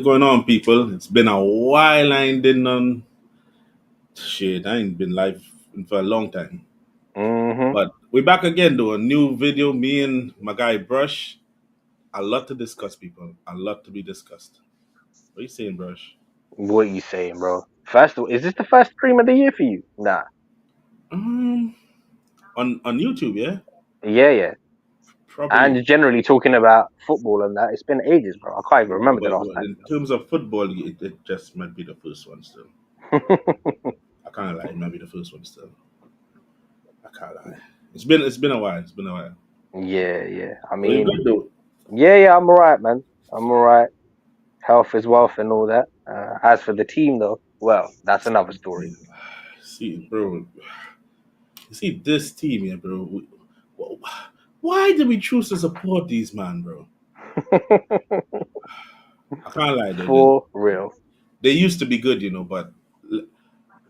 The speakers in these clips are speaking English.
going on, people? It's been a while. I ain't been on shit. I ain't been live for a long time. Mm-hmm. But we're back again, though. A new video. Me and my guy Brush. A lot to discuss, people. A lot to be discussed. What you saying, Brush? What you saying, bro? First of all, is this the first stream of the year for you? Nah. Um, on YouTube, yeah, Yeah, yeah. probably. And generally talking about football and that, it's been ages, bro. I can't even Yeah, remember the last but time. in terms of football, it just might be the first one still. I can't lie. It might be the first one still. I can't lie. It's been a while. It's been a while. Yeah, yeah. I But you mean, good though. yeah, I'm alright, man. I'm alright. Health is wealth and all that. As for the team, though, well, that's another story. See, bro. You see this team here, bro. Why did we choose to support these man, bro? I can't lie though. They, For real. they used to be good, but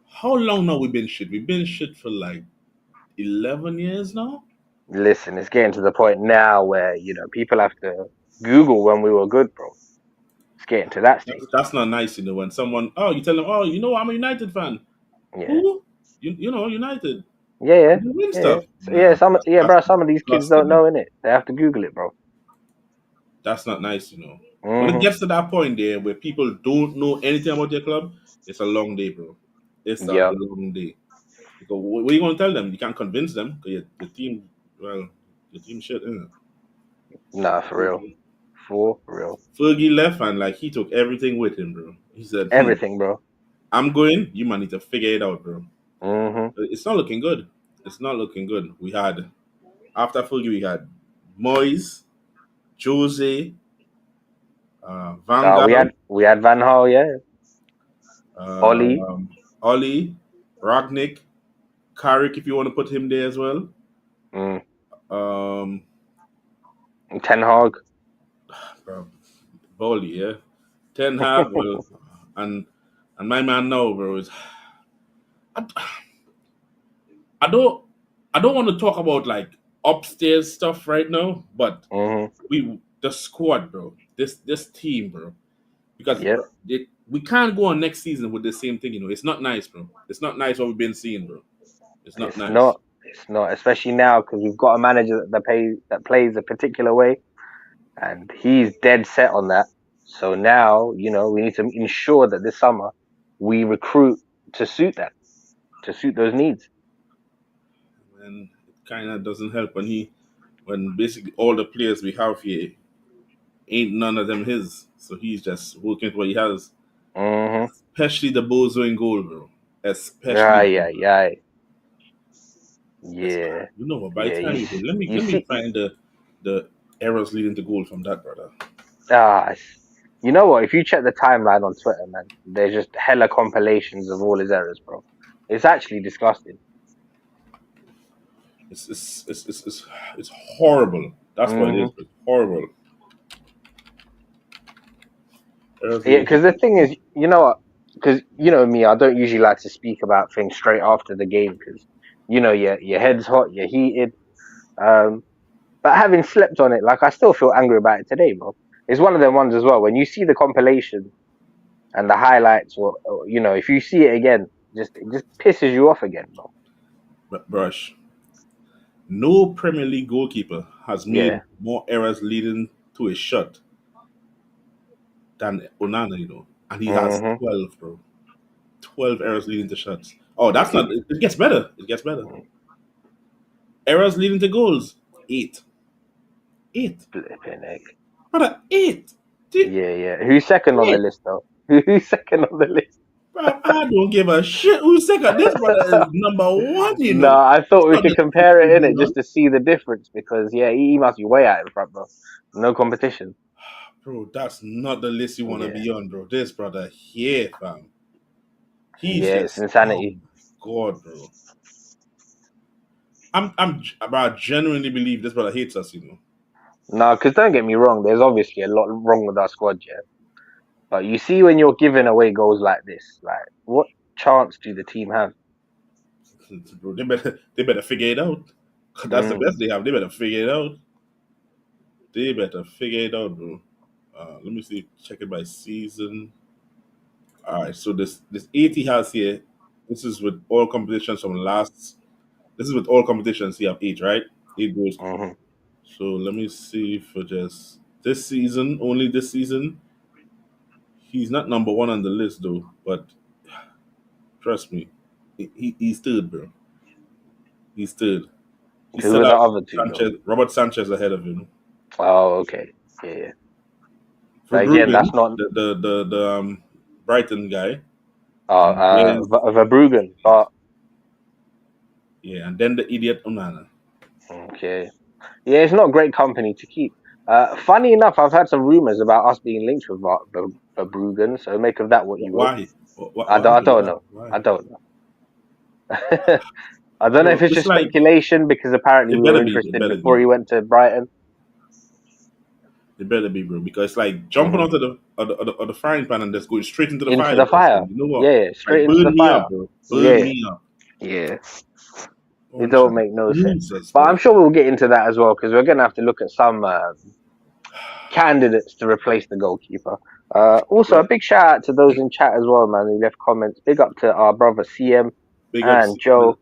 how long now we been shit? We've been shit for like 11 years now. Listen, it's getting to the point now where, people have to Google when we were good, bro. It's getting to that That's, stage. that's not nice, when someone you tell them, I'm a United fan. Yeah. Who? United. Yeah, yeah, You win yeah. stuff. So, yeah, Nah, bro. That's bro. Some of these kids don't disgusting. know, innit? They have to Google it, bro. That's not nice. When it Hmm. gets to that point there where people don't know anything about their club, it's a long day, bro. It's a Yep. long day. Because what are you going to tell them? You can't convince them. 'Cause your team, well, your team shit, isn't Nah, for real. it? For real. Fergie left and like he took everything with him, bro. He said, Everything, bro. I'm going. You might need to figure it out, bro. Hmm. It's not looking good. It's not looking good. We had after Fergie, we had Moyes, Jose, Van We Gaal, had Van Gaal, yeah. Ollie, um, Ollie, Ragnick, Carrick, if you want to put him there as well. mm, Um, Ten Hag. bro, Bowley, yeah. Ten Hag, well, and and my man now, bro, is I, I don't I don't want to talk about like upstairs stuff right now, but Hmm. the squad, bro, this team, bro, because Yep. we can't go on next season with the same thing. It's not nice, bro. It's not nice what we've been seeing, bro. It's not It's nice. not. It's not, especially now because we've got a manager that plays a particular way, and he's dead set on that. So now, we need to ensure that this summer we recruit to suit that, to suit those needs. And it kind of doesn't help when basically all the players we have here ain't none of them his. So he's just working with what he has. Hmm. Especially the Bozo in goal, bro. Especially Yeah, them, yeah, bro. yeah, It's, yeah, what? By the yeah. time you go, You let me see, find the errors leading to goal from that, brother. ah, you know what? If you check the timeline on Twitter, man, there's just hella compilations of all his errors, bro. It's actually disgusting. It's horrible. That's what it Hmm. is. It's horrible. Errors Yeah, leading to because the goal. thing is, you know what? Because you know me, I don't usually like to speak about things straight after the game because your head's hot, you're heated. Um, but having slept on it, like I still feel angry about it today, bro. It's one of them ones as well. When you see the compilation and the highlights, or if you see it again, it just pisses you off again, bro. Brush. No Premier League goalkeeper has Yeah. made more errors leading to a shot than Onana. And he has Hmm. 12, bro. 12 errors leading to shots. Oh, that's not. It gets better. It gets better. Errors leading to goals. Eight. Eight. Flipping heck. Brother, eight. Dude, Yeah, yeah. Who's second on the eight. list though? Who's second on the list? Bro, I don't give a shit who's second. This brother is number one. No, I thought It's we not could the compare it in it just to see the difference because yeah, he must be way out in front, bro. No competition. Bro, that's not the list you want to Yeah, be on, bro. This brother here, fam. He's yeah, it's just, oh insanity. my God, bro. Bro, I genuinely believe this brother hates us. No, because don't get me wrong, there's obviously a lot wrong with our squad, yeah. But you see, when you're giving away goals like this, like what chance do the team have? Bro, they better figure it out. That's the Mm, best they have. They better figure it out. They better figure it out, bro. Let me see. Check it by season. All right. So this 80 has here. This is with all competitions from last. This is with all competitions. You have eight, right? Eight goals. Hmm. So let me see for just this season. Only this season. He's not number one on the list though. But trust me, he's third, bro. He's third. He Who still are the have other two though? Sanchez, Robert Sanchez ahead of him. Oh, okay. Yeah, yeah. But again, Verbruggen, that's not the Brighton guy, uh and there's Verbruggen. But yeah, and then the idiot Onana. okay. Yeah, it's not great company to keep. Funny enough, I've had some rumors about us being linked with Verbruggen, so make of that what you will. Why? Why? I don't know. Why? I don't know. I don't know if Bro, it's it's just like speculation because apparently it we were better be. It interested better before be. he went to Brighton. It better be, bro. Because it's like jumping Hmm. onto the frying pan and just going straight into the Into fire. the Bro. So fire. you know what? Yeah, straight Like into the burn me fire. up, bro. Burn Yeah, me up. yeah. It Bunch don't of make no sense. losers, But I'm bro. sure we'll get into that as well because we're gonna have to look at some candidates to replace the goalkeeper. Also, a Bro, big shout out to those in chat as well, man, who left comments. Big up to our brother CM big ups, and Joe.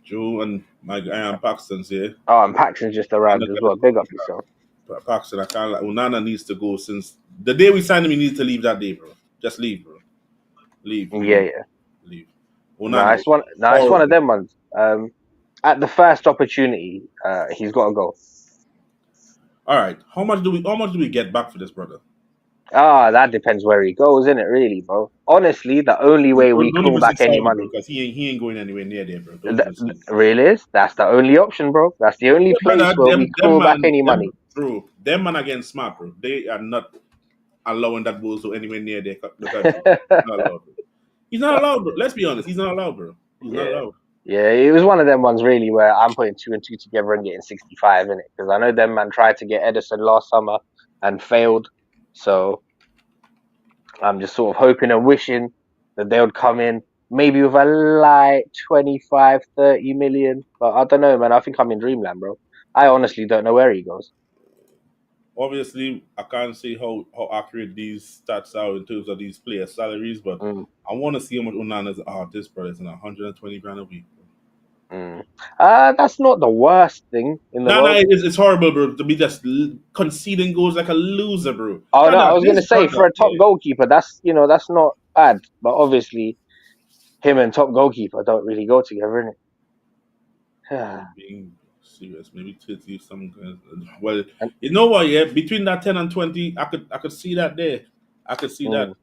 Joe and my guy Paxton's here. Oh, and Paxton's just And arrived the as guy well. Big up yourself. Paxton, I can't like Unana needs to go since the day we signed him. He needs to leave that day, bro. Just leave, bro. Leave, Yeah, leave, yeah. leave. Onana was It's one of horrible. them ones. At the first opportunity, he's got to go. All right, how much do we get back for this, brother? Ah, that depends where he goes, isn't it? Really, bro. Honestly, the only way we Don't claw even say back any Saudi, bro, money, because he ain't going anywhere near there, bro. Don't even say. really is that's the only option, bro. That's the only Yeah, place brother, where we them claw back man, any them money. bro, them man are getting smart, bro. They are not allowing that Bozo anywhere near the country, bro. Not allowed, bro. He's not allowed, bro. Let's be honest. He's not allowed, bro. He's not Yeah. allowed. Yeah, it was one of them ones really where I'm putting two and two together and getting 65 in it because I know them man tried to get Edison last summer and failed. So I'm just sort of hoping and wishing that they would come in maybe with a light 25, 30 million. But I don't know, man. I think I'm in dreamland, bro. I honestly don't know where he goes. Obviously, I can't say how accurate these stats are in terms of these players' salaries, but Mm, I want to see how much Onana's. This brother's in 120 grand a week. mm. That's not the worst thing in the No, world. it's horrible, bro. To be just conceding goals like a loser, bro. Oh no, I Brother, was gonna this say brother, for a top yeah. goalkeeper, that's not bad. But obviously, him and top goalkeeper don't really go together, innit? I'm being serious. Maybe 30 some. Well, And you know what? Yeah, between that 10 and 20, I could see that there. I could see that. mm,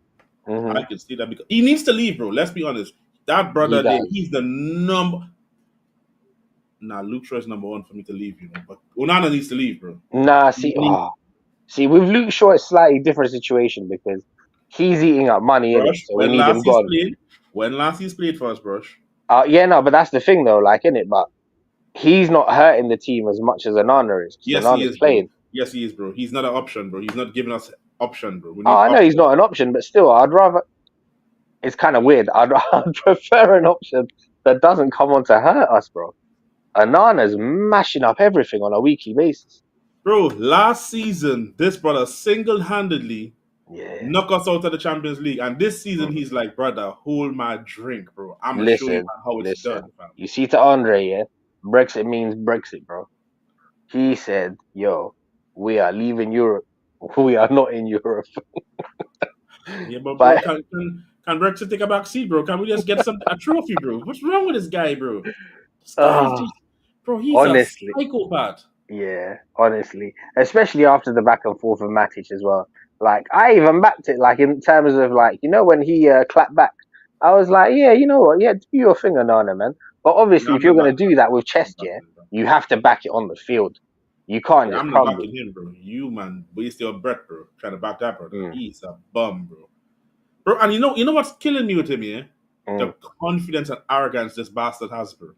hmm I could see that because he needs to leave, bro. Let's be honest. That he brother there, does. he's the number. Nah, Luke Shaw is number one for me to leave, but Onana needs to leave, bro. Nah, He needs, see, with Luke Shaw, it's slightly different situation because he's eating up money in it, Brush, so we need him gone. when last he's played for us, Brush. Yeah, no, but that's the thing though, like in it, but he's not hurting the team as much as Anana is because Yes, he Anana's is, bro. playing. Yes, he is, bro. He's not an option, bro. He's not giving us option, bro. We Oh, need I know he's option. not an option, but still, I'd rather. It's kind of weird. I'd prefer an option that doesn't come on to hurt us, bro. Anana's mashing up everything on a weekly basis. Bro, last season, this brother single handedly Yeah. knocked us out of the Champions League. And this season, Mm. he's like, brother, hold my drink, bro. I'm going to show you Listen, how it's listen. done, fam. You see, to Andre, yeah, Brexit means Brexit, bro. He said, "Yo, we are leaving Europe. We are not in Europe." Yeah, but bro, But can Brexit take a back seat, bro? Can we just get a trophy, bro? What's wrong with this guy, bro? This guy is uh, just, bro, he's a honestly, psychopath. yeah, honestly, especially after the back and forth of Matic as well. Like I even backed it, like in terms of like when he clapped back, I was like, yeah, you know what, yeah, do your thing, Onana, man. But No, obviously, if I'm you're not gonna backing do him. that with I'm chest, not yeah, backing him. you have to back it on the field. You can't Yeah, just I'm not crumble. backing him, bro. You man, waste your breath, bro. Trying to back that brother. Mm, He's a bum, bro. And you know what's killing me with him, yeah? mm. The confidence and arrogance this bastard has, bro.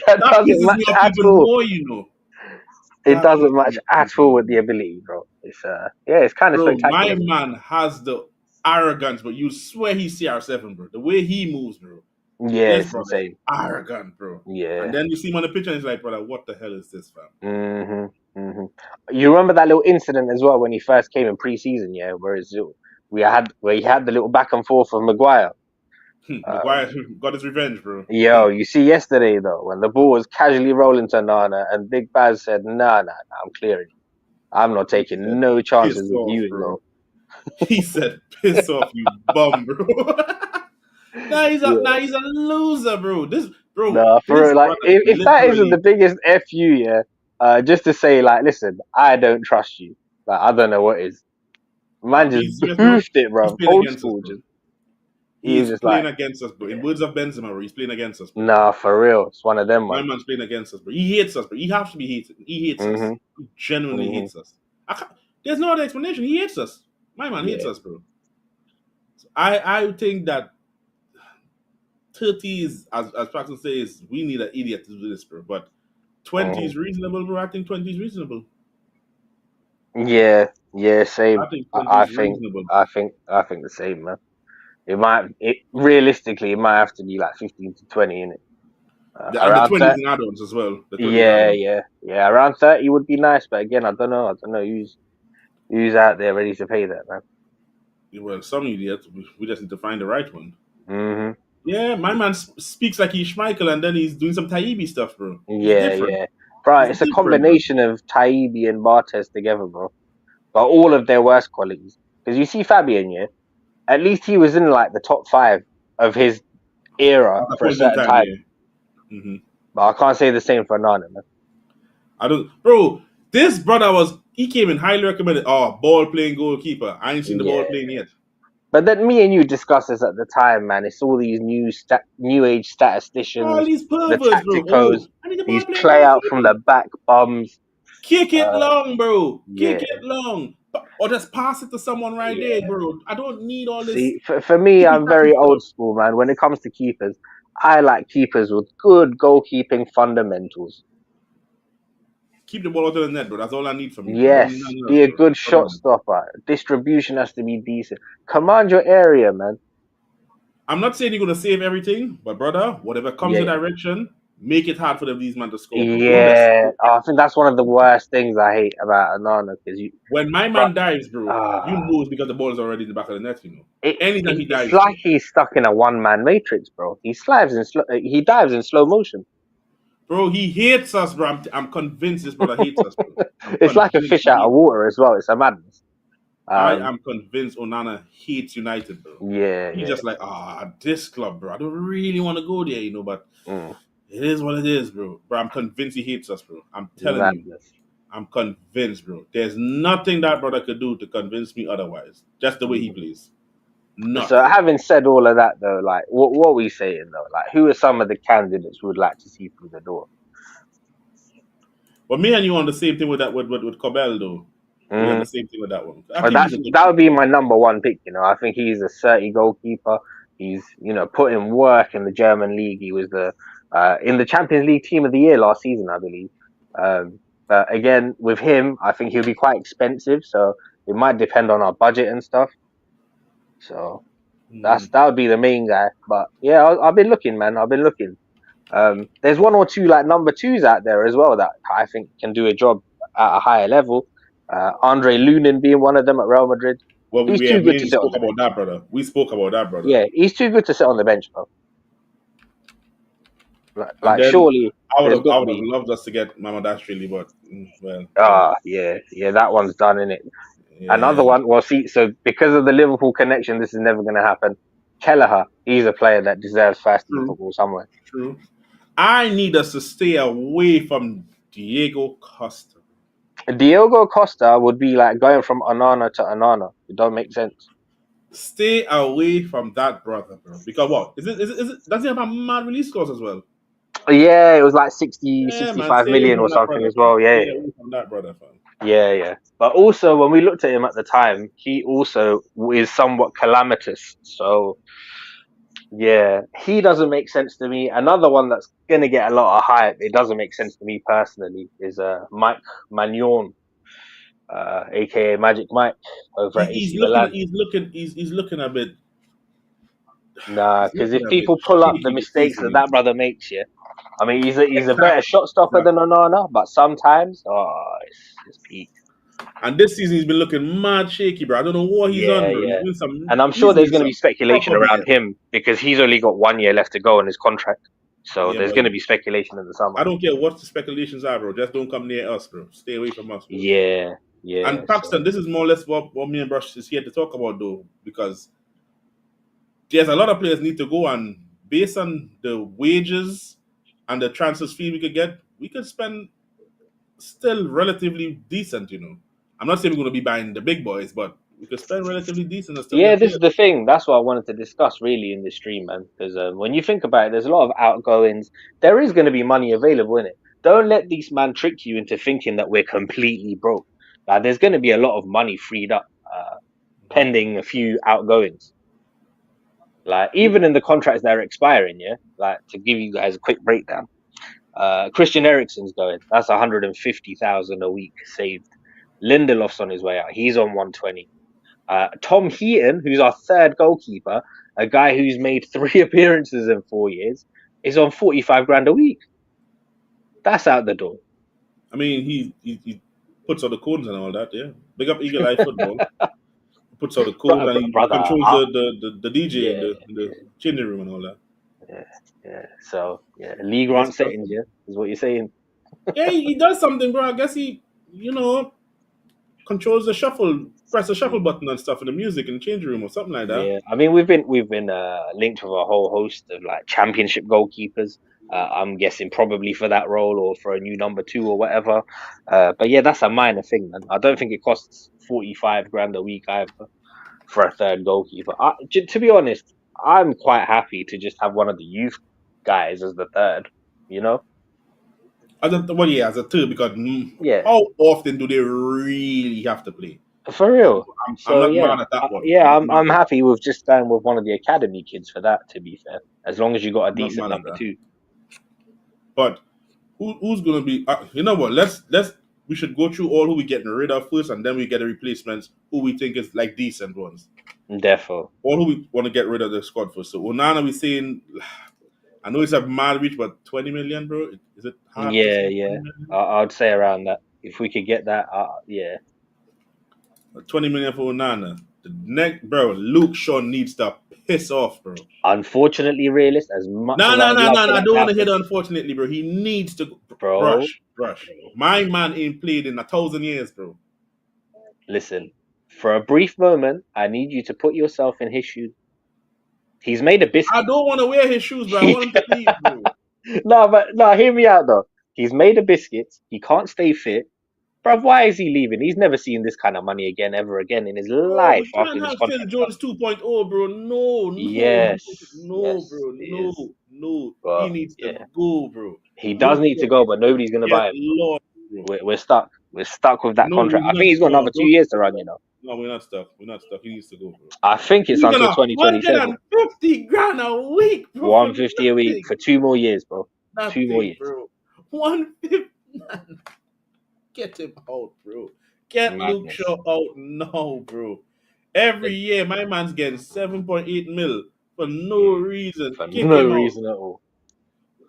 That That doesn't pisses me match off at even all. more, you know. It That doesn't pisses match me off at all with even the more. ability, bro. It's yeah, it's kind of Bro, my spectacular. man has the arrogance, but you swear he's CR7, bro. The way he moves, bro. Yeah, This it's brother is insane. arrogant, bro. And Yeah. then you see him on the picture and he's like, brother, what the hell is this, fam? Hmm. hmm You remember that little incident as well when he first came in pre-season, yeah, where he had the little back and forth of Maguire. Maguire got his revenge, bro. Yo, you see yesterday though, when the ball was casually rolling to Nana and Big Baz said, nah, I'm clearing. I'm not He taking said, no piss chances with off, you in bro. goal. He said, piss off, you bum, bro. Yeah. He's a loser, bro. Nah, for This real, like brother if that isn't the literally, biggest FU, yeah, just to say like, listen, I don't trust you. Like I don't know what is. Man just be serious, bro. hoofed it, He's bro. playing Old against us, school, bro. just he He was is just playing like, against us, bro. In words of Benzema, bro, he's playing against us, bro. nah, for real. It's one of them My ones. man's playing against us, bro. He hates us, bro. He has to be hated. He hates us. Mhm, He genuinely mhm. hates us. There's no other explanation. He hates us. My man hates Yeah. us, bro. So I think that 30 is, as Paxton says, we need an idiot to do this, bro. But 20 Mhm. is reasonable, bro. I think 20 is reasonable. Yeah, yeah, same. I think 20 is Think, reasonable. I think the same, man. It realistically, it might have to be like 15 to 20 in it. And the Around 20 is 30, in add-ons as well. The 20 is yeah, add-ons. yeah. Around 30 would be nice, but again, I don't know who's out there ready to pay that, man. Well, some idiots. We just need to find the right one. Hmm Yeah, my man speaks like he's Schmeichel, and then he's doing some Taibbi stuff, bro. It's Yeah, different. yeah. Bro, It's it's a different, bro. combination of Taibbi and Bartes together, bro. But all of their worst qualities. Because you see Fabian, yeah, at least he was in like the top five of his era At a for a point in certain time, time. yeah. Hmm. But I can't say the same for Nana, man. I don't, bro. This brother he came in highly recommended. Oh, ball playing goalkeeper. I ain't seen the ball Yeah. playing yet. But then me and you discussed this at the time, man. It's all these new age All statisticians, these the perverts, bro. tacticos, Oh, I need the ball these playing play out from the goalkeeper. back bums. Kick it Uh, long, bro. Kick yeah, it long. Or just pass it to someone right there, yeah. bro. I don't need all this See, for me, ticky I'm tacky very old stuff. school, man. When it comes to keepers, I like keepers with good goalkeeping fundamentals. Keep the ball out of the net, bro. That's all I need from you, bro. I don't need Yes, nothing else, be a bro. good Other shot than that. stopper. Distribution has to be decent. Command your area, man. I'm not saying you're gonna save everything, but brother, whatever comes Yeah, your direction, make it hard for these man to score, bro. Don't let yeah. I think that's one of the worst things I hate about Anana because when my but man dives, bro, you ah, know it's because the ball is already in the back of the net, you know. Anytime he it's dives, like bro. he's stuck in a one man matrix, bro. He dives in slow motion. Bro, he hates us, bro. I'm convinced this brother hates us, bro. I'm It's like a convinced fish he out of hates us. water as well. It's a madness. I Um, am convinced Onana hates United, bro. yeah, He's yeah. just like, this club, bro. I don't really want to go there, you know, but Mm, it is what it is, bro. Bro, I'm convinced he hates us, bro. I'm telling you. madness. I'm convinced, bro. There's nothing that brother could do to convince me otherwise. Just the way he Mm. plays. So Nothing. having said all of that though, like what are we saying though? Like who are some of the candidates we would like to see through the door? But me and you on the same thing with that with Cobell though. We on Mm. the same thing with that one. I Well, think he's a good that would be keeper. my number one pick. You know, I think he's a 30 goalkeeper. He's put in work in the German league. He was the in the Champions League Team of the Year last season, I believe. But again, with him, I think he'll be quite expensive, so it might depend on our budget and stuff. So Mm. that would be the main guy. But yeah, I've been looking, man. I've been looking. There's one or two like number twos out there as well that I think can do a job at a higher level. Andre Lunin being one of them at Real Madrid. Well, He's we too good to mainly sit on spoke the about bench. that, brother. We spoke about that, brother. Yeah, he's too good to sit on the bench, bro. And then Surely there's got I to would have be. loved us to get Mama Dash really, but well, Yeah, yeah, that one's done in it. Another yeah, one. Well, see, so because of the Liverpool connection, this is never going to happen. Kelleher, he's a player that deserves first team true, football somewhere. true. I need us to stay away from Diego Costa. Diogo Costa would be like going from Anana to Anana. It don't make sense. Stay away from that brother, bro. Because what? Does he have a mad release clause as well? Yeah, it was like 60, Yeah, man. 65 Stay away million from or that something brother, as fam. well. Yeah, Stay away from that brother, fam. yeah. But also, when we looked at him at the time, he also is somewhat calamitous. So, yeah, he doesn't make sense to me. Another one that's going to get a lot of hype, it doesn't make sense to me personally, is Mike Magnon, aka Magic Mike, over at AC Milan. He's looking a bit, Nah, he's because looking if a bit people pull up the shaky mistakes defensively. that brother makes, yeah. I mean, he's a better Exactly. shot stopper than Exactly. Onana, but sometimes, it's peak. And this season he's been looking mad shaky, bro. I don't know what he's Yeah, on, bro. yeah. And I'm sure He's there's doing going to be some speculation proper around BS. him because he's only got 1 year left to go on his contract. So Yeah, there's but going to be speculation in the summer. I don't care what the speculations are, bro. Just don't come near us, bro. Stay away from us, bro. Yeah, yeah. And So Paxton, this is more or less what me and Brush is here to talk about, though, because there's a lot of players need to go, and based on the wages and the transfers fee we could get, we could spend still relatively decent, you know. I'm not saying we're going to be buying the big boys, but we could spend relatively decent and still yeah, get this is players. the thing. That's what I wanted to discuss really in this stream, man. Because when you think about it, there's a lot of outgoings. There is going to be money available in it. Don't let these man trick you into thinking that we're completely broke. Like, there's going to be a lot of money freed up, pending a few outgoings. Like even in the contracts that are expiring, yeah. Like to give you guys a quick breakdown. Christian Eriksen's going. That's 150,000 a week saved. Lindelof's on his way out. He's on 120. Tom Heaton, who's our third goalkeeper, a guy who's made 3 appearances in 4 years, is on 45 grand a week. That's out the door. I mean, he puts out the codes and all that, yeah. Big up Eagle Eye Football. He puts out the codes and he Brother, controls the DJ yeah, in the changing room and all that. yeah, yeah. So, yeah, league Good run stuff. settings, yeah, is what you're saying. Yeah, he does something, bro. I guess he, you know, controls the shuffle, press the shuffle Mm. button and stuff in the music in the changing room or something like that. Yeah, I mean we've been linked with a whole host of like championship goalkeepers. I'm guessing probably for that role or for a new number two or whatever. But yeah, that's a minor thing, man. I don't think it costs 45 grand a week either for a third goalkeeper. To be honest, I'm quite happy to just have one of the youth guys as the third. You know? Well, yeah, as a two, because Yeah, how often do they really have to play? for real. I'm So not yeah, mad at that one. yeah, I'm not I'm mad at that. happy with just going with one of the academy kids for that. To be fair, as long as you got a I'm not decent mad at number that. two. But who's gonna be? You know what? Let's we should go through all who we getting rid of first, and then we get the replacements who we think is like decent ones. Defo. All who we want to get rid of the squad first. So Onana, we saying, I know it's a mad reach, but 20 million, bro. Is it hard to Yeah, spend yeah. 20 million? I'd say around that. If we could get that, yeah. 20 million for Onana. The next, bro, Luke Shaw needs to piss off, bro. Unfortunately, realist, as much No, as no, I'd no, love no, for no. I that don't to want to hit happen, it, unfortunately, bro. He needs to bro, brush. My man ain't played in 1,000 years, bro. listen. For a brief moment, I need you to put yourself in his shoes. He's made a I biscuit. don't want to wear his shoes, bro. I want him to leave, bro. No, but no, hear me out though. He's made a biscuit. He can't stay fit. Bruv, why is he leaving? He's never seen this kind of money again, ever again in his Bro, life we after can't this have Phil contract's up. Jones 2.0, bro. No, Yes, no, yes, bro. it No, is. no. He But needs to yeah, go, bro. he does Luke need Shaw to go, needs but to nobody's gonna get buy him. lost, bro. We're stuck. We're stuck with that No, contract. we're I not. think he's got No, another two don't years to say run. that. You know, No, we're not stuck. We're not stuck. He needs to go, bro. I think it's He's until gonna 2027. 150 grand a week, bro, for 150 a week nothing. for 2 more years, bro. 2 more Nothing, years. bro. 150. Get him out, bro. Get Luke Madness. Shaw out now, bro. Every Like, year, my man's getting 7.8 mil for no reason. for Kick no him out. reason at all.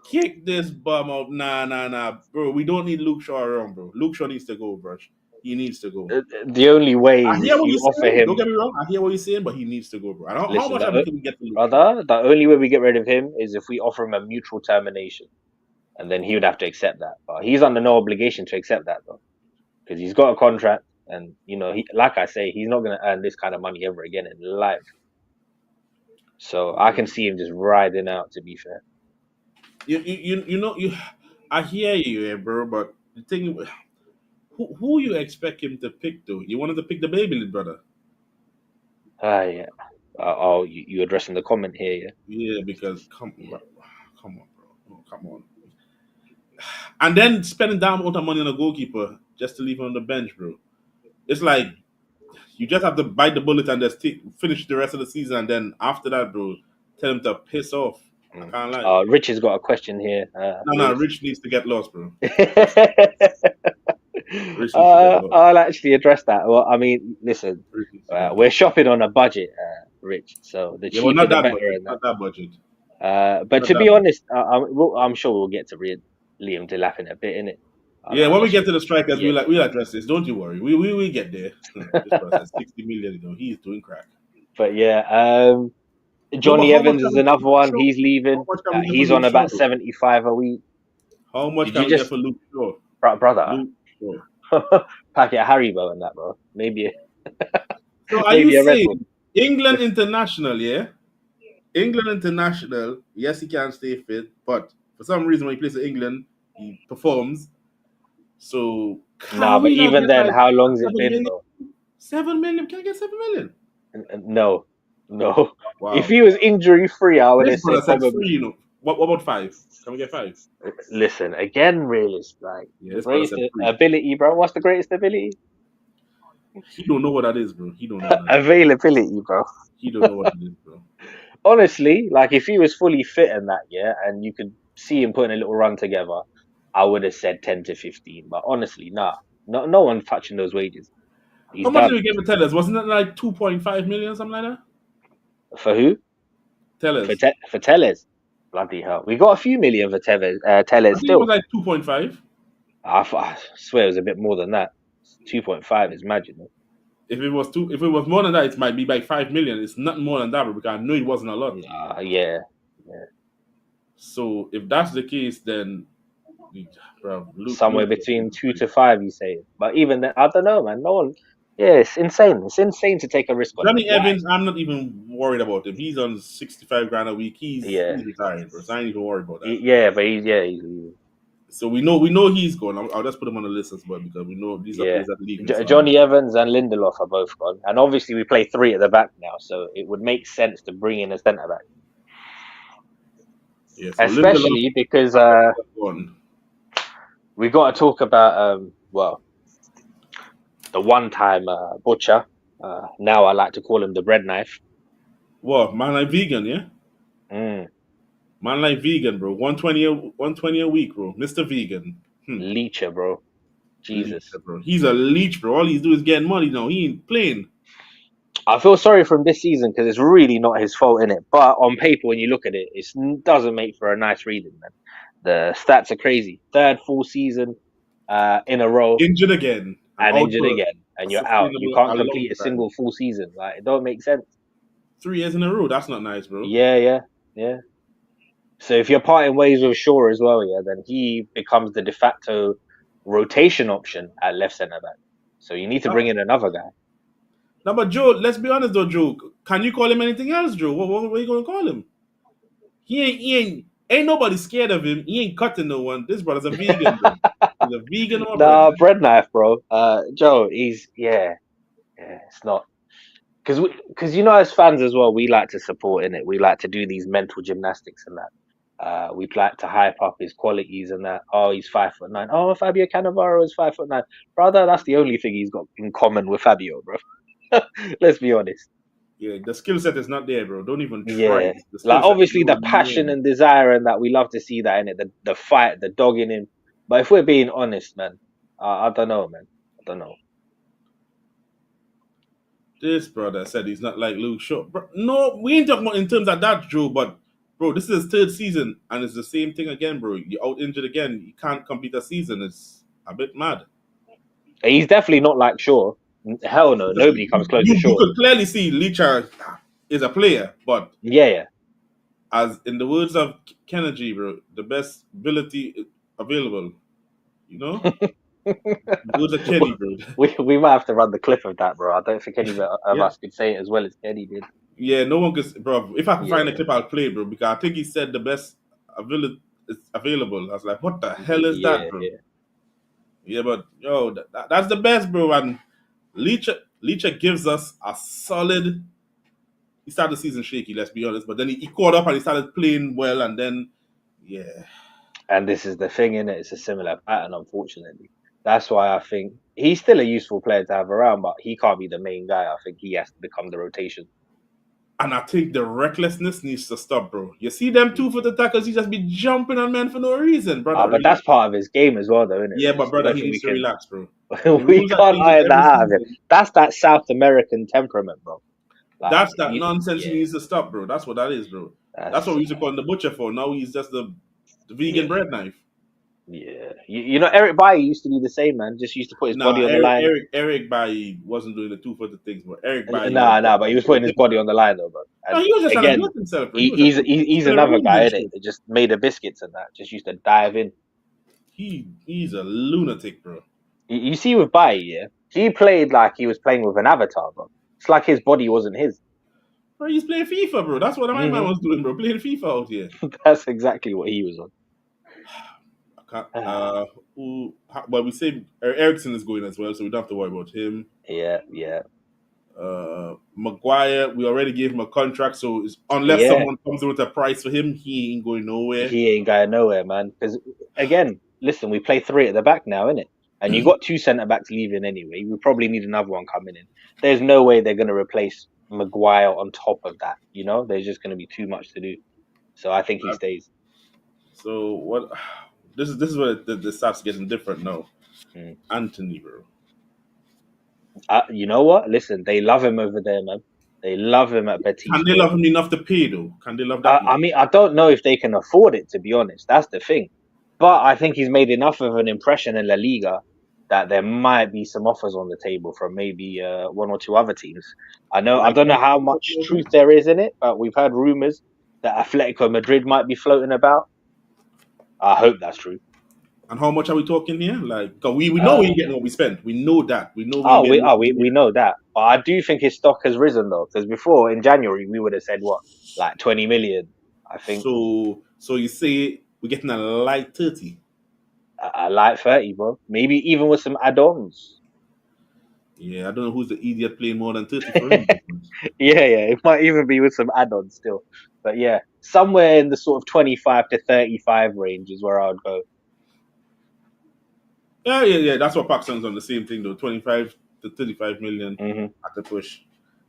Kick this bum out. Nah, nah, nah. Bro, we don't need Luke Shaw around, bro. Luke Shaw needs to go, bro. He needs to go. The only way I is hear if what you you're offer saying. Don't him. get me wrong. I hear what you're saying, but he needs to go, bro. And how Listen, much can we get for Luke Shaw? brother, the only way we get rid of him is if we offer him a mutual termination, and then he would have to accept that. But he's under no obligation to accept that though, because he's got a contract, and you know, like I say, he's not going to earn this kind of money ever again in life. So I can see him just riding out. To be fair, You know, I hear you, bro, but the thing, who you expect him to pick, though? You wanted to pick the baby, brother. yeah. Oh, you addressing the comment here, yeah? Yeah, because Yeah. come on, bro. Oh, come on. And then spending that amount of money on a goalkeeper just to leave him on the bench, bro. It's like you just have to bite the bullet and just finish the rest of the season, and then after that, bro, tell him to piss off. I Mm. can't lie. Rich has got a question here. No, Realist. Rich needs to get lost, bro. Rich needs to get lost. I'll actually address that. Well, I mean, listen, Rich needs to get we're lost. shopping on a budget, Rich. So the Yeah, well, cheaper not the that better. budget. And that. Not that budget. But to be honest, I'm sure we'll get to Liam Delap in a bit, innit? I Yeah, don't know when we what's get to the strikers, yeah. we like address this. Don't you worry. We get there. This person 60 million. He's doing crack. But yeah, No, but Johnny Evans is another Luke one. Shaw? He's How leaving. much can we get for He's Luke on Shaw? about Though? 75 a week. How much Did can you we get just, for Luke Shaw? brother, Luke Shaw. packet of Haribo and that, bro? So are you Maybe a Red Bull. saying England international? Yeah, England international. Yes, he can stay fit, but for some reason when he plays for England, he performs. So Nah, can but we not even get then, like how long's it 7 been, million? bro? 7 million? Can I get 7 million? No, no. If Wow. he was injury free, I would This have brother said said probably. free. What about five? Can we get five? Listen, again, realist. Like Yeah, the this brother greatest said free. ability, bro. What's the greatest ability? He don't know what that is, bro. He don't know what that is. Availability, bro. He don't know what it is, bro. Honestly, like if he was fully fit in that year, and you could see him putting a little run together, I would have said 10 to 15. But honestly, nah, no one's touching those wages. How He's much did done. we get for Tellers? Wasn't it like 2.5 million, something like that? For who? Tellers. For Tellez. Bloody hell. We got a few million for I Tellez think it was still. like 2.5. I swear it was a bit more than that. 2.5 is magic. If it was more than that, it might be like 5 million. It's not more than that, bro, because I know it wasn't a lot. Nah, yeah. Yeah. So if that's the case, then bro, Somewhere Luke between 2 to 5, you say. But even then, I don't know, man. No one. Yeah, it's insane. It's insane to take a risk on him. Johnny Why? Evans, I'm not even worried about him. He's on 65 grand a week. Yeah. He's retiring, bro. So I ain't even worried about that. Yeah, but he's leaving. So we know he's going. I'll just put him on the list as well because we know these are Yeah. players that leaving. So Johnny Evans and Lindelof are both gone. And obviously, we play three at the back now. So it would make sense to bring in a centre back. yeah, so Lindelof Especially because gone. we got to talk about, well, the one time Butcher. Now I like to call him the bread knife. What man like vegan? Yeah, Mm, man like vegan, bro. 120 a week, bro. Mister Vegan. Leacher, bro. Leech, Jesus. bro. He's a leech, bro. All he's doing is getting money now. He ain't playing. I feel sorry for him this season because it's really not his fault in it. But on paper, when you look at it, it doesn't make for a nice reading, man. The stats are crazy. Third full season in a row Injured again and and out injured for again, and a you're out. You sustainable can't a long complete a time. single full season. Like it don't make sense. 3 years in a row. That's not nice, bro. Yeah. So if you're parting ways with Shaw as well, yeah, then he becomes the de facto rotation option at left centre back. So you need to bring in another guy. Now, but Joe, let's be honest though, Joe. Can you call him anything else, Joe? What are you gonna call him? Ain't nobody scared of him. He ain't cutting no one. This brother's a vegan, bro. He's a vegan or a bread Nah, man. bread knife, bro. Joe, it's not because as fans as well, we like to support in it. We like to do these mental gymnastics and that. We like to hype up his qualities and that. Oh, he's 5'9". Oh, Fabio Cannavaro is 5'9". Brother, that's the only thing he's got in common with Fabio, bro. Let's be honest. Yeah, the skill set is not there, bro. Don't even try Yeah, it. The skill like set is obviously the nowhere near passion him. and desire and that we love to see that in it. The fight, the dog in him. But if we're being honest, man, I don't know, man. I don't know. This brother said he's not like Luke Shaw. Bro, no, we ain't talking about in terms of that, Joe. But bro, this is his third season, and it's the same thing again, bro. You're out injured again. You can't complete a season. It's a bit mad. He's definitely not like Shaw. Hell no, nobody comes close to You Shaw. could clearly see Licha is a player, but Yeah. as in the words of Kennedy, bro, the best ability available. You know, words of Kenny, bro. we might have to run the clip of that, bro. I don't think any of Yeah, us could say it as well as Kenny did. yeah. No one could, bro. If I can find a Yeah, clip, I'll play, bro. Because I think he said the best is available. I was like, what the hell is that, bro? yeah. Yeah, but yo, that's the best, bro. And Leacher gives us a solid. He started the season shaky, let's be honest, but then he caught up and he started playing well, and then yeah, And this is the thing, in it. It's a similar pattern, unfortunately. That's why I think he's still a useful player to have around, but he can't be the main guy. I think he has to become the rotation. and I think the recklessness needs to stop, bro. You see them 2-foot attackers, he just be jumping on men for no reason, brother. But that's Relax. part of his game as well, though, isn't it? Yeah, but Realist? I brother, don't he think needs we to can. relax, bro. The We rules are can't changing iron that every out of him. season. That's that South American temperament, bro. Like, That's that nonsense yeah, he needs to stop, bro. That's what that is, bro. That's what that's we used to call him the butcher for. Now he's just the vegan yeah, bread knife. yeah. You know, Eric Bailly used to be the same man. Just used to put his body Nah, on the line. Eric Bailly wasn't doing the two for the things, but Eric Bailly was Nah, but he was was putting his body different. on the line though, bro. No, And he was just trying to again, hurt himself, bro. He was just he's spinning another rooms guy, and innit? shit. That just made the biscuits and that. Just used to dive in. He's a lunatic, bro. You see with Bailly, yeah, he played like he was playing with an avatar, bro. It's like his body wasn't his. Bro, he's playing FIFA, bro. That's what my man Hmm. was doing, bro. Playing FIFA out here. That's exactly what he was I can't, on. but we say Ericsson is going as well, so we don't have to worry about him. Yeah. Maguire, we already gave him a contract, so unless Yeah, someone comes in with a price for him, he ain't going nowhere. he ain't going nowhere, man. Because again, listen, we play three at the back now, innit? And you got two centre backs leaving anyway. We probably need another one coming in. There's no way they're going to replace Maguire on top of that. You know, there's just going to be too much to do. So I think he Uh, stays. So what? This is where the starts getting different now. Mm. Anthony, bro. You know what? Listen, they love him over there, man. They love him at Betis, Can they bro. love him enough to pay though? Can they love that I much? mean, I don't know if they can afford it, to be honest. That's the thing. But I think he's made enough of an impression in La Liga that there might be some offers on the table from maybe one or two other teams. I Like don't know how much truth there is in it, but we've heard rumors that Atletico Madrid might be floating about. I hope that's true. and how much are we talking here? Like, 'cause we know we Uh, ain't getting what we spent. We know that. We know we ain't getting what we we get. know that, but I do think his stock has risen though, because before in January we would have said what, like 20 million. I think So you say we're getting a light 30. I like 30, bro. Maybe even with some add-ons. Yeah, I don't know who's the idiot playing more than 30 for him. Yeah. It might even be with some add-ons still. But yeah, somewhere in the sort of 25 to 35 range is where I would go. Yeah. That's what Paxson's on the same thing though. 25 to 35 million Hmm. at the push.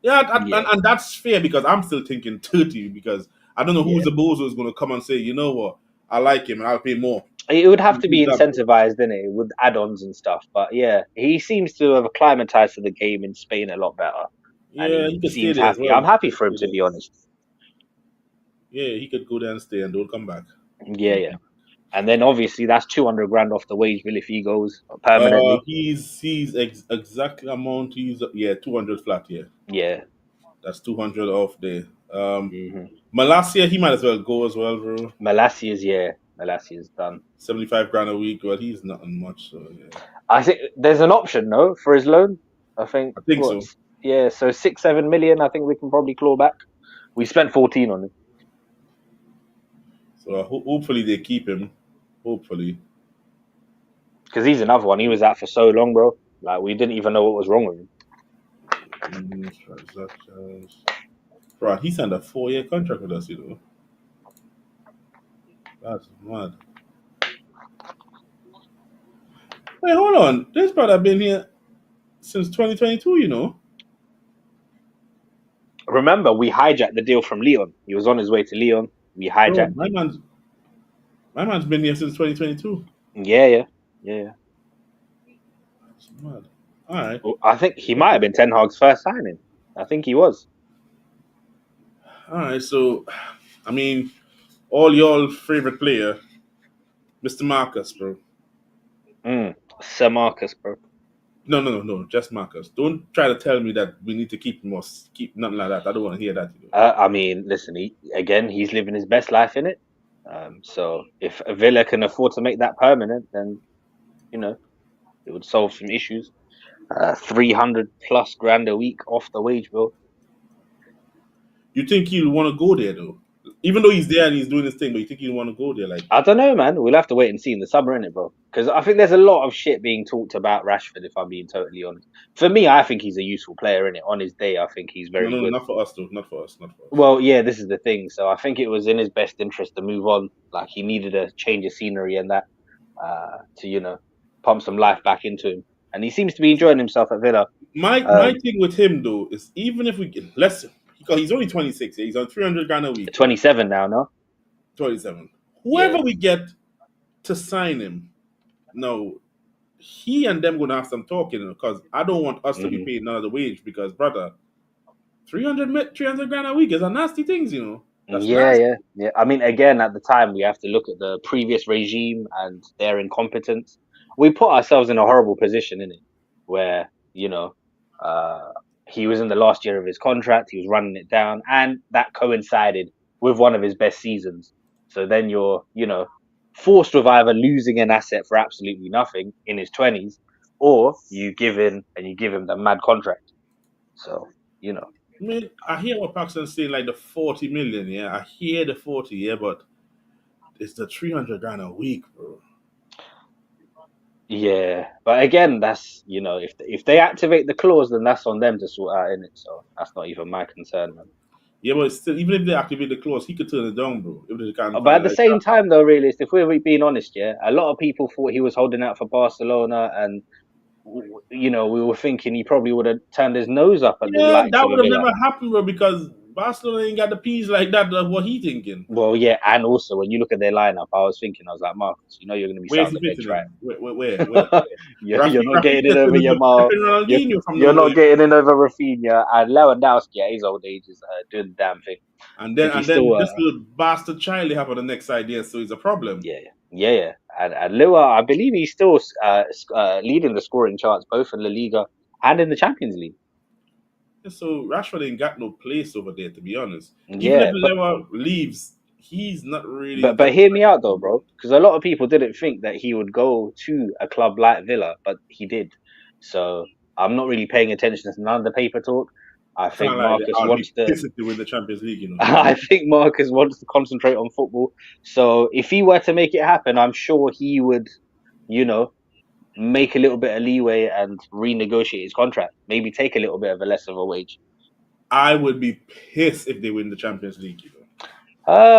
Yeah, Yeah, and that's fair because I'm still thinking 30 because I don't know who's yeah. the bozo is going to come and say, you know what, I like him and I'll pay more. It would have to be Who's that? incentivized, in it, with add-ons and stuff. But yeah, he seems to have acclimatized to the game in Spain a lot better, and Yeah, he he could stay seems there as happy. well. I'm He happy could for him, stay to there. be honest. Yeah, he could go there and stay and don't come back. Yeah. And then obviously that's 200 grand off the wage bill if he goes permanently. He's exactly amount. He's 200 flat. Yeah, Yeah. that's 200 off there. Hmm. Malasia, he might as well go as well, bro. Malassia's done. 75 grand a week. Well, he's nothing much. So yeah, I think there's an option, no, for his loan. I think I think so. yeah, so 6-7 million. I think we can probably claw back. We spent 14 on him So hopefully they keep him. Hopefully. because he's another one. He was out for so long, bro. Like we didn't even know what was wrong with him. Transactions. Bro, he signed a 4-year contract with us, you know. That's mad. Wait, hold on. This brother been here since 2022, you know. Remember, we hijacked the deal from Leon. He was on his way to Leon. We Bro, hijacked it. my man's been here since 2022. Yeah. That's mad. All right. Well, I think he might have Okay. been Ten Hag's first signing. I think he was. All right. So, I mean, all y'all favorite player, Mr. Marcus, bro. Sir Marcus, bro. No. Just Marcus. Don't try to tell me that we need to keep him or keep nothing like that. I don't want to hear that. You know. I mean, listen, he's living his best life in it. So if Villa can afford to make that permanent, then you know it would solve some issues. 300 plus grand a week off the wage bill. You think he'll want to go there though? Even though he's there and he's doing his thing, but you think he'll want to go there? Like, I don't know, man. We'll have to wait and see in the summer, innit, bro? Because I think there's a lot of shit being talked about Rashford. If I'm being totally honest, for me, I think he's a useful player in it. On his day, I think he's very no, good. not for us though. Not for us. Not for us. Well, yeah, this is the thing. So I think it was in his best interest to move on. Like he needed a change of scenery and that to pump some life back into him. And he seems to be enjoying himself at Villa. My thing with him though is even if we get less, because he's only 26. Yeah, he's on 300 grand a week. Yeah, 27 now, no? 27. Yeah. Whoever we get to sign him, no, he and them gonna have some talking because I don't want us to be Hmm. paid none of the wage because brother, 300 grand a week is a nasty things, you know. That's Yeah, nasty. yeah, yeah. I mean, again, at the time, we have to look at the previous regime and their incompetence. We put ourselves in a horrible position, in it, where uh, he was in the last year of his contract, he was running it down, and that coincided with one of his best seasons. So then you're, forced with either losing an asset for absolutely nothing in his 20s, or you give him the mad contract. So, you know. I mean, I hear what Paxton's saying, like the 40 million, yeah. I hear the 40, yeah, but it's the 300 grand a week, bro. Yeah, but again, that's if they activate the clause, then that's on them to sort out in it. So that's not even my concern, man. Yeah, but it's still, even if they activate the clause, he could turn it down, bro. If they can't But at find the like same that. time, though, realist, if we're being honest, yeah, a lot of people thought he was holding out for Barcelona, and we were thinking he probably would have turned his nose up at the Yeah, likes that of a would have Villa. never happened, bro, because Barcelona ain't got the peas like that. What he thinking? Well, yeah, and also when you look at their lineup, I was thinking, I was like, Marcus, you're going to be sat Where's on he the bench, fitting right? in? Where? You're not Rafi getting in over stepping Yamal. You're Ronaldinho from you're nowhere. not getting in over Rafinha, and Lewandowski at his old age is doing the damn thing And then because he's and still then this little bastard child they have on the next side, yeah, so it's a problem. yeah, yeah, yeah. And Lua, I believe he's still leading the scoring charts both in La Liga and in the Champions League. Yeah, so Rashford ain't got no place over there, to be honest. Even if Yeah, Lewa leaves, he's not really but that hear me out though, threat. bro, because a lot of people didn't think that he would go to a club like Villa, but he did. So I'm not really paying attention to none of the paper talk. I I can't think lie, Marcus I'll be wants to. pissed if they win the Champions League, you know. I think Marcus wants to concentrate on football. So if he were to make it happen, I'm sure he would, you know, make a little bit of leeway and renegotiate his contract. Maybe take a little bit of a less of a wage. I would be pissed if they win the Champions League, you know.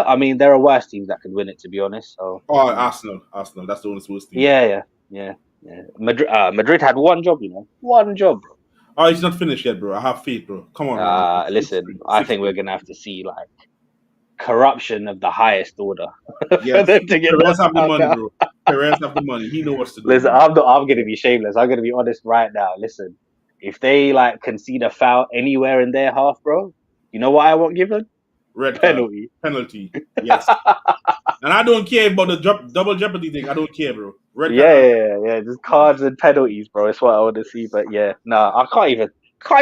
I mean, there are worse teams that could win it, to be honest. So, Oh, Arsenal. That's the only worst team. yeah, yeah, yeah, yeah. Madrid had one job, one job, bro. Oh, it's not finished yet, bro. I have faith, bro. Come on, Ronaldo. Listen, I Six think we're three. gonna have to see like corruption of the highest order for Yes. them to get Perez knocked have the out money, now. bro. Perez have the money. He know what to do, Listen, bro. I'm not. I'm gonna be shameless. I'm gonna be honest right now. Listen, if they like concede a foul anywhere in their half, bro, you know what I want given? Red card. Penalty. Penalty. Yes. And I don't care about the double jeopardy thing. I don't care, bro. Red card. Yeah, yeah, yeah, yeah. Just cards and penalties, bro. That's what I want to see. But yeah, nah, I can't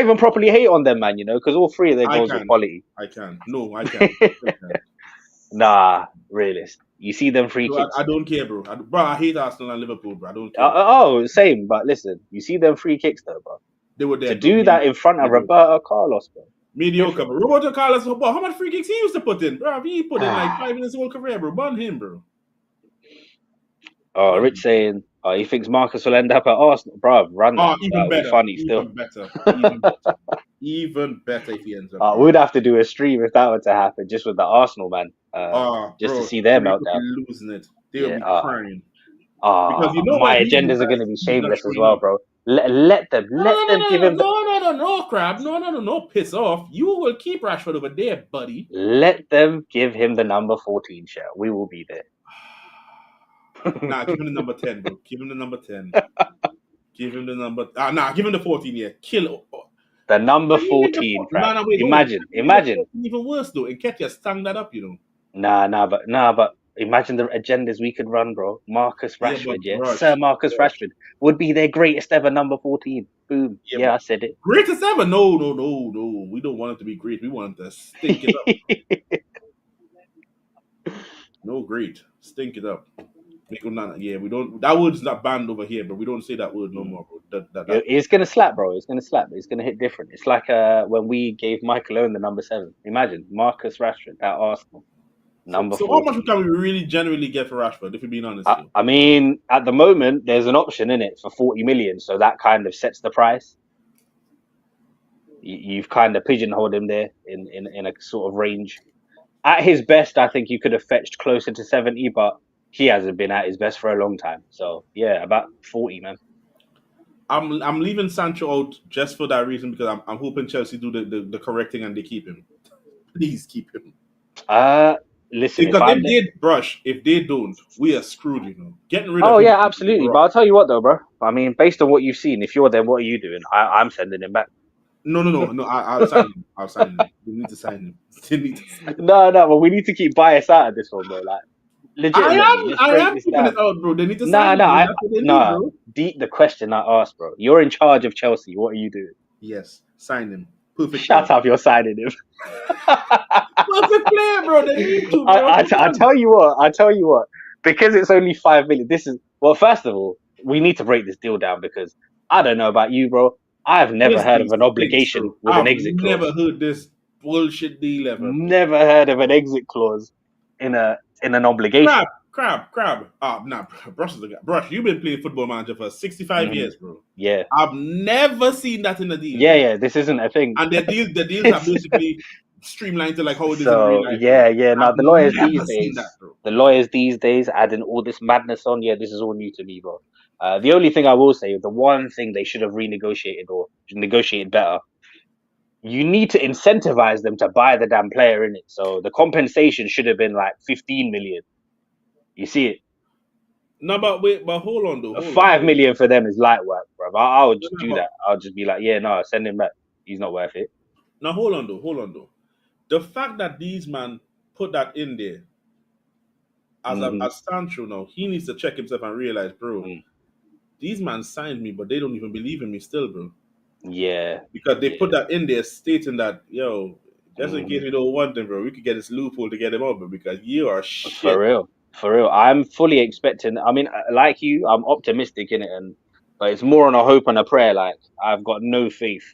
even properly hate on them, man. Because all three of their I goals were can. quality. I can. No, I can. I can. Nah, realist. You see them free No, kicks. I don't care, bro. Bro, I hate Arsenal and Liverpool, bro. I don't care. Oh, same. But listen, you see them free kicks though, bro. They were To dead, bro. do that in front of Mediocre. Roberto Carlos, bro. Mediocre, Different. bro. Roberto Carlos, bro, how much free kicks he used to put in, bro? He put in like 5 minutes whole career, bro. Bun him, bro. Oh, Bun Rich him. saying, oh, he thinks Marcus will end up at Arsenal, bro. Run that. Oh, even That'll be better. funny still. Even better. Even better. Even better if he ends up there. We'd have to do a stream if that were to happen, just with the Arsenal man, Oh, just to bro, see their they would be meltdown. losing it. They would Yeah. be crying. Because you know My what he agendas are going realized? to be He's not shameless as showing well, up. bro. Let them, No, let no, no, them give no, him the, no, no, no, no, crab. No, piss off. You will keep Rashford over there, buddy. let them give him the number 14 shirt. We will be there. Nah, give him the number 10, bro. Give him the number 10. Give him the number. Nah, give him the 14, yeah. Kill. The number Even the 14, no, Prav. no, wait, hold on. Even the Imagine. 14 even worse, though. And Ketya stung that up, you know. But imagine the agendas we could run, bro. Marcus Yeah, but, Rashford, yeah? Sir rush. Marcus Rashford would be their greatest ever number 14. Boom. Yeah, Yeah, but I said it. greatest ever? No, no, no, no. We don't want it to be great. We want it to stink it up. No great. Stink it up. Yeah, we don't. That word's not banned over here, but we don't say that word no more, bro. That It's gonna slap, bro. It's gonna slap. It's gonna hit different. It's like when we gave Michael Owen the number 7. Imagine Marcus Rashford at Arsenal, so, number so how much 14. can we really genuinely get for Rashford, if we're being honest, though? I mean, at the moment, there's an option in it for 40 million, so that kind of sets the price. You've kind of pigeonholed him there in a sort of range. At his best, I think you could have fetched closer to 70, but he hasn't been at his best for a long time. So yeah, about 40, man. I'm leaving Sancho out just for that reason because I'm hoping Chelsea do the correct thing and they keep him. Please keep him. Listen, if Because I'm if they don't, we are screwed, you know. Getting rid of Oh him yeah, is absolutely. But rough. I'll tell you what though, bro. I mean, based on what you've seen, if you're there, what are you doing? I'm sending him back. No. I'll sign him. I'll sign him. They need to sign him. They need to sign him. No, but we need to keep bias out of this one, bro. Like, legitimately, let's I break am this keeping down. it out, bro. They need to sign Nah, him, nah, bro. That's what they need, nah. bro. Deep the question I asked, bro. You're in charge of Chelsea. What are you doing? Yes, sign him. Perfect player. Shut up, you're signing him. Perfect player, bro. They need to, bro. Come I on. tell you what, because it's only 5 million. This is well. First of all, we need to break this deal down because I don't know about you, bro. I've never This heard of these an stinks, obligation bro. with an I've exit never clause. heard this bullshit deal ever, bro. Never heard of an exit clause in an obligation. Crab. Ah, nah, Brush is the guy. Brush, you've been playing Football Manager for 65 Hmm. years, bro. Yeah, I've never seen that in a deal, yeah, bro. yeah. This isn't a thing. And the deals are basically streamlined to like how it is in real So life, bro. yeah, yeah. Now I've never seen that, bro. the lawyers these days, adding all this madness on. Yeah, this is all new to me, bro. The only thing I will say, the one thing they should have renegotiated or negotiated better, you need to incentivize them to buy the damn player in it. So the compensation should have been like 15 million. You see it, No, but wait, but hold on though, hold on, 5 million for them is light work, bro. I would No, just no, do but that. I'll just be like, yeah, no, send him back. He's not worth it. now hold on though. The fact that these man put that in there Hmm. as Sancho now, he needs to check himself and realize, bro, these man signed me, but they don't even believe in me still, bro. Yeah, Because they put yeah. that in there stating that, yo, just in case Hmm. we don't want them, bro, we could get this loophole to get him over because you are For shit. real, for real. I'm fully expecting. I mean, like you, I'm optimistic in it, and but it's more on a hope and a prayer. Like I've got no faith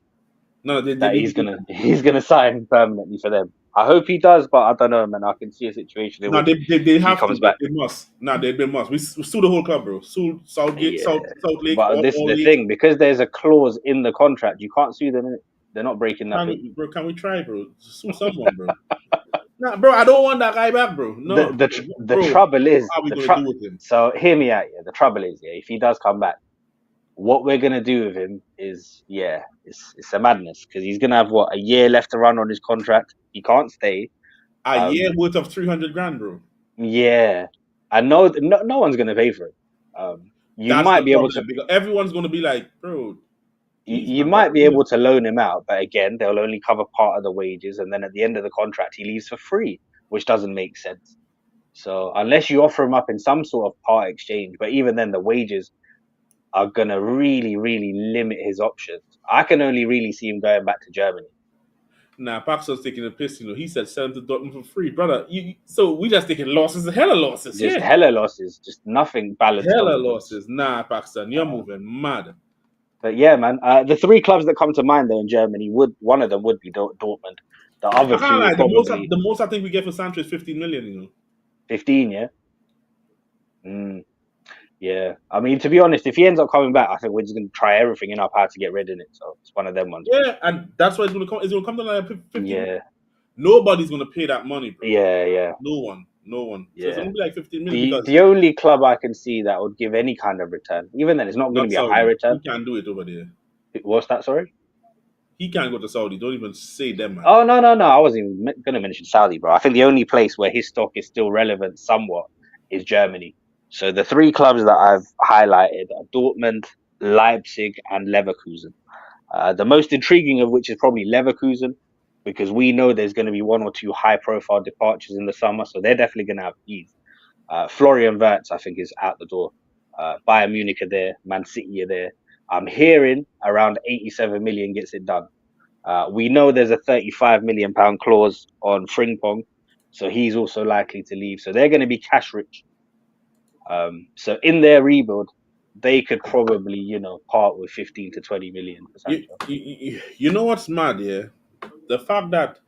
No, that they need to. he's gonna sign permanently for them. I hope he does, but I don't know, man. I can see a situation in No, which they he have to, comes bro. back. They must. No, they must. We sue the whole club, bro. Sue Southgate, Yeah, South Lake, but this is all the leagues. thing because there's a clause in the contract. You can't sue them. Innit? They're not breaking nothing. Can we try, bro? Sue someone, bro. Nah, bro, I don't want that guy back, bro. No, The bro. trouble What is are we gonna do with him? So hear me out. Yeah, the trouble is, yeah, if he does come back, what we're gonna do with him is, yeah, it's a madness because he's gonna have what, a year left to run on his contract. He can't stay. A year Um, worth of 300 grand, bro. yeah, I know no one's gonna pay for it. You That's might the be able to problem because everyone's gonna be like, bro, these you man, what might are be we doing? able to loan him out, but again, they'll only cover part of the wages, and then at the end of the contract, he leaves for free, which doesn't make sense. So unless you offer him up in some sort of part exchange, but even then, the wages are gonna really, really limit his options. I can only really see him going back to Germany. Nah, Paxton's taking a piss. You know, he said sell him to Dortmund for free, brother. So we just taking losses, hella losses, Just yeah, hella losses, just nothing balanced on hella the books. losses. Nah, Paxton, you're Uh, moving mad. but yeah, man, the three clubs that come to mind though in Germany would one of them would be Dortmund. The other I can't two are lie. probably The most I think we get for Sancho is 15 million. You know. 15. Yeah. Mm, yeah. I mean, to be honest, if he ends up coming back, I think we're just gonna try everything in our power to get rid of it. So it's one of them ones, man. Yeah, and that's why it's gonna come. It's gonna come to like 15. Yeah. Nobody's gonna pay that money, bro. Yeah. Yeah. No one, no one. So it's Yeah. gonna be like 15 million because The only club I can see that would give any kind of return, even then, it's not going to not be a high Saudi. return. He can't do it over there. What's that? Sorry. He can't go to Saudi. Don't even say them, man. Oh no, no, no! I wasn't even going to mention Saudi, bro. I think the only place where his stock is still relevant somewhat is Germany. So the three clubs that I've highlighted are Dortmund, Leipzig, and Leverkusen. The most intriguing of which is probably Leverkusen, because we know there's going to be one or two high-profile departures in the summer, so they're definitely going to have fees. Florian Wirtz, I think, is out the door. Bayern Munich are there, Man City are there. I'm hearing around 87 million gets it done. We know there's a 35 million pound clause on Frimpong, so he's also likely to leave. So they're going to be cash rich. So in their rebuild, they could probably, part with 15 to 20 million for Sancho. You know what's mad, yeah? The fact that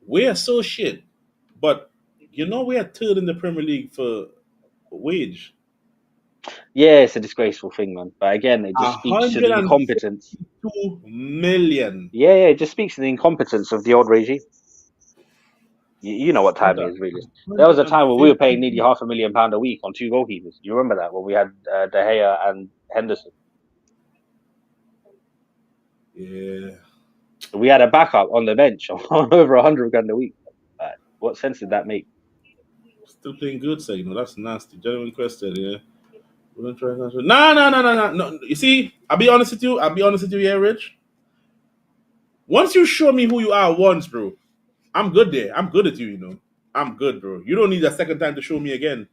we're so shit, but we're third in the Premier League for wage. Yeah, it's a disgraceful thing, man. But again, it A just speaks to hundred the and incompetence. 2 million. Yeah, it just speaks to the incompetence of the old regime. You know what time it Brother, is, really. There was hundred a and time when we were paying nearly fifty. £500,000 a week on two goalkeepers. You remember that when we had De Gea and Henderson? Yeah. We had a backup on the bench on over 100 grand a week. What sense did that make? Still playing good, so that's nasty. Genuine question, yeah. We're gonna try. No. You see, I'll be honest with you. Yeah, Rich. Once you show me who you are once, bro, I'm good there. I'm good at you, you know. I'm good, bro. You don't need a second time to show me again.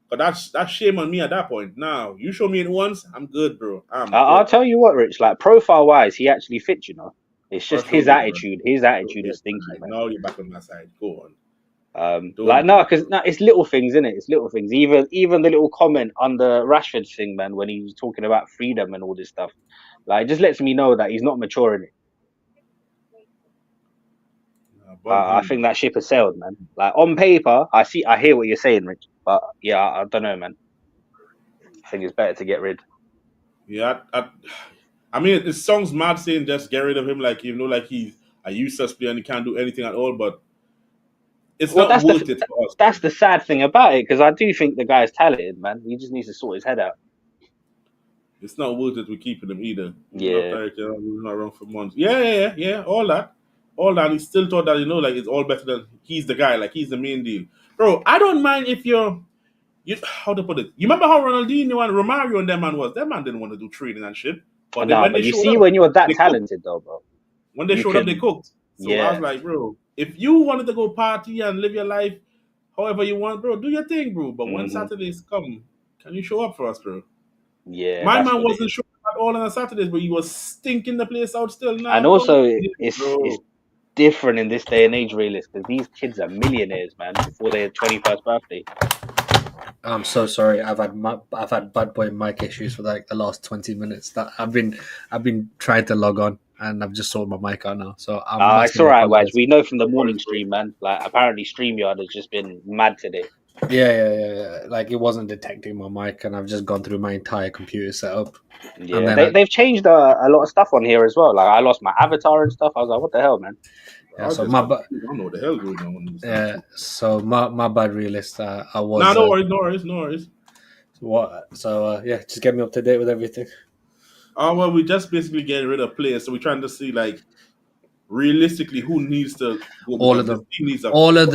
But that's shame on me at that point. Now, you show me it once, I'm good, bro. I'm I'll good. tell you what, Rich. Like profile wise, he actually fits. You know, it's For just sure, his bro. attitude. His So, attitude yeah, is stinky, right. man. Now you're back on my side. Go on. Like Don't no, worry, because bro. no, it's little things, isn't it? It's little things. Even the little comment on the Rashford thing, man, when he was talking about freedom and all this stuff, like it just lets me know that he's not mature in it. Bun I him, think bro. that ship has sailed, man. Like on paper, I hear what you're saying, Rich, but yeah, I don't know, man. I think it's better to get rid. Yeah, I mean, it sounds mad saying just get rid of him, like, you know, like he's a useless player and he can't do anything at all, but it's Well, not worth it for us, bro. that's the sad thing about it, because I do think the guy's talented, man. He just needs to sort his head out. It's not worth it with keeping him either. Yeah. After we've not around for months. Yeah. All that. He still thought that, you know, like it's all better than he's the guy, like he's the main deal. Bro, I don't mind if you how to put it. You remember how Ronaldinho and Romario and that man was? That man didn't want to do training and shit. But then Nah, when but they you showed see, up, when you're that they cooked. talented, though, bro, When they you showed up, they can. cooked. So I was Yeah. like, bro, if you wanted to go party and live your life however you want, bro, do your thing, bro. But when Hmm. Saturdays come, can you show up for us, bro? Yeah, My that's man what it wasn't is. showing up at all on a Saturdays, but he was stinking the place out still. And Nah, bun also, him, it's bro. different in this day and age, realist, because these kids are millionaires, man, before their 21st birthday. I'm so sorry. I've had bad boy mic issues for like the last 20 minutes. That I've been trying to log on and I've just sorted my mic out now. So I'm It's all massively right, Waj. apologize. We know from the No worries, morning bro. stream, man. Like, apparently, StreamYard has just been mad today. Yeah. Like it wasn't detecting my mic, and I've just gone through my entire computer setup, and Yeah, then they've changed a lot of stuff on here as well. Like, I lost my avatar and stuff. I was like, what the hell, man? yeah. I was So just confused. I don't know what the hell going on in this thing. my bad, realist. I Nah, was no worries, no worries, no worries. yeah. Just get me up to date with everything. Oh well, we just basically getting rid of players, so we're trying to see like realistically who needs to go All of because this them, team needs a all of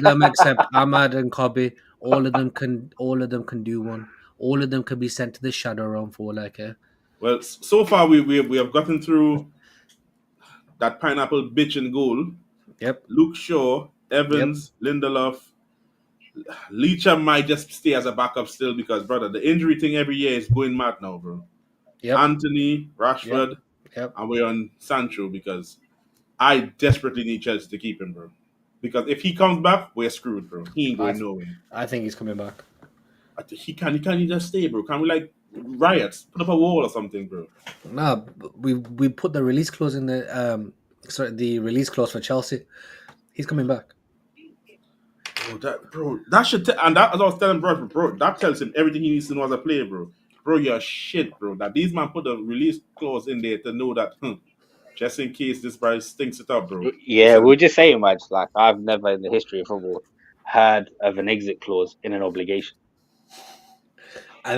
them except Ahmad and Kobe. All of them can do one. All of them can be sent to the shadow realm for like a. well. So far we have gotten through that pineapple bitch in goal. Yep. Luke Shaw, Yep. Evans, Lindelof, Leacher might just stay as a backup still because brother, the injury thing every year is going mad now, bro. Yep. Anthony, Yep. Rashford, Yep. and we're on Sancho because I desperately need Chelsea to keep him, bro. Because if he comes back, we're screwed, bro. He ain't I going nowhere. I think he's coming back. He can't just stay, bro. Can we like riots? Put up a wall or something, bro. No, we put the release clause in the release clause for Chelsea. He's coming back. That should and that as I was telling bro, that tells him everything he needs to know as a player, bro. Bro, you're shit, bro. That these man put the release clause in there to know that, just in case this guy stinks it up, bro. We Yeah, send we him. were just saying, Waj, like, I've never in the history of football heard of an exit clause in an obligation. I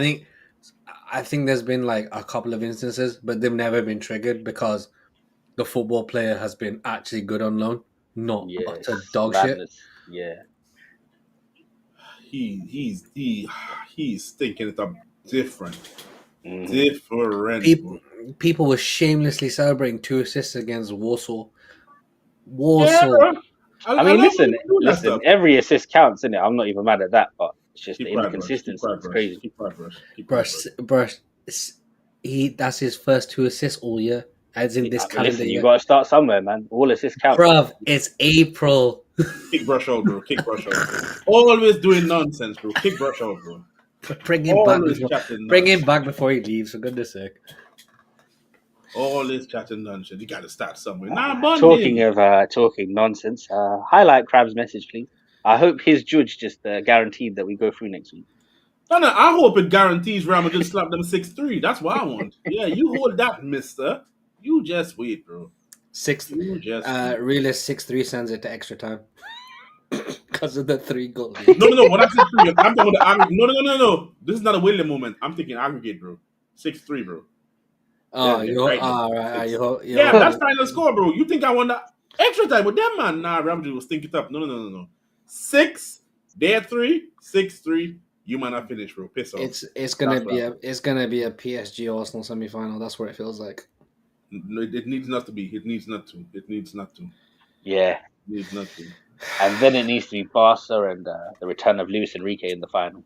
think there's been like a couple of instances, but they've never been triggered because the football player has been actually good on loan, not utter Yes, dog shit. madness. Yeah. He's stinking it up different. Hmm. Different, People bro. people were shamelessly celebrating 2 assists against Warsaw. Yeah, Warsaw, bro. I I mean, love when you do that listen. stuff. Every assist counts, innit? I'm not even mad at that, but it's just Keep the quiet, brush. Keep inconsistency. quiet, It's brush. crazy. Keep quiet, brush. Keep quiet, brush. bruh, he that's his first 2 assists all year, as in this calendar Listen, you year. got to start somewhere, man. All assists count. Bruv, it's April. Kick brush out, bro. Kick brush out. Always doing nonsense, bro. Kick brush out, bro. Always chatting Bring him nonsense. back before he leaves, for goodness sake. Always chatting nonsense. You gotta start somewhere. Nah, bun Talking him. of talking nonsense, highlight Crab's message, please. I hope his judge just guaranteed that we go through next week. No, I hope it guarantees Real Madrid slap them 6-3. That's what I want. Yeah, you hold that, mister. You just wait, bro. Sixth, You just wait. realist 6-3 sends it to extra time because of the 3 goal. No. What I'm saying to you, I'm talking about the aggregate. No. This is not a William moment. I'm thinking aggregate, bro. 6-3, bro. Oh, They're right there. right. Six. You Yeah, hope. that's final score, bro. You think I won that extra time with them, man? Nah, Real Madrid will stink it up. No. 6, they're 3, 6-3. You might not finish, bro. Piss off. It's That's what I want. gonna be a PSG Arsenal semi final. That's what it feels like. No, it needs not to be. It needs not to. It needs not to. Yeah, Needs not to. and then it needs to be Barca and the return of Luis Enrique in the final.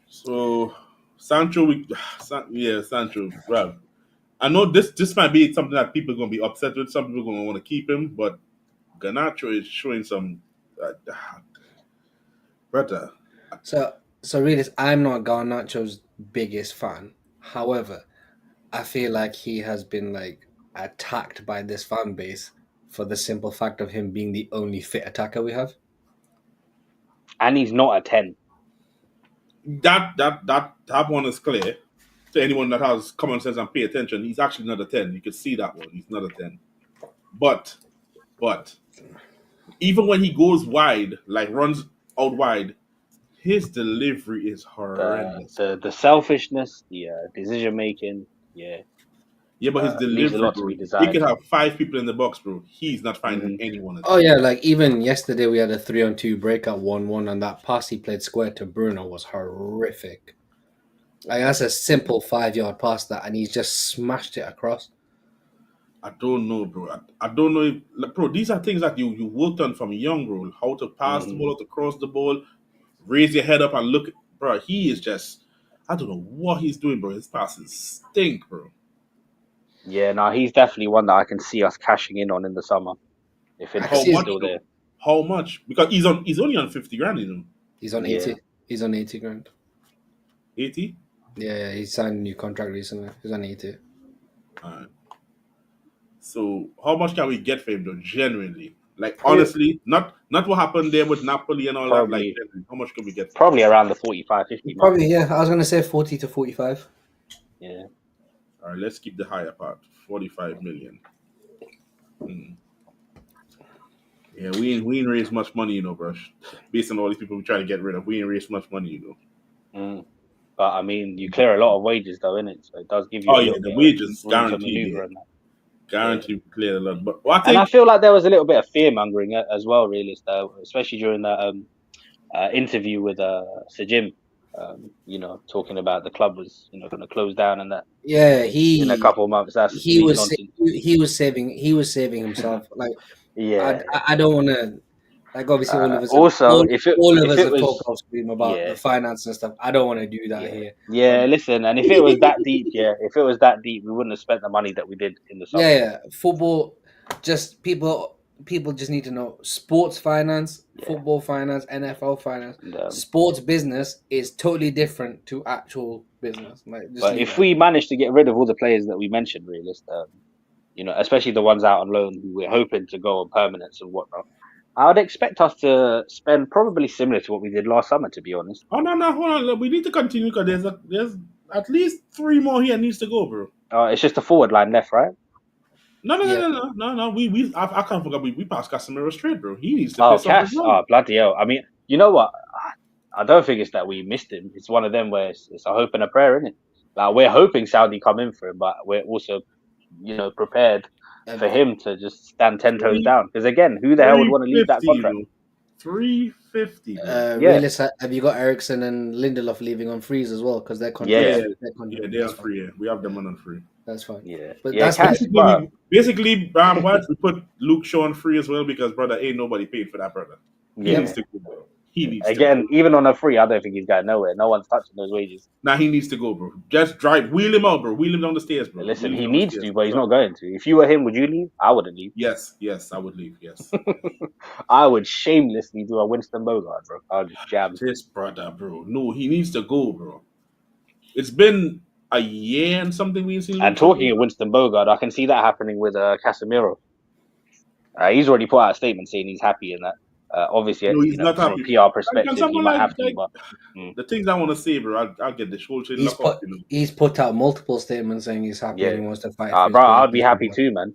So Sancho, yeah, Sancho. Well, I know this might be something that people are gonna be upset with. Some people are gonna want to keep him, but Garnacho is showing some, uh, brother. So really, I'm not Garnacho's biggest fan. However, I feel like he has been like attacked by this fan base for the simple fact of him being the only fit attacker we have. And he's not a 10. That one is clear to anyone that has common sense and pay attention. He's actually not a 10. You can see that one. He's not a 10. But even when he goes wide, like runs out wide, his delivery is horrendous. The selfishness, the decision making, yeah, Yeah, but his leaves a delivery, lot to bro. be He could desired. have 5 people in the box, bro. He's not finding Mhm. anyone. Oh yeah, like even yesterday we had a 3-on-2 breakout 1-1, and that pass he played square to Bruno was horrific. Like that's a simple 5-yard pass that, and he's just smashed it across. I don't know, bro. I don't know if, like, bro, these are things that you worked on from young, bro. How to pass the ball, how to cross the ball, raise your head up and look. Bro, he is just, I don't know what he's doing, bro. His passes stink, bro. Yeah, no, he's definitely one that I can see us cashing in on in the summer if I can How see Infant's his, much still though? there. How much? Because he's only on 50 grand, you know. he's on Yeah. 80. He's on 80 grand. 80? Yeah, he signed a new contract recently. He's on 80. Alright. So how much can we get for him though? Genuinely. Like Probably, honestly, not what happened there with Napoli and all that. Like Probably genuinely, how much can we get for him? probably around the 45-50 mark. probably, yeah. I was gonna say 40 to 45. Yeah. Alright, let's keep the higher part. 45 million. Hmm. Yeah, we ain't raised much money, you know, bro. Based on all these people we try to get rid of, we ain't raised much money, you know. Mm. But I mean, you clear a lot of wages though, innit? So it does give you Oh a yeah, little the bit of wages room to guaranteed, maneuver yeah. and that. Yeah. Guaranteed we clear a lot. But I And I think feel like there was a little bit of fear mongering as well, really, especially during that interview with Sir Jim. Talking about the club was going to close down and that Yeah, in a couple of months. That's he complete was nonsense. he was saving himself. Like Yeah. I don't want to, like, obviously Also, if all of if us it have talked was off stream about yeah the finance and stuff. I don't want to do that yeah here. yeah, But listen, and if it was that deep, if it was that deep, we wouldn't have spent the money that we did in the summer. yeah, football, just people just need to know sports finance, Yeah. football finance, NFL finance, And, sports business is totally different to actual business. Like, just but leave if it. we manage to get rid of all the players that we mentioned, especially the ones out on loan who we're hoping to go on permanence and whatnot, I would expect us to spend probably similar to what we did last summer, to be honest. oh no, hold on. Look, we need to continue because there's at least 3 more here needs to go, bro. It's just a forward line left, right? Yeah, No. I can't forget we passed Casemiro straight, bro. He needs to Oh, piss off as Cass. well. Oh, bloody hell. I mean, you know what? I don't think it's that we missed him. It's one of them where it's a hope and a prayer, isn't it? Like, we're hoping Saudi come in for him, but we're also, prepared um, for him to just stand 10 toes Three down. Because again, who the hell would want to leave that 350, you contract? know. 350, bro. Yeah. Realist, have you got Ericsson and Lindelof leaving on freeze as well because their Yeah. contract? Yeah, they are free. Yeah. We have them on free. That's fine. Yeah. But Yeah, that's Cass. fine. Basically, what we put Luke Shaw on free as well because brother ain't nobody paid for that brother. He Yeah. needs to go, bro. He needs to Again, go. even on a free, I don't think he's going nowhere. No one's touching those wages. Now he needs to go, bro. Just wheel him out, bro. Wheel him down the stairs, bro. Listen, Wheel him he down the needs stairs. to, but he's not going to. If you were him, would you leave? I wouldn't leave. Yes, I would leave. Yes. I would shamelessly do a Winston Bogart, bro. I'll just jam. This brother, bro. No, he needs to go, bro. It's been a year and something we ain't seen. And talking of Winston Bogart, I can see that happening with Casemiro. He's already put out a statement saying he's happy in that. Obviously, no, he's not from a happy. PR perspective, he Someone might have to, like but the things I want to say, bro. I'll get this whole shit He's locked put up, you know. he's put out multiple statements saying he's happy and he wants to fight. For his bro, players. I'd be happy too, man.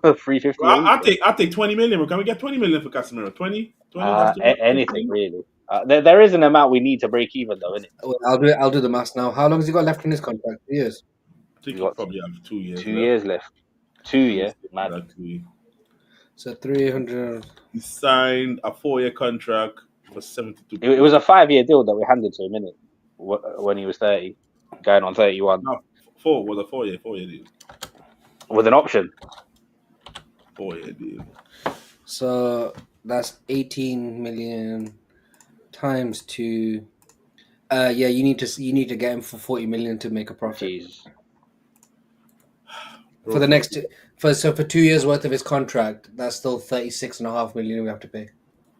350 Bro, a week. I'll take 20 million, bro. Can we get 20 million for Casemiro? 20? That's too much. Anything really. There is an amount we need to break even, though, isn't it? Well, I'll do the math now. How long has he got left in his contract? 2 years. I think He's he got probably have 2 years 2 left. years left. 2 years, mad. So 300. He signed a 4-year contract for 72. It was a 5-year deal that we handed to him, innit? When he was 30, going on 31. No, was a 4-year deal. with an option. 4-year deal. So that's 18 million times 2. Yeah, you need to get him for 40 million to make a profit. Jeez. For the next for 2 years worth of his contract, that's still 36.5 million we have to pay.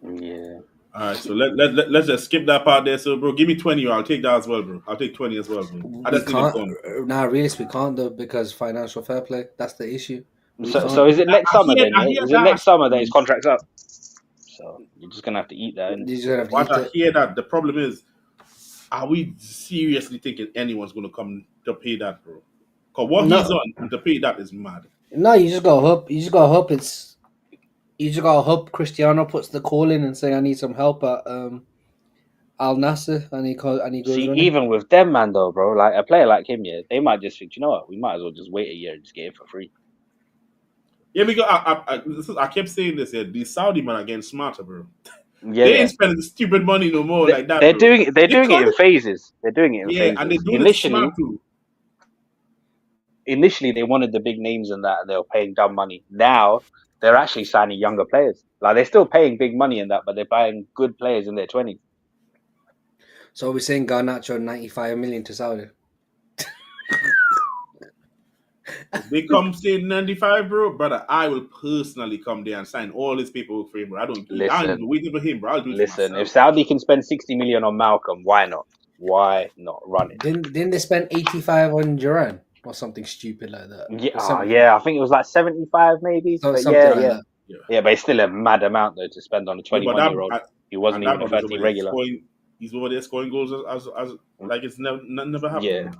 Yeah. All right, so let's just skip that part there. So, bro, give me 20. I'll take that as well, bro. I'll take 20 as well, bro. I We just need it can't. done. Nah, really, we can't though because financial fair play. That's the issue. So is it next summer then? I Yeah? hear Is it that. next summer that his contract's up? So you're just gonna have to eat that. You're just gonna have to Once eat I it. hear that, the problem is, are we seriously thinking anyone's going to come to pay that, bro? Because what he's on to pay that is mad. No, you just gotta hope. You just gotta hope it's. You just gotta hope Cristiano puts the call in and say, "I need some help at Al Nasser," and he goes See, running. even with them, man, though, bro, like a player like him, yeah, they might just think, you know what, we might as well just wait a year and just get it for free. Yeah, because I kept saying this here. The Saudi man are getting smarter, bro. Yeah, They ain't spending stupid money no more like that. they're bro. doing it in phases. They're doing it in phases. And they're doing it smart too. Initially, they wanted the big names and that, and they were paying dumb money. Now they're actually signing younger players. Like they're still paying big money in that, but they're buying good players in their 20s. So we're saying Garnacho 95 million to Saudi. If they come saying 95, bro, brother, I will personally come there and sign all his paperwork for him, bro. I ain't even waiting for him, bro. I'll do it for myself. If Saudi can spend 60 million on Malcolm, why not? Why not run it? Didn't they spend 85 on Duran or something stupid like that? Yeah, I think it was like 75 maybe. So, but something like that. Yeah, but it's still a mad amount though to spend on a 21-year-old. He wasn't even a first team regular. He's over there scoring goals as like it's never happened. Yeah,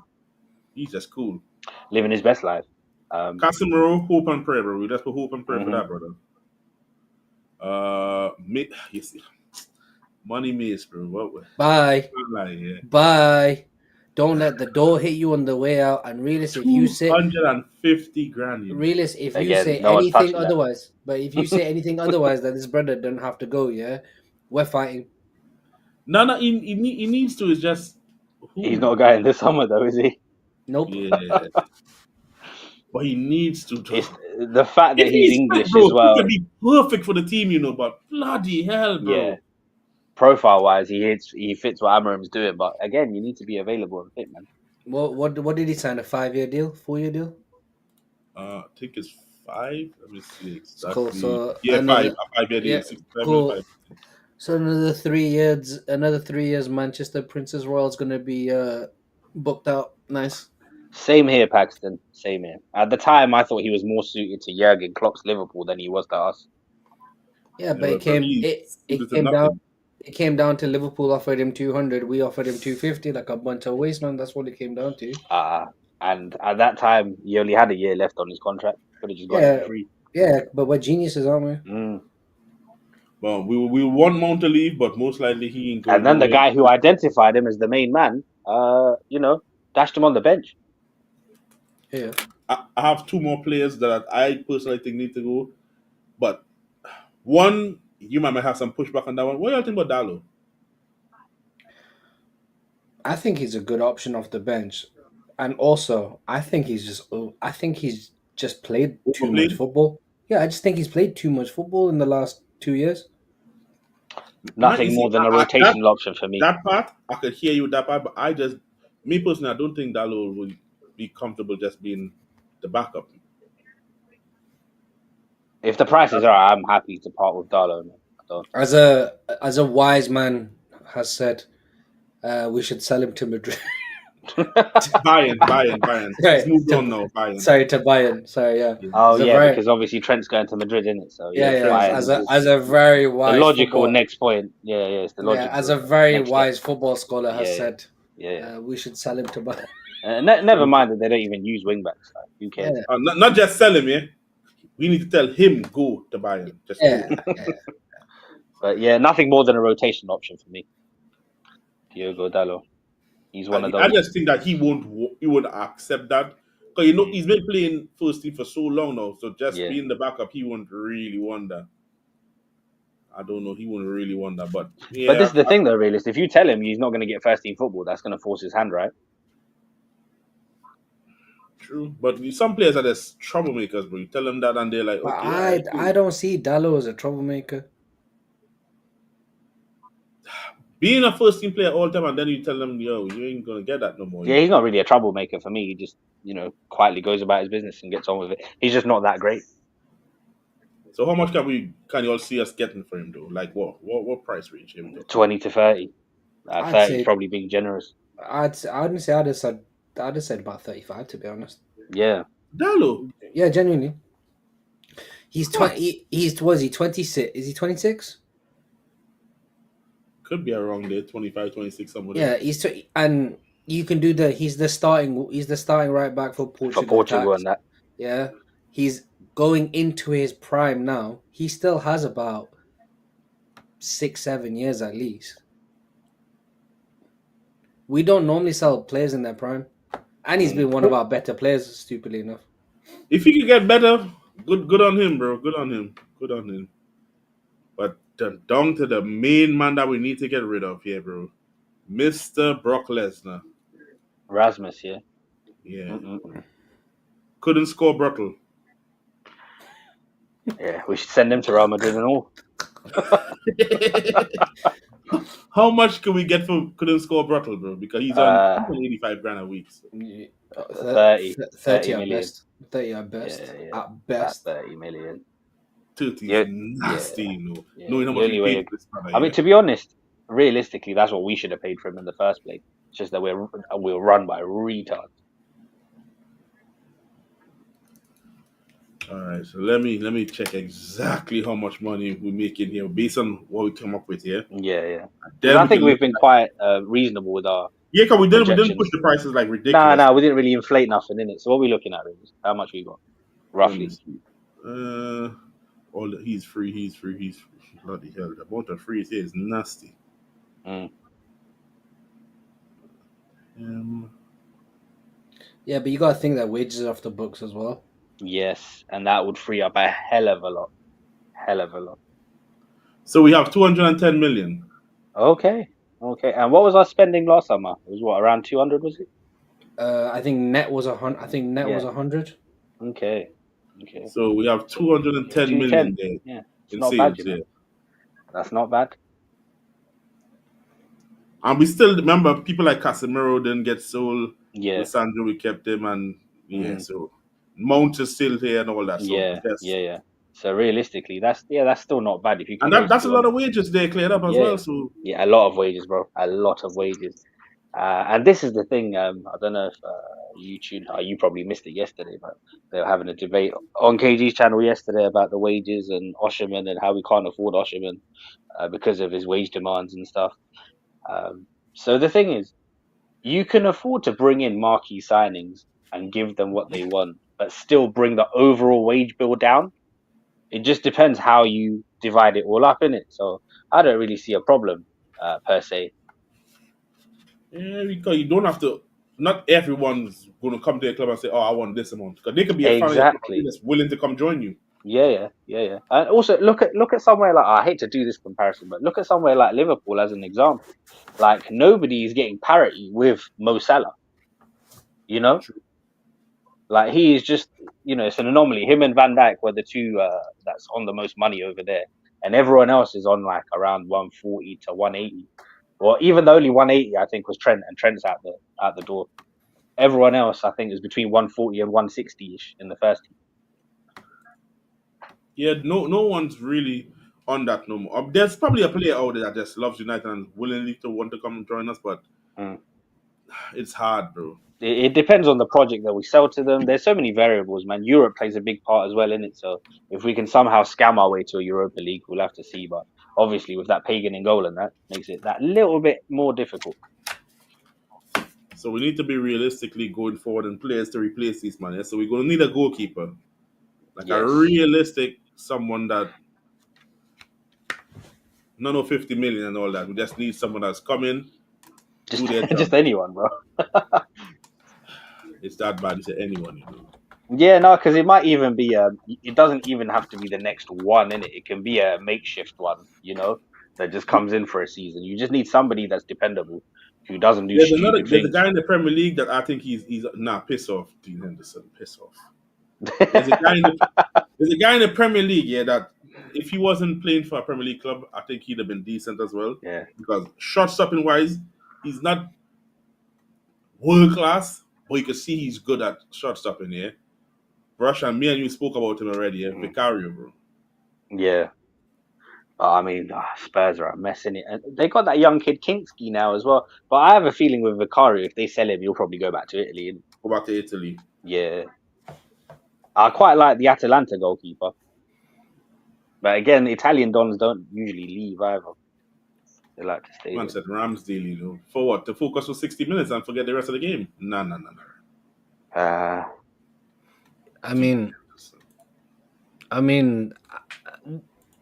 he's just cool, living his best life. Casemiro, hope and pray, bro. We just put hope and pray for that, brother. You see, money maze, bro. What? Bye. Yeah. Bye. Don't let the door hit you on the way out. And realist, if you say 150 grand, realist, if you say anything otherwise, but if you say anything otherwise, that this brother doesn't have to go, yeah, we're fighting. No, he needs to. It's just he's not going this summer though, is he? Nope. Yeah. But he needs to. It's the fact that he's English as well. He could be perfect for the team, you know. But bloody hell, bro. Yeah. Profile-wise, he fits what Amarim's doing. But again, you need to be available and fit, man. What did he sign? A 5-year deal? 4-year deal? I think it's 5. Let me see. Cool. So yeah, 5-year deal. Yeah, cool. So another 3 years. Manchester Princess Royal's gonna be booked out. Nice. Same here, Paxton. Same here. At the time, I thought he was more suited to Jurgen Klopp's Liverpool than he was to us. Yeah, but it came down to Liverpool offered him 200. We offered him 250, like a bunch of waste, man. That's what it came down to. And at that time, he only had a year left on his contract. Could have just got it for free. Yeah, but we're geniuses, aren't we? Well, we want Mount to leave, but most likely he ain't going. And then the guy who identified him as the main man, dashed him on the bench. Yeah. I have 2 more players that I personally think need to go, but one, you might have some pushback on that one. What do you think about Dallo? I think he's a good option off the bench, and also I think he's just played too much football. Yeah, I just think he's played too much football in the last 2 years. Nothing more than a rotational option for me. That part, I could hear you with that part, but me personally, I don't think Dallo will be comfortable just being the backup. If the price is right, I'm happy to part with Dallo. As a wise man has said, we should sell him to Madrid. Bayern. Right. Moved on now, Bayern. Sorry, to Bayern. Sorry, yeah. Oh, yeah, because obviously Trent's going to Madrid, isn't it? So yeah. As a very wise, the logical next point. Yeah, it's the logical. Yeah, as a very wise football scholar has said, yeah, we should sell him to Bayern. Never mind that they don't even use wing backs. Like, who cares? Yeah. Not just sell him, yeah. We need to tell him go to Bayern. But yeah, nothing more than a rotation option for me. Diogo Dallo. He's one of those. I just think that he won't accept that. Because he's been playing first team for so long now. So just being the backup, he won't really want that. I don't know. He wouldn't really want that. But this is the thing though, realist. If you tell him he's not going to get first team football, that's going to force his hand, right? True, but some players are just troublemakers, bro. You tell them that, and they're like, But okay, all right, I cool. don't see Dallo as a troublemaker. Being a first team player all the time, and then you tell them, yo, you ain't gonna get that no more. Yeah, he's not really a troublemaker for me. He just, quietly goes about his business and gets on with it. He's just not that great. So how much can you all see us getting for him though? Like what price range here we talking? 20 to 30. I'd 30 is say probably being generous. I wouldn't say I'd have said about 35 to be honest. Yeah. Dallo, Yeah, genuinely. He's What? 20. Was he 26? Is he 26? Could be around there, 25, 26, somewhere Yeah, there. and you can do he's the starting right back for For Portugal Portugal attacks. and that. Yeah. He's going into his prime now. He still has about 6-7 years at least. We don't normally sell players in their prime. And he's been one of our better players, stupidly enough. If he could get better, good on him, bro. Good on him. Good on him. But down to the main man that we need to get rid of here, bro. Mr. Brock Lesnar. Rasmus, yeah. Yeah. Mm-mm. Couldn't score Bruttle. Yeah, we should send him to Real Madrid and all. How much can we get for couldn't score Bruttle, bro? Because he's on 85 grand a week. So. 30 at million. best. 30 at best. Yeah. At best. About 30 million. 30 Yeah, is nasty, you know. Yeah. Knowing how The much only we way- paid for this brother, I mean, to be honest, realistically, that's what we should have paid for him in the first place. It's just that we're run by retards. All right, so let me check exactly how much money we're making here based on what we come up with here. Yeah. Then I we think can we've look been at- quite reasonable with our. Yeah, cause we didn't projections. push the prices like ridiculous. Nah, we didn't really inflate nothing in it. So what are we looking at, really? How much we got, roughly? He's free. Bloody hell, the amount of frees here is nasty. Yeah, but you got to think that wages are off the books as well. Yes, and that would free up a hell of a lot. So we have 210 million. Okay. And what was our spending last summer? It was what, around 200, was it? I think net was 100. I think net was 100. Okay. So we have 210 million there. Yeah, it's in not savings bad, you know. there. That's not bad. And we still remember people like Casemiro didn't get sold. Yeah. With Sandro, we kept him, and so Mount is still here and all that. So Yeah. So realistically, that's still not bad if you can. And that's a lot of wages they cleared up as well. So yeah, a lot of wages, bro. A lot of wages. And this is the thing. I don't know if you probably missed it yesterday, but they were having a debate on KG's channel yesterday about the wages and Osherman and how we can't afford Osherman because of his wage demands and stuff. So the thing is, you can afford to bring in marquee signings and give them what they want, but still bring the overall wage bill down. It just depends how you divide it all up, innit? So I don't really see a problem per se. yeah, because you don't have to. Not everyone's going to come to a club and say, "Oh, I want this amount." Because they could be a fan that's willing to come join you. Yeah. And also look at somewhere like, I hate to do this comparison, but look at somewhere like Liverpool as an example. Like, nobody is getting parity with Mo Salah. You know, True. like, he is just, it's an anomaly. Him and Van Dijk were the two that's on the most money over there, and everyone else is on like around 140 to 180. Well, even the only 180 I think was Trent, and Trent's out the door. Everyone else I think is between 140 and 160 ish in the first team. Yeah, no one's really on that no more. There's probably a player out there that just loves United and willingly to want to come and join us, but it's hard, bro. It depends on the project that we sell to them. There's so many variables, man. Europe plays a big part as well in it. So if we can somehow scam our way to a Europa League, we'll have to see. But obviously, with that pagan in goal, and that makes it that little bit more difficult. So we need to be realistically going forward and players to replace these man. Yeah? So we're going to need a goalkeeper, like a realistic someone that none of 50 million and all that. We just need someone that's coming. Just anyone, bro. It's that bad. It's anyone, you know. Yeah, no, because it might even be it doesn't even have to be the next one in it. It can be a makeshift one, that just comes in for a season. You just need somebody that's dependable. who doesn't do There's stupid there's a things. guy in the Premier League that I think he's piss off, Dean Henderson, piss off. There's a guy in the Premier League, yeah, that if he wasn't playing for a Premier League club, I think he'd have been decent as well. Yeah. Because shot stopping wise, he's not world class, but you can see he's good at shot stopping, yeah. Brush and me and you spoke about him already, yeah. Vicario, bro. Yeah. I mean, Spurs are a mess in it, and they got that young kid Kinski now as well. But I have a feeling with Vicario, if they sell him, he'll probably go back to Italy. Go back to Italy. Yeah, I quite like the Atalanta goalkeeper, but again, Italian dons don't usually leave either. They like to stay Man there. said Ramsdale, you know. For what? To focus for 60 minutes and forget the rest of the game? No. I mean,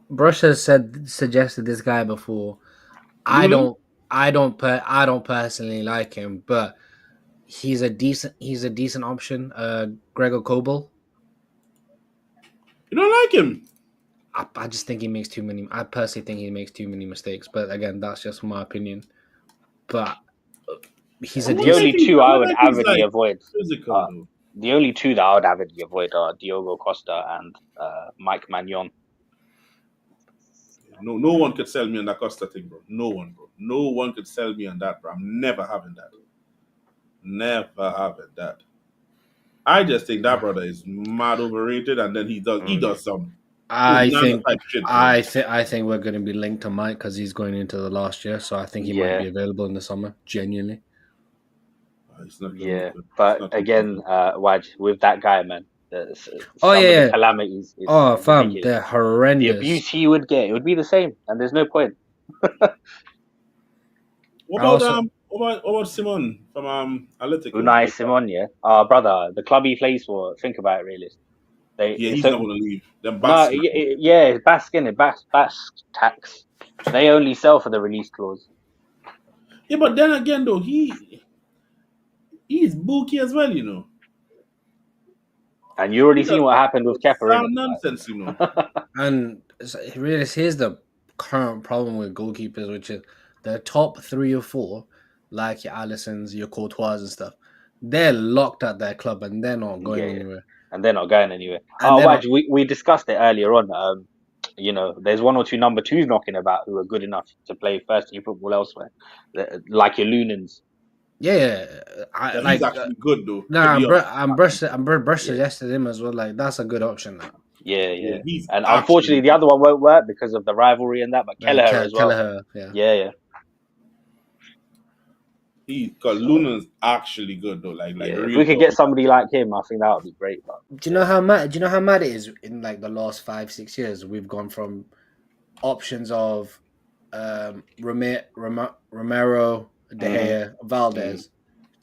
Brush has suggested this guy before. I don't personally like him, but he's a decent option. Gregor Kobel. You don't like him? I just think he makes too many. I personally think he makes too many mistakes. But again, that's just my opinion. But he's a The only two I would like he's, avidly like, avoid. physical, though. The only two that I would avidly avoid are Diogo Costa and Mike Magnon. No one could sell me on that Costa thing, bro. No one, bro. No one could sell me on that, bro. I'm never having that. Never having that. I just think that brother is mad overrated, and then he does some. I think type shit, bro. I think we're going to be linked to Mike because he's going into the last year, so I think he might be available in the summer. Genuinely. It's not gonna Yeah, look good. but again, Waj, with that guy, man, some Oh, of yeah. the calamities. Oh, is fam, ridiculous. they're horrendous. The abuse he would get, it would be the same, and there's no point. What about Simon from Atletico? Unai Simon, yeah, brother, the club he plays for. Think about it, realist. He's not gonna leave. Them No, bastards. yeah, Basque in it, Basque tax. They only sell for the release clause. Yeah, but then again, though, he's booky as well, you know. And you already seen what happened with Kepa. Sound nonsense, you know. And really, here's the current problem with goalkeepers, which is the top 3 or 4, like your Alissons, your Courtois and stuff, they're locked at their club and they're not going anywhere. And they're not going anywhere. And we discussed it earlier on. You know, there's 1 or 2 number 2s knocking about who are good enough to play first team football elsewhere, like your Lunans. Yeah, he's actually good though. I'm Brush suggested him as well. Like that's a good option now. Yeah. And unfortunately, the other one won't work because of the rivalry and that. But Kelleher as well. Kelleher, yeah. Because Luna's actually good though. Like if we could get somebody like him, I think that would be great. But, do you know how mad it is? In like the last 5-6 years, we've gone from options of Romero, De Gea, Valdez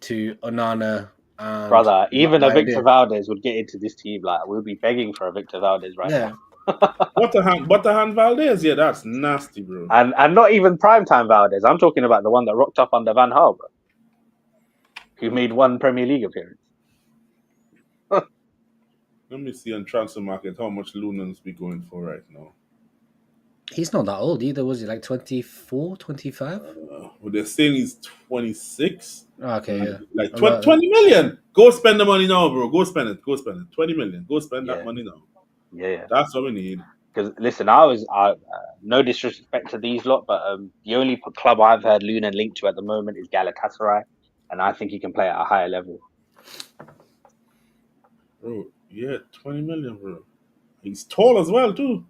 to Onana. Brother, even a Victor Valdez would get into this team. Like we'll be begging for a Victor Valdez right now. Butterhand Valdez, yeah, that's nasty, bro. And not even primetime Valdez. I'm talking about the one that rocked up under Van Gaal, bro, who made 1 Premier League appearance. Let me see on transfer market how much Lunans be going for right now. He's not that old either, was he? Like 24, 25? Well, they're saying he's 26. Okay, yeah. Like 20 million. Go spend the money now, bro. Go spend it. 20 million. Go spend that money now. Yeah. That's what we need. Because listen, I no disrespect to these lot, but the only club I've heard Lunan linked to at the moment is Galatasaray, and I think he can play at a higher level. Bro, yeah, 20 million, bro. He's tall as well, too.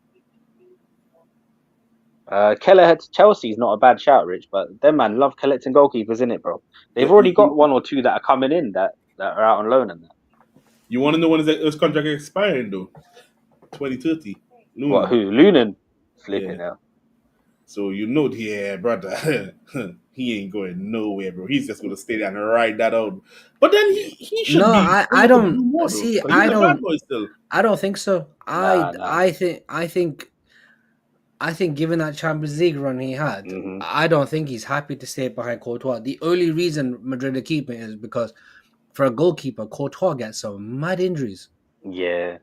Kelleher to Chelsea is not a bad shout, Rich, but them man love collecting goalkeepers, innit, bro? They've already got 1 or 2 that are coming in that are out on loan and that. You want to know when his contract expiring, though? 2030. Lunan. What, who? Lunan? Flipping hell. So brother, he ain't going nowhere, bro. He's just going to stay there and ride that out. But then he should be. No, I don't see. I don't think so. I think given that Champions League run he had, I don't think he's happy to stay behind Courtois. The only reason Madrid are keeping is because for a goalkeeper, Courtois gets some mad injuries. Yeah.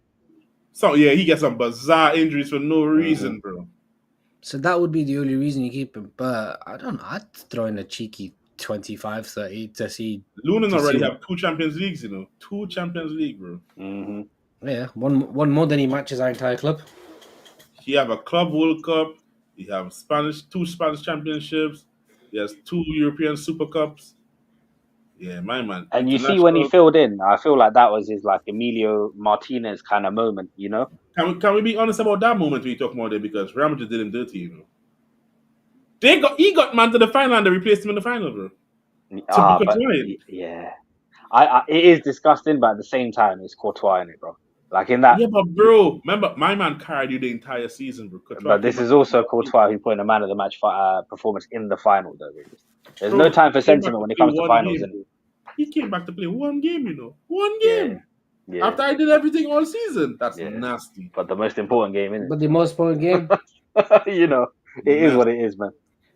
So he gets some bizarre injuries for no reason, bro. So that would be the only reason you keep him. But I don't know. I'd throw in a cheeky 25, 30 to see. Lunan To already see have 2 Champions Leagues, 2 Champions League, bro. Hmm. Yeah, one more than he matches our entire club. He have a Club World Cup. He have two Spanish championships. He has 2 European Super Cups. Yeah, my man. And you see when he International. filled in, I feel like that was his like Emilio Martinez kind of moment, you know? Can we be honest about that moment we talk about it, because Real Madrid did him dirty. He got man to the final and they replaced him in the final, bro. To book a But client. yeah, it is disgusting, but at the same time, it's Courtois in it, bro. Like in that, Yeah, but bro, remember my man carried you the entire season, bro. Courtois but came this back is to also play one game. Courtois who put in a man of the match performance in the final, though. Really. There's no Bro, time for he came back sentiment to when it play comes to one finals, game, and bro. He came back to play one game, One yeah, game. yeah, After I did everything all season. That's yeah. nasty. But the most important game, But the most important game. innit? You know, it is what Nasty. it is, man.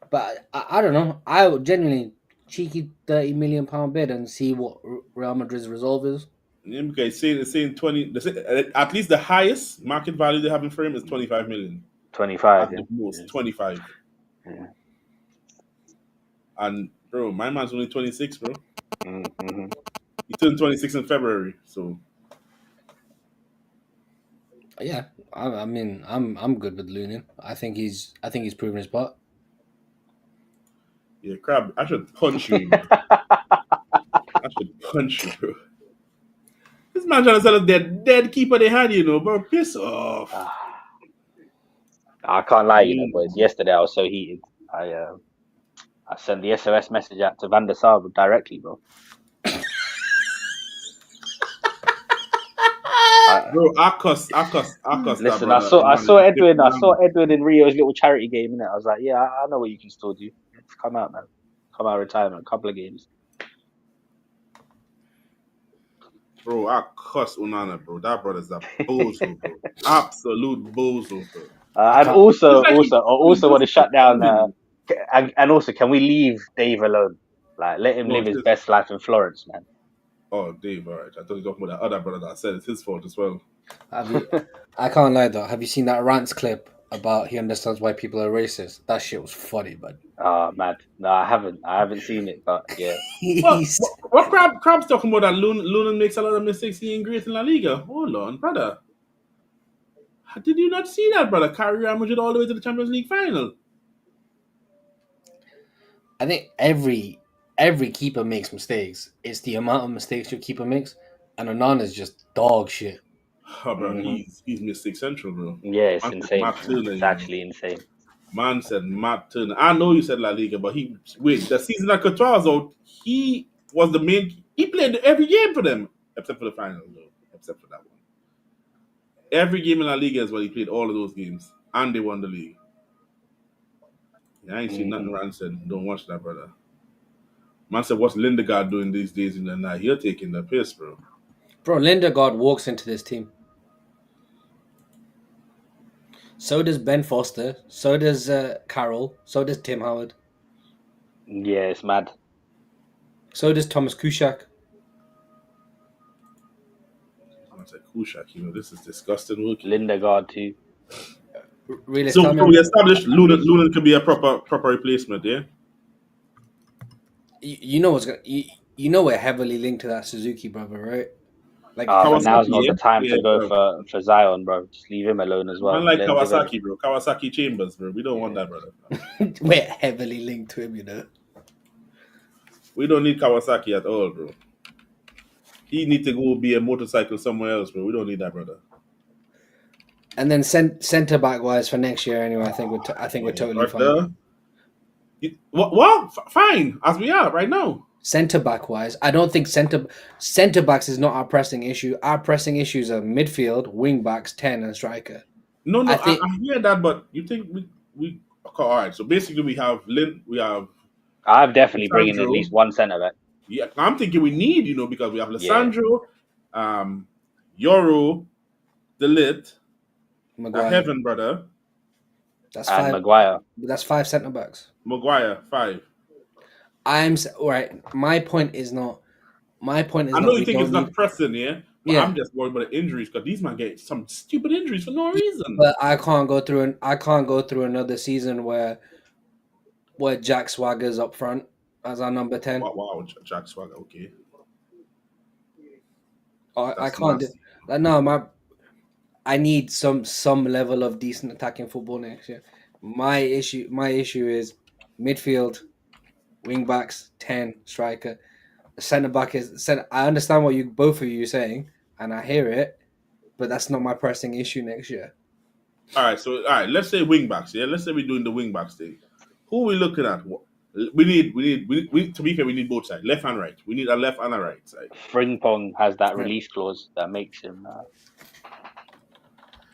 But I don't know. I would genuinely cheeky £30 million bid and see what Real Madrid's resolve is. Yeah, because saying 20, at least the highest market value they have in frame is 25 million. 25, At yeah, the most, 25. yeah. And bro, my man's only 26, bro. Mm-hmm. He turned 26 in February. So Yeah, I mean, I'm good with Lunin. I think he's proven his part. yeah, crap. I should punch you, bro. I should punch you, bro. This man trying to sell us dead keeper they had, bro. Piss off. I can't lie, boys. Mm. Yesterday I was so heated. I sent the SOS message out to Van der Sar directly, bro. Bro, I cussed that Listen, I brother. saw And I man, saw it's fifth Edwin. I saw round. Edwin in Rio's little charity game, innit? I was like, yeah, I know what you can still do. Come out, man. Come out of retirement. A couple of games. Bro, I cuss Unana, bro. That brother's a bozo, bro. Absolute bozo, bro. I And can't. It's also, like also, I he also want to doesn't shut down. defend him. And also, can we leave Dave alone? Like, let him No, live it's his just, best life in Florence, man. oh, Dave, all right. I thought you were talking about that other brother that said it's his fault as well. Have you? I can't lie though. Have you seen that rants clip about he understands why people are racist? That shit was funny, but Ah, mad. No, I haven't. I haven't seen it, but yeah. he's What Crab's talking about that Lunan makes a lot of mistakes. He ain't great in La Liga. Hold on, brother. Did you not see that, brother? Carry Real Madrid all the way to the Champions League final. I think every keeper makes mistakes. It's the amount of mistakes your keeper makes, and Onana's just dog shit. Oh, bro, Hmm. he's mistake central, bro. Yeah, it's Man said insane. Matt Turner, It's actually insane. Man said Matt Turner. I know you said La Liga, but the season that Courtois was out, he was the main. He played every game for them, except for the final, though. Except for that one. Every game in La Liga is what he played all of those games, and they won the league. Yeah, I ain't seen Hmm. nothing Rand said. Don't watch that, brother. Man said, what's Lindegaard doing these days in the night? You're taking the piss, bro. Bro, Lindegaard walks into this team. So does Ben Foster. So does Carroll. So does Tim Howard. Yeah, it's mad. So does Thomas Kuszak. I said, Kushak, this is disgusting looking. Lindegaard too. Really, So tell me, we established Lunan could be a proper replacement, yeah? you know what's gonna. You know we're heavily linked to that Suzuki brother, right? Like But Kawasaki, now's not yeah? the time Yeah, to go bro. for Zion, bro. Just leave him alone as well. Man like Let him develop. Kawasaki, bro. Kawasaki Chambers, bro. We don't want Yeah. that, brother. we're heavily linked to him. We don't need Kawasaki at all, bro. He need to go be a motorcycle somewhere else, bro. We don't need that, brother. And then centre back wise for next year, anyway, I think we're totally fine. What? Fine, as we are right now. Centre back wise, I don't think centre backs is not our pressing issue. Our pressing issues are midfield, wing backs, 10, and striker. No, I I think hear that, but you think we okay, all right. So basically, we have I'm definitely bringing at Lissandro. least one centre back. Yeah, I'm thinking we need, because we have Yeah. Lissandro, Euro, Delit, Maguire. Heaven brother, That's And five. Maguire. That's 5 centre backs. Maguire 5. All right. My point is not. I know you think it's not pressing, yeah, but Yeah. I'm just worried about the injuries because these men get some stupid injuries for no reason. But I can't go through another season where Jack Swagger's up front as our number 10. Wow, Jack Swagger. Okay, I that's can't do nasty. like no. I need some level of decent attacking football next year. My issue is midfield, wing backs, 10, striker. The centre back is center. I understand what you both of you are saying, and I hear it, but that's not my pressing issue next year. All right. Let's say wing backs. Yeah, let's say we're doing the wing backs thing. Who are we looking at? We to be fair, we need both sides, left and right. We need a left and a right side. Frimpong has that Yeah. release clause that makes him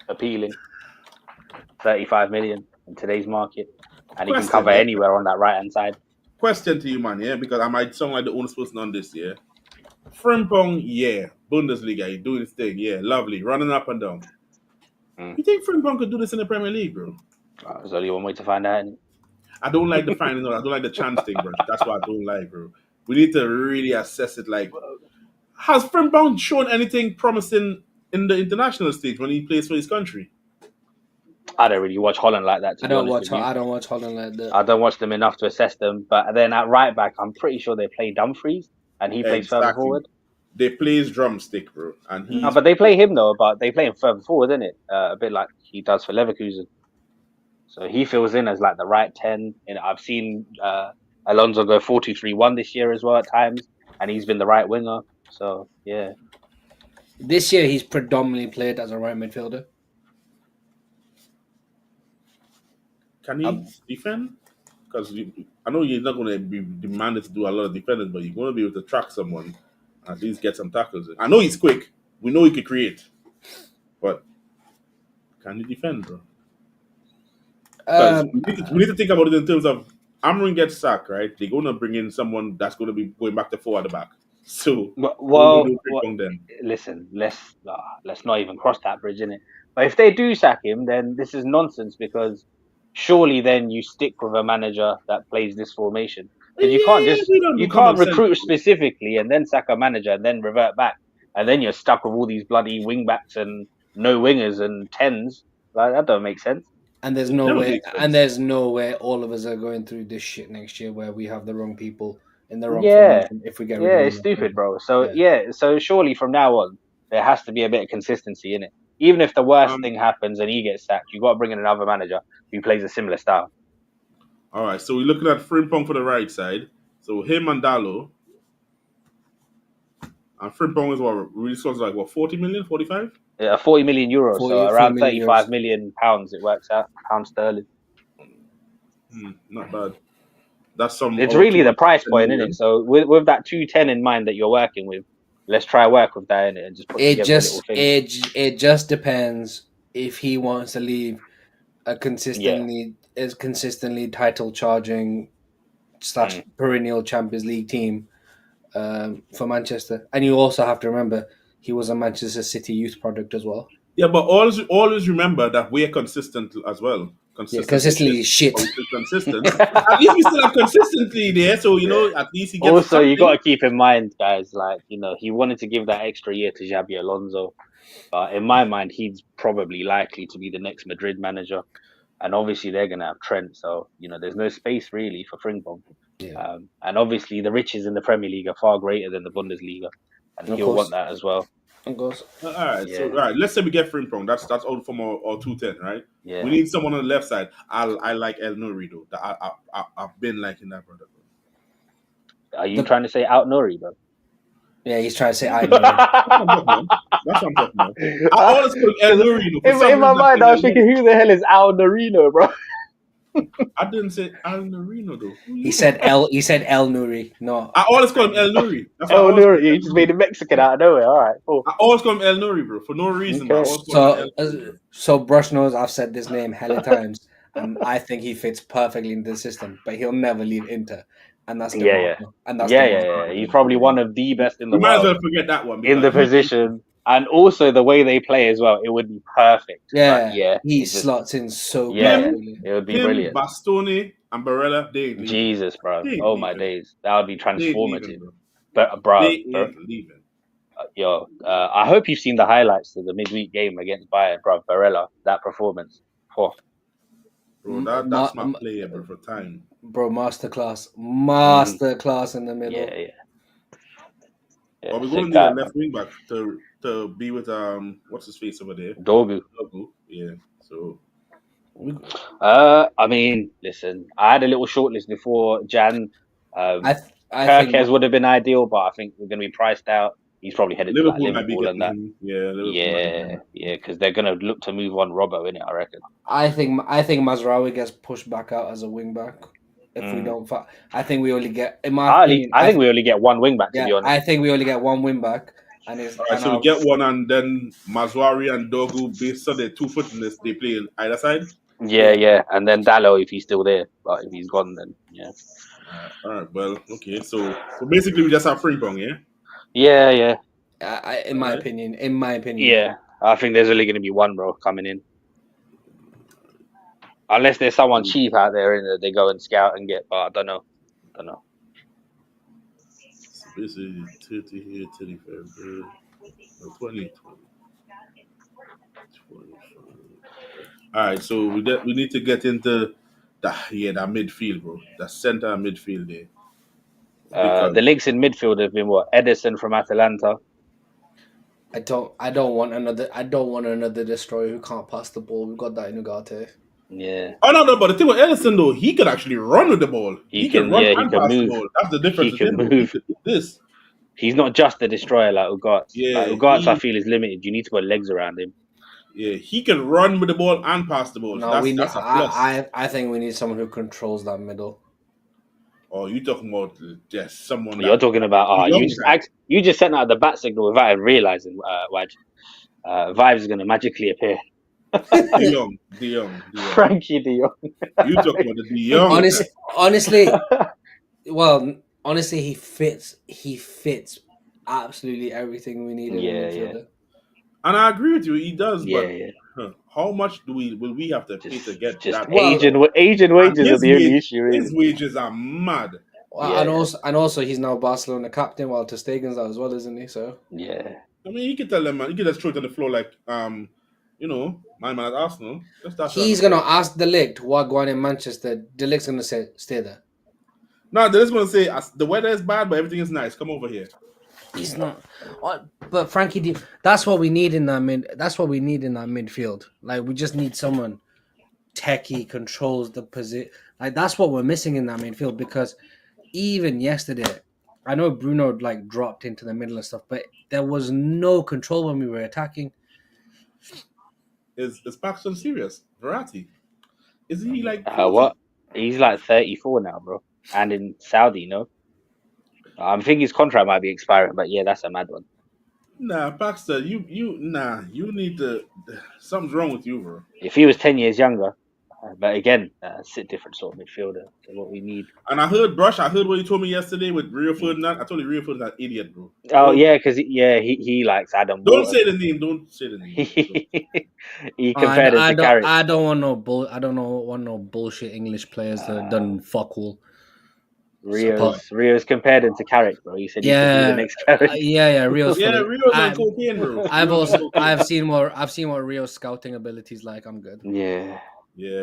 appealing. 35 million in today's market, and he can Question, cover yeah. anywhere on that right hand side. Question to you, man. Yeah, because I might sound like the only person on this. Yeah, Frimpong. Yeah, Bundesliga, he doing his thing. Yeah, lovely, running up and down. Mm. You think Frimpong could do this in the Premier League, bro? There's only one way to find out. I don't like the finding out. I don't like the chance thing, bro. That's what I don't like, bro. We need to really assess it. Like, has Frimpong shown anything promising in the international stage when he plays for his country? I don't really watch Holland like that, to I be don't honest watch. with you. I don't watch Holland like that. I don't watch them enough to assess them. But then at right back, I'm pretty sure they play Dumfries, and he plays further Exactly. forward. They plays drumstick, bro, and No, but they play him though. But they play him further forward, isn't it? A bit like he does for Leverkusen. So he fills in as like the right 10. And I've seen Alonso go 4-2-3-1 this year as well at times, and he's been the right winger. So yeah. This year, he's predominantly played as a right midfielder. can he defend? Because I know you're not going to be demanded to do a lot of defending, but you're going to be able to track someone and at least get some tackles. I know he's quick. We know he can create, but can he defend, bro? Because we need to think about it in terms of Amarin gets sacked, right? They're going to bring in someone that's going to be going back to four at the back. So Well, then. listen, let's not even cross that bridge, innit? But if they do sack him, then this is nonsense because surely then you stick with a manager that plays this formation because you can't recruit specifically and then sack a manager and then revert back and then you're stuck with all these bloody wing backs and no wingers and tens. Like that don't make sense. And there's no way all of us are going through this shit next year where we have the wrong people in the wrong formation if we get rid of it's stupid, bro. So so surely from now on there has to be a bit of consistency in it. Even if the worst thing happens and he gets sacked, you got to bring in another manager who plays a similar style. All right, so we're looking at Frimpong for the right side. So him and Dallo. And Frimpong is what really scores like what 40 million, 45? 40 million euros, so around 35 million pounds. It works out pound sterling. Not bad. That's some. It's really the price point, isn't it? So with that 210 in mind that you're working with, let's try work with that in it and just put together a little thing. It just depends if he wants to leave a consistently title charging / perennial Champions League team for Manchester, and you also have to remember he was a Manchester City youth product as well. Yeah, but always remember that we're consistent as well. Consistently shit. Consistent. At least we still have consistency there, so at least he gets. Also, you got to keep in mind, guys, like he wanted to give that extra year to Xabi Alonso, but in my mind, he's probably likely to be the next Madrid manager, and obviously they're gonna have Trent, so there's no space really for Frimpong. Yeah. And obviously the riches in the Premier League are far greater than the Bundesliga, and he'll want that as well. Of course. All right, let's say we get Frimpong. That's old from our 210, right? Yeah. We need someone on the left side. I like El Nouri though. I've been liking that brother. Are you trying to say out Nouri, bro? Yeah, he's trying to say I. That's what I'm talking about. I always call El Nouri. In my mind, I was thinking, who the hell is Al Norino, bro? I didn't say Al Norino though. He said El Nouri. No, I always call him El Nouri. El Nouri. You just made a Mexican out of nowhere. All right, cool. I always call him El Nouri, bro, for no reason. Okay. So Brush knows I've said this name hella times, and I think he fits perfectly into the system, but he'll never leave Inter, and that's He's probably one of the best in the world. You might as well forget that one in the position. And also the way they play as well, it would be perfect. Yeah, he slots in so perfectly. It would be brilliant. Bastoni and Barella, they ain't leaving. Jesus, bro. Oh my days. That would be transformative. But bro, I hope you've seen the highlights of the midweek game against Bayern, bro. Barella, that performance. Bro, that's my player, bro, for time. Bro, masterclass in the middle. Yeah. Are we going Sick to need a guy, man. left wing back to be with what's his face over there? Dogu. Dogu. Yeah. So I mean, listen, I had a little shortlist before Jan. I think Kirkes would have been ideal, but I think we're going to be priced out. He's probably headed to like Liverpool might be Liverpool and getting that. him. Yeah, Liverpool might be getting Yeah, him. because they're going to look to move on Robbo in it, I reckon. I think Mazraoui gets pushed back out as a wing back if we don't. I think we only get, in my opinion, I think we only get one wing back, to be honest. I think we only get one wing back, and it's All right, so we get one, and then Mazwari and Dogu, based on their 2 footedness, they play on either side. Yeah, and then Dallo if he's still there, but if he's gone, then yeah. All right. Well, okay. So basically, we just have Frimpong, yeah. Yeah. In my opinion, Yeah, I think there's only going to be one, bro, coming in. Unless there's someone cheap out there and they go and scout and get, but I don't know. So basically, 30 here, 35 there, no, 20. All right, so we need to get into that midfield, bro. The center midfield there. The links in midfield have been what? Edison from Atalanta. I don't want another destroyer who can't pass the ball. We've got that in Ugarte. Yeah. Oh no, but the thing with Edison though, he can actually run with the ball. He can run and pass move. the ball. That's the difference. He can move. He can do this. He's not just a destroyer like Ugarte. Yeah, like Ugarte, I feel is limited. You need to put legs around him. Yeah, he can run with the ball and pass the ball. No, So that's a plus. I think we need someone who controls that middle. Oh, you talking about just someone? You're talking about you just sent out the bat signal without even realizing, Waj. Vibes is going to magically appear. De Jong. Frankie De Jong. You talking about the De Jong? Honestly, he fits absolutely everything we need in a midfielder. And I agree with you, he does. Yeah. But how much will we have to pay to get that? Agent wages are the only issue. Really. His wages are mad. Well, and also he's now Barcelona captain, while Ter Stegen's out as well, isn't he? So yeah. I mean, you can tell them, man. You can just throw it on the floor like, my man at Arsenal. He's gonna ask De Ligt what going in Manchester. De Ligt's gonna say, "Stay there." No, De Ligt's gonna say the weather is bad, but everything is nice. Come over here. He's not. But Frankie, that's what we need in that midfield. Like, we just need someone techie, controls the position. Like, that's what we're missing in that midfield, because even yesterday, I know Bruno dropped into the middle and stuff, but there was no control when we were attacking. Is Paxton serious? Verratti? Is he what? He's 34 now, bro, and in Saudi, no. I think his contract might be expiring, but yeah, that's a mad one. Nah, Paxton, you need to. Something's wrong with you, bro. If he was 10 years younger, but again, it's a different sort of midfielder to what we need. And I heard what you told me yesterday with Rio Ferdinand. I told you Rio Ferdinand's an idiot, bro. Oh yeah, because he likes Adam. Don't say the name. He compared him to Carrick. I don't want no bullshit English players that have done fuck all. Rio's compared him to Carrick, bro. He said he could be the next Carrick. Rio's on cocaine, bro. I've seen what Rio's scouting abilities like. I'm good. Yeah,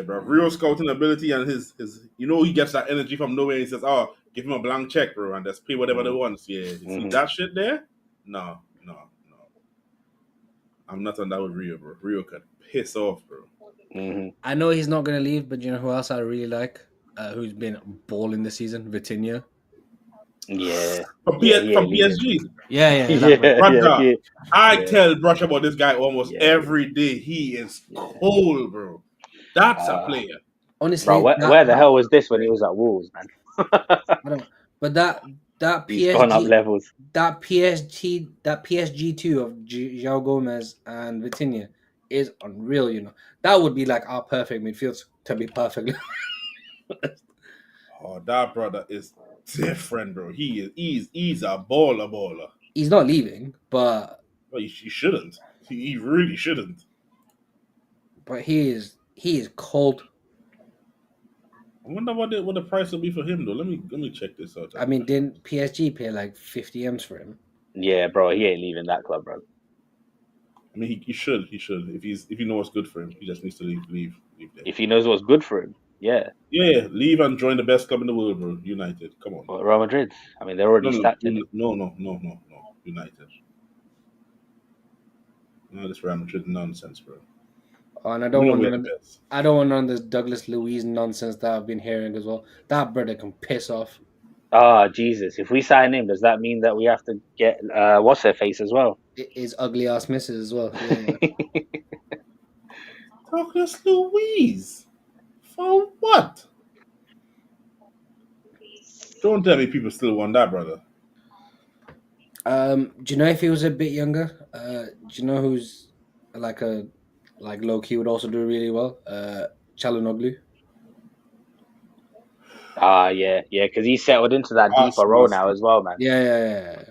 bro. Rio's scouting ability and his he gets that energy from nowhere. He says, "Oh, give him a blank check, bro, and just pay whatever they want." Yeah, see that shit there? No. I'm not on that with Rio, bro. Rio could piss off, bro. Mm-hmm. I know he's not gonna leave, but you know who else I really like? Who's been balling this season? Vitinha. Yeah. From PSG. Yeah. I tell Brush about this guy almost every day. He is cold, bro. That's a player. Honestly, bro, where the hell was this when he was at Wolves, man? But that PSG gone up levels. That PSG 2 of João Gomez and Vitinha is unreal. You know, that would be like our perfect midfield, to be perfectly. Oh, that brother is different, bro. He's a baller. He's not leaving, but he shouldn't. He really shouldn't. But he is cold. I wonder what the price will be for him though. Let me check this out. I mean, didn't PSG pay like 50 M's for him? Yeah, bro. He ain't leaving that club, bro. I mean, he should. He should. If he knows what's good for him, he just needs to leave there. If he knows what's good for him, yeah. Yeah, leave and join the best club in the world, bro. United. Come on. But Real Madrid, I mean, they're already No, no, stacked in it. no. United. No, this Real Madrid nonsense, bro. Oh, and We know we're the best. I don't want none of this Douglas Luiz nonsense that I've been hearing as well. That brother can piss off. Ah, Jesus. If we sign him, does that mean that we have to get what's her face as well? His ugly ass misses as well. Yeah. Douglas Louise. For what? Don't tell me people still want that, brother. Do you know if he was a bit younger? Do you know who's like low key would also do really well? Çalhanoğlu. Yeah, because he's settled into that deeper role now as well, man. Yeah.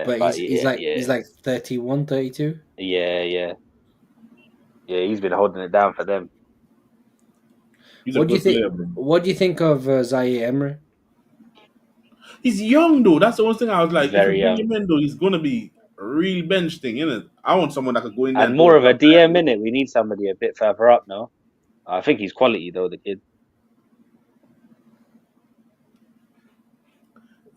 But he's like 31, 32. Yeah. He's been holding it down for them. What do you think? What do you think of Zaire Emery? He's young though. That's the one thing I was like. Very if you bring young. him in though, he's gonna be a real bench thing, innit? I want someone that could go in there And more of a DM in it. We need somebody a bit further up, no? I think he's quality though, the kid.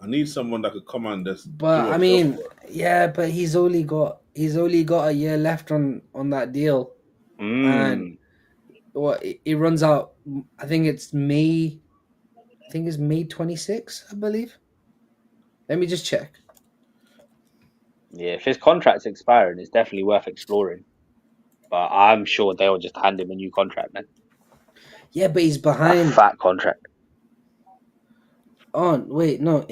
I need someone that could come on this. But I mean, yeah, but he's only got a year left on that deal, and it runs out. I think it's May. I think it's May 26, I believe. Let me just check. Yeah, if his contract's expiring, it's definitely worth exploring. But I'm sure they'll just hand him a new contract, man. Yeah, but he's behind. A fat contract. Oh wait, no,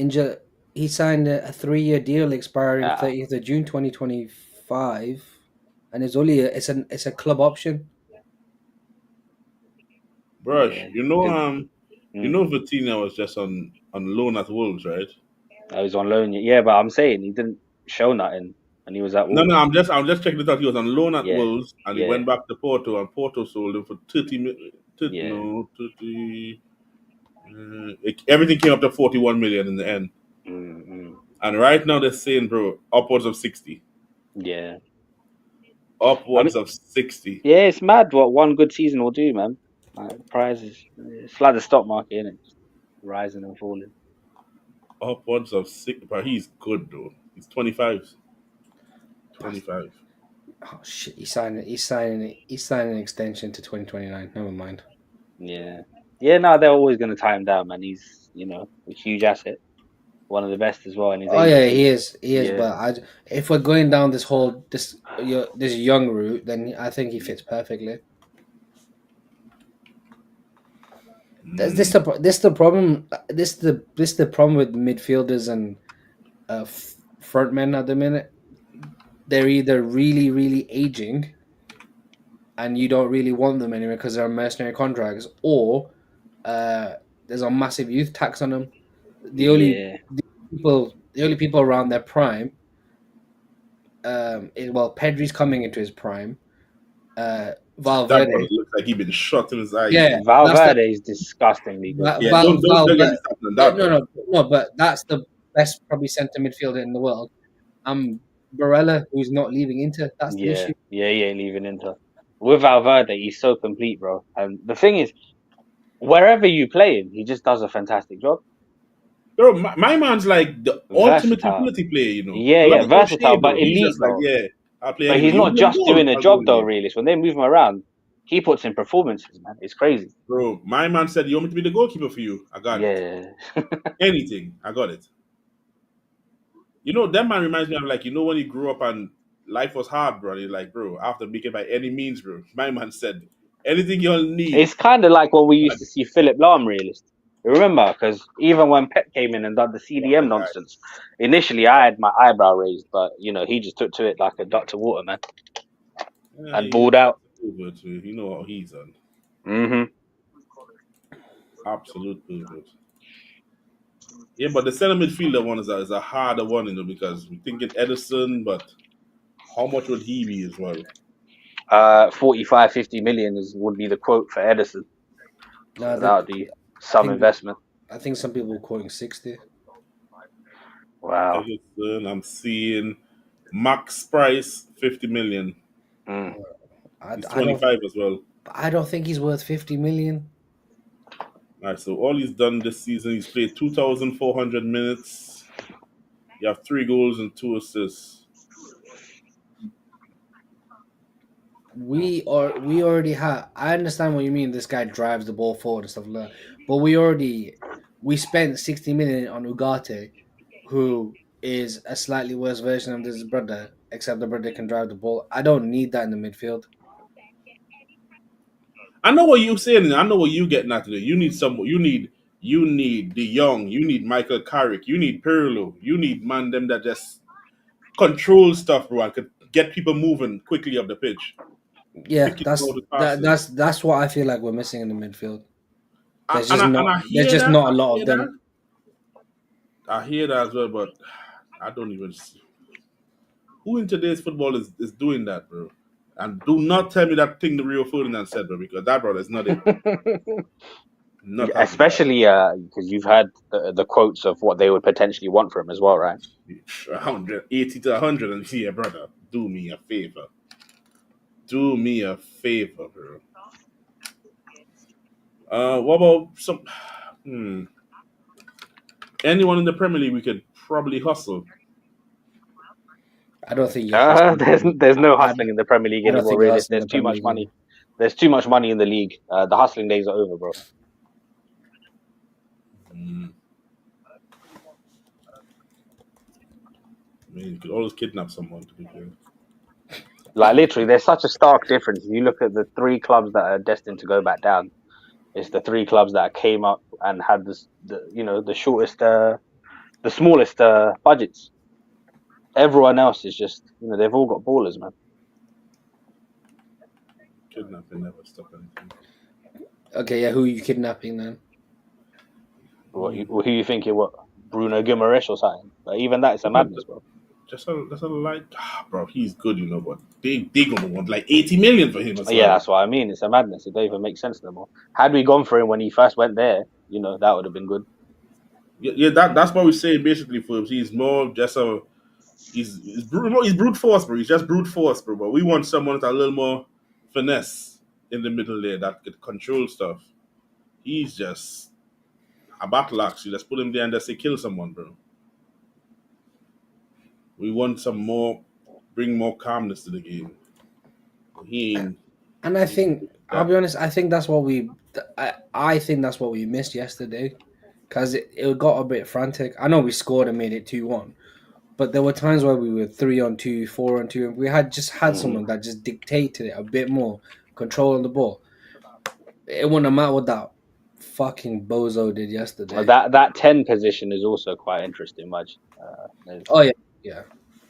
he signed a 3-year deal expiring 30th of June 2025, and it's only it's a club option. Bro, you know Vitinha was just on loan at Wolves, right? I was on loan, yeah, but I'm saying he didn't show nothing, and he was at Wolves. No, I'm just checking it out. He was on loan at Wolves, and he went back to Porto, and Porto sold him for 30. Everything came up to 41 million in the end. And right now they're saying, bro, upwards of 60. Yeah. Upwards of 60. Yeah, it's mad what one good season will do, man. Like, prizes. It's like the stock market, isn't it? Just rising and falling. Upwards of 60. But he's good, though. He's 25. 25. Oh, shit. He's signing an extension to 2029. Never mind. Yeah. Yeah, no, they're always going to tie him down, man. He's, a huge asset. One of the best as well. And he is. Yeah. But if we're going down this young route, then I think he fits perfectly. This the problem. This the problem with midfielders and front men at the minute. They're either really, really aging, and you don't really want them anyway because they're mercenary contracts, or there's a massive youth tax on them. The only people around their prime. Pedri's coming into his prime. Valverde looks like he's been shot in his eyes. Yeah, Valverde is disgustingly good. Don't get me started on that. No, but that's the best probably centre midfielder in the world. Barella, who's not leaving Inter. That's the issue. Yeah, he ain't leaving Inter. With Valverde, he's so complete, bro. And the thing is, wherever you play him, he just does a fantastic job. Bro, my man's like the ultimate utility player, you know. Yeah, versatile, but elite, bro. I'll play. But he's not just doing a job, though, really. When they move him around, he puts in performances, man. It's crazy. Bro, my man said, you want me to be the goalkeeper for you? I got it. Anything. I got it. You know, that man reminds me of, like, when he grew up and life was hard, bro. He's like, bro, I have to make it by any means, bro. My man said, anything you'll need. It's kind of like what we used to see Philip Lahm, realist. Remember, because even when Pep came in and done the CDM nonsense, initially I had my eyebrow raised, but, he just took to it like a duck to water, man. And balled out. You know what he's on. Absolute good. Yeah, but the center midfielder one is a harder one, because we're thinking Edison, but how much would he be as well? 45, 50 million would be the quote for Edison. No, that would be some investment. I think some people are quoting 60. Wow. Edison, I'm seeing Max price 50 million. Mm. He's I don't 25 as well. I don't think he's worth 50 million. All right, so all he's done this season, he's played 2,400 minutes. You have 3 goals and 2 assists. We already have. I understand what you mean. This guy drives the ball forward and stuff like that. But we spent 60 million on Ugarte, who is a slightly worse version of this brother, except the brother can drive the ball. I don't need that in the midfield. I know what you're saying. I know what you getting at today. You need some. You need De Young. You need Michael Carrick. You need Pirlo. You need man them that just control stuff, bro, and could get people moving quickly up the pitch, Yeah, picking out the that passes. that's what I feel like we're missing in the midfield. And I There's hear just that. not I a lot of hear that. them. I hear that as well, but I don't even see who in today's football is doing that, bro. And do not tell me that thing the Rio Ferdinand said, bro, because that, bro, is not it. Not happening. Especially because you've had the quotes of what they would potentially want from him as well, right? 180 to 100, and yeah, brother, do me a favor. Do me a favor, bro. What about some? Hmm. Anyone in the Premier League we could probably hustle? I don't think you're hustling. There's no I, hustling in the Premier League I don't anymore, think you're really. hustling There's in the too Premier much League money. anymore. There's too much money in the league. The hustling days are over, bro. Hmm. I mean, you could always kidnap someone, to be fair. Like literally, there's such a stark difference. If you look at the 3 clubs that are destined to go back down, it's the 3 clubs that came up and had the shortest, the smallest budgets. Everyone else is just, they've all got ballers, man. Kidnapping never stop anything. Okay, yeah, who are you kidnapping then? Who you think it was? Bruno Guimaraes or something? Like, even that is a madness, bro. Just a light, bro. He's good, but they gonna want like 80 million for him as Yeah, well. that's what I mean. It's a madness. It don't even make sense anymore. Had we gone for him when he first went there, that would have been good. Yeah, that's what we say basically for him. He's more just a he's brute force, bro. He's just brute force, bro. But we want someone with a little more finesse in the middle there that could control stuff. He's just a battle axe. You just put him there and just say kill someone, bro. We want bring more calmness to the game. He ain't. And I He ain't think I'll that. be honest. I think that's what we missed yesterday, because it got a bit frantic. I know we scored and made it 2-1, but there were times where we were 3-on-2, 4-on-2, and we had Hmm. someone that just dictated it a bit more, controlling the ball. It wouldn't have mattered what that fucking bozo did yesterday. That 10 position is also quite interesting, Mudge. Oh yeah, yeah.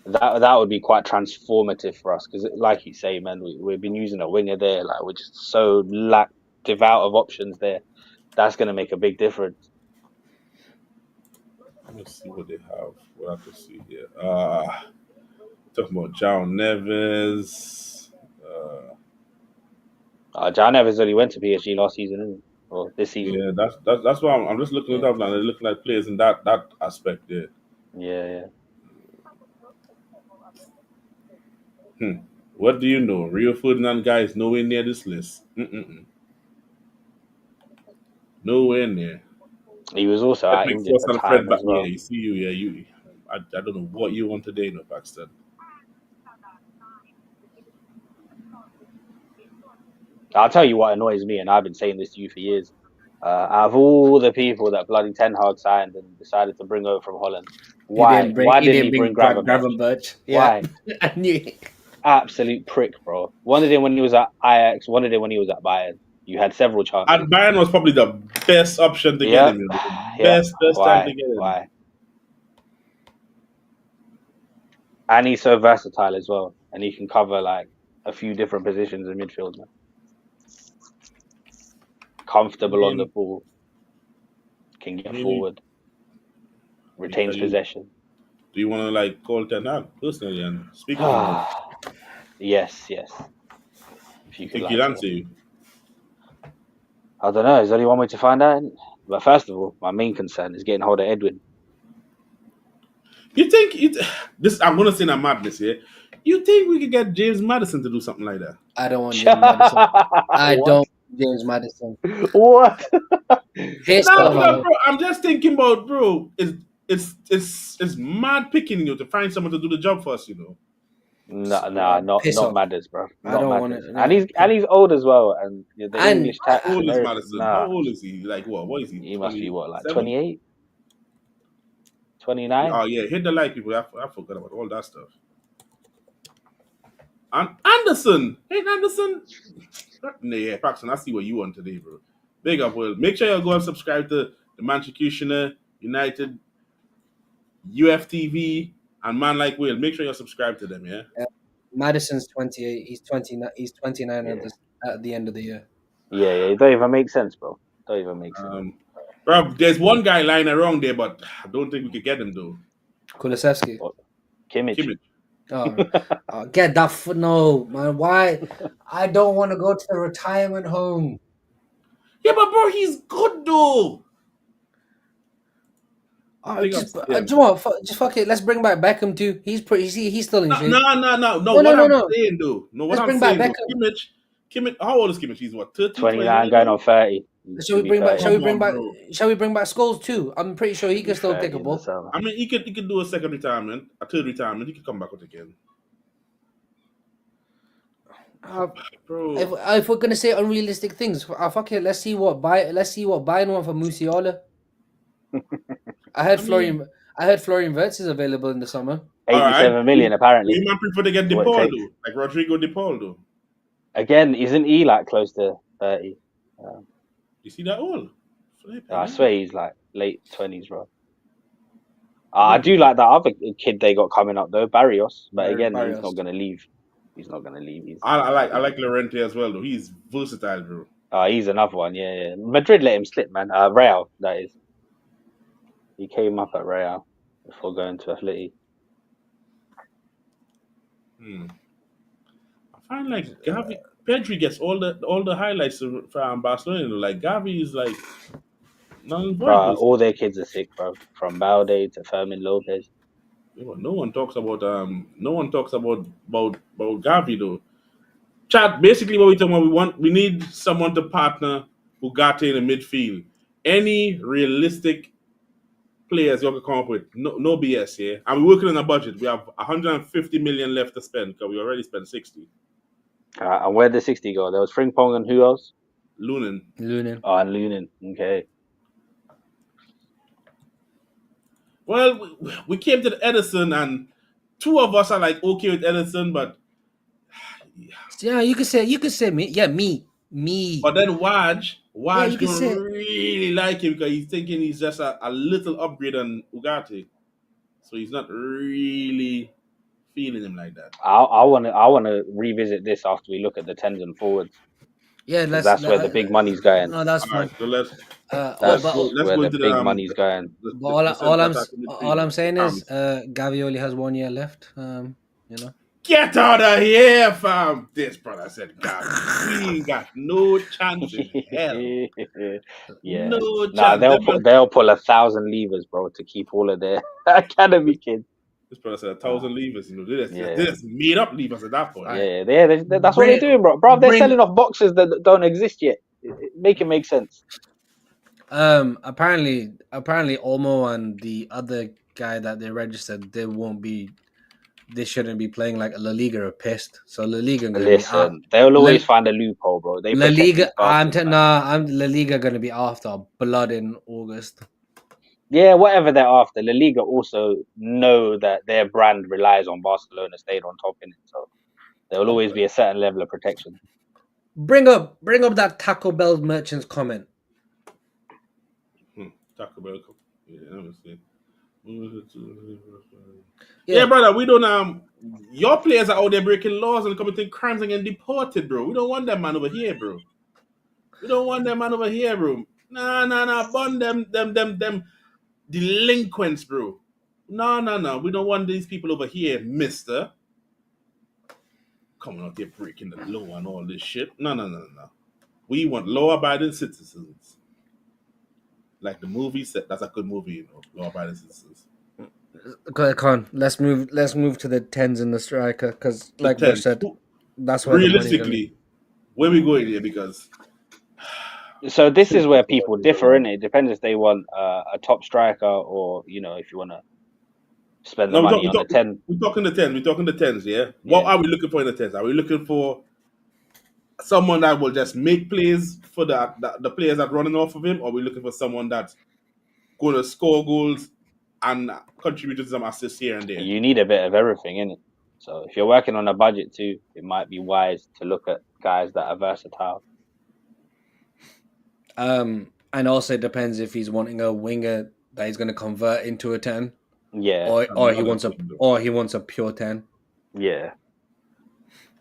That would be quite transformative for us because, like you say, man, we've been using a winger there. Like we're just so devout of options there. That's going to make a big difference. Let's see what they have. What I have to see here. Talking about John Neves. John Evans only went to PSG last season, didn't he? Or this season. Yeah, that's why I'm just looking Yeah. it up now. They're looking like players in that aspect there. Yeah. What do you know? Rio Ferdinand guy is nowhere near this list. Nowhere near. He was also That out makes injured us for and Fred time back. as Yeah, well. you see you. Yeah, you. I don't know what you want today, no Paxton. I'll tell you what annoys me, and I've been saying this to you for years. Out of all the people that bloody Ten Hag signed and decided to bring over from Holland, why? Why He didn't didn't he bring bring Gravenberch? Gravenberch. Yeah, Why? I knew it. Absolute prick, bro. One of them when he was at Ajax, one of them when he was at Bayern. You had several chances. And Bayern was probably the best option to get Yeah, him. The yeah. best time to Why? get him. Why? And he's so versatile as well, and he can cover like a few different positions in midfield, man. I Comfortable on the mean, ball, can get maybe forward, because retains you possession. do you want to like call Ten Hag personally and speak with him about it? Yes. If you You could think like he'll to. answer you? I don't know. There's only one way to find out. But first of all, my main concern is getting hold of Edwin. You think this? I'm gonna say that madness here. You think we could get James Madison to do something like that? I don't want James Madison. I What? don't want James Madison. What? Piss No, off. because bro, I'm just thinking about bro. It's mad picking you to find someone to do the job for us. You know. No, no, Piss not off. Madders, bro. I Not don't want Madders. it. And he's old as well, and the And English How tax old and is everything. Madison? How Nah, old is he? Like what? What is he? he must be what, like 27? 28, 29? Oh yeah, hit the like people. I forgot about all that stuff. And Anderson, hey Anderson. Nah, yeah, Paxton. I see what you want today, bro. Big up, Will. Make sure you go and subscribe to the Manchecutioner United, UFTV, and Man Like Will. Make sure you're subscribed to them, yeah. Madison's 28. He's 29. He's 29 Yeah, at the end of the year. yeah, yeah. It don't even make sense, bro. Don't even make sense. Bro, there's one guy lying around there, but I don't think we could get him though. Kulusevski. What? Kimmich. Kimmich. Get that foot. No, man. Why? I don't want to go to the retirement home. Yeah, but bro, he's good though. Big Just, up, do yeah. you know what? Just fuck it. Let's bring back Beckham too. He's pretty. He's still in shape. No. No, What no, I'm no. saying though, no, what Let's I'm bring back saying though, Beckham. Kimmich, how old is Kimmich? He's what, 30, 29 29 going now? on 30. Shall we bring back? Shall we Come bring on, back? bro. Shall we bring back Scholes too? I'm pretty sure he He'll can be still take 30 a in the ball. summer. I mean, he could do a second retirement, a third retirement. He could come back out again, bro. If we're gonna say unrealistic things, fuck it. Let's see what Bayern want for Musiala. I heard Florian Wirtz is available in the summer. All right, 87 million apparently. we might prefer to get Is what it DePaul takes. though, like Rodrigo DePaul though. Again, isn't he like close to 30? You see that all? I swear he's like late 20s, bro. I do like that other kid they got coming up though, Barrios. But again, he's Barrios. not gonna leave. He's not gonna leave. I like Llorente as well though. He's versatile, bro. He's another one. Yeah. Madrid let him slip, man. Real, that is. He came up at Real before going to Atleti. I find like Gavi, Pedri gets all the highlights from Barcelona. You know, like Gavi is like Bro, non-void. all their kids are sick, bro. From Balde to Fermin Lopez. No one talks about Gavi though. Chat, basically what we talking about, we need someone to partner Ugarte in the midfield. Any realistic players you can come up with, no BS here. And we're working on a budget. We have 150 million left to spend because we already spent 60. And where did 60 go? There was Frimpong and who else? Lunin. Oh, and Lunin. Okay. Well, we came to the Edison, and two of us are like okay with Edison, but Yeah, you could say me. Yeah, me. But then Waj you can don't say really like him because he's thinking he's just a little upgrade on Ugarte. So he's not really feeling him like that. I wanna revisit this after we look at the tens and forwards. yeah. That's where the big money's going. No, that's All fine. right, so let's That's go where the into big money's going. all I'm saying is, Gavi only has 1 year left. You know. Get out of here, fam! This brother said, God, we ain't got no chance in hell. Yeah. No chance. Nah, they'll pull 1,000 levers, bro, to keep all of their academy kids. This brother said 1,000 levers. You know, they just made up levers at that point. Yeah. That's what they're doing, bro. Bro, they're selling off boxes that don't exist yet. Make it make sense. Apparently, Olmo and the other guy that they registered, they shouldn't be playing like La Liga are pissed. So La Liga gonna Listen, they'll always find a loophole, bro. They La Liga. I'm La Liga gonna be after blood in August. Yeah, whatever they're after. La Liga also know that their brand relies on Barcelona staying on top in it, so there will always be a certain level of protection. Bring up that Taco Bell merchants comment. Taco Bell. Yeah, let me see. Yeah, brother, we don't your players are out there breaking laws and committing crimes and getting deported, bro. We don't want that man over here, bro. Nah. Burn them delinquents, bro. No. We don't want these people over here, mister. Coming out here breaking the law and all this shit. No. We want law-abiding citizens. Like the movie said, that's a good movie, you know, law-abiding citizens. Come on, let's move. Let's move to the tens in the striker because, The like Bush 10. said, that's where the money's gonna. Realistically, where we going here? Because So this is where Silva's the one people who's differ, around. in it. It depends if they want a top striker, or if you want to spend the No, money on a 10. we're talking the 10s. We're talking the 10s, yeah? What Yeah, are we looking for in the 10s? Are we looking for someone that will just make plays for the players that running off of him, or are we looking for someone that's going to score goals and contribute to some assists here and there? you need a bit of everything in it. So if you're working on a budget too, it might be wise to look at guys that are versatile. And also it depends if he's wanting a winger that he's gonna convert into a 10, Yeah, or he I'm wants a pure 10. yeah.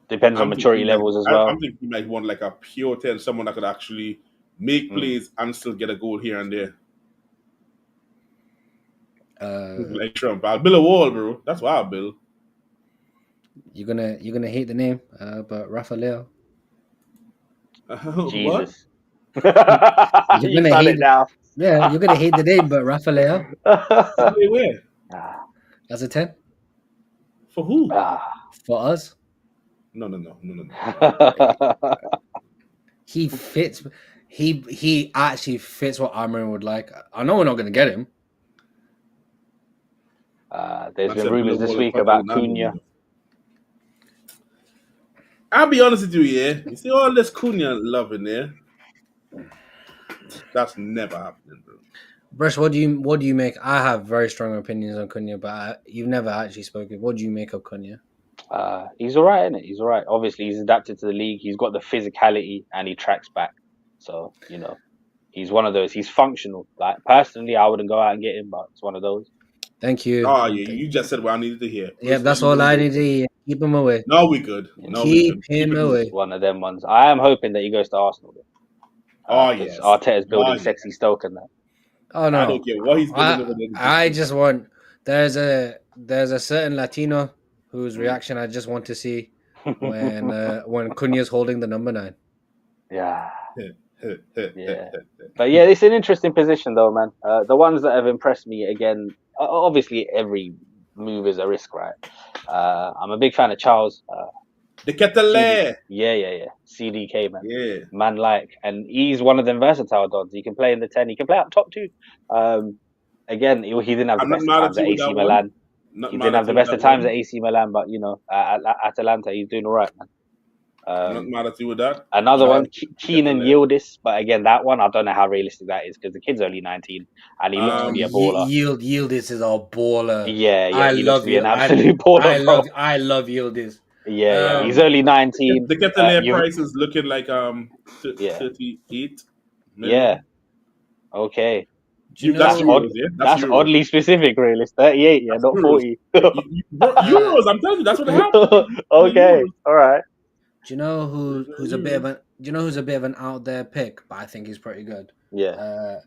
Depends on maturity levels as well. I'm thinking he might want like a pure 10, someone that could actually make plays and still get a goal here and there. Like Trump. I'll build a wall, bro. That's what I'll build. You're gonna hate the name, but Rafael. What? Jesus. You're You've gonna done hate it now. Yeah, you're gonna hate the name, but Rafael Where? as a 10 For who? for us. No. He fits. He actually fits what Amarin would like. I know we're not gonna get him. There's been rumors this week about Cunha. I'll be honest with you, yeah. You see all this Cunha love in there? That's never happening, bro. Brush, what do you make? I have very strong opinions on Cunha, but you've never actually spoken. What do you make of Cunha? He's all right, isn't it? He's all right. Obviously, he's adapted to the league. He's got the physicality and he tracks back. So, he's one of those. He's functional. Like, personally, I wouldn't go out and get him, but it's one of those. Thank you. Oh, yeah, you just said what I needed to hear. Yeah, that's all I need to hear. Keep him away. No, we good. Keep him away. One of them ones. I am hoping that he goes to Arsenal. Yes. Arteta's building sexy Stoke and that. Oh no! I don't care what he's building over there. I just want. There's a certain Latino whose reaction I just want to see when Cunha's holding the number 9. Yeah. Yeah. But yeah, it's an interesting position though, man. The ones that have impressed me again, obviously every move is a risk, right? I'm a big fan of Charles. The Kettle. Yeah. CDK, man. Yeah. Man, and he's one of them versatile dogs. He can play in the 10. He can play up top too. Again, he didn't have the best times at AC Milan. He didn't have the best of times at AC Milan, but at Atalanta, he's doing all right, man. I'm not mad at you with that. Another one, Keenan Yildiz, but again, that one I don't know how realistic that is because the kid's only 19 and he looks to be a baller. Yildiz is a baller. Yeah, he looks to be an absolute baller. I love Yildiz. Yeah, he's only 19. The Kettle price is looking like 38. Yeah. Okay. That's oddly specific, really. It's 38, yeah, not 40. Euros, I'm telling you, that's what happened. Okay, all right. Do you know who's a bit of an out there pick, but I think he's pretty good? Yeah.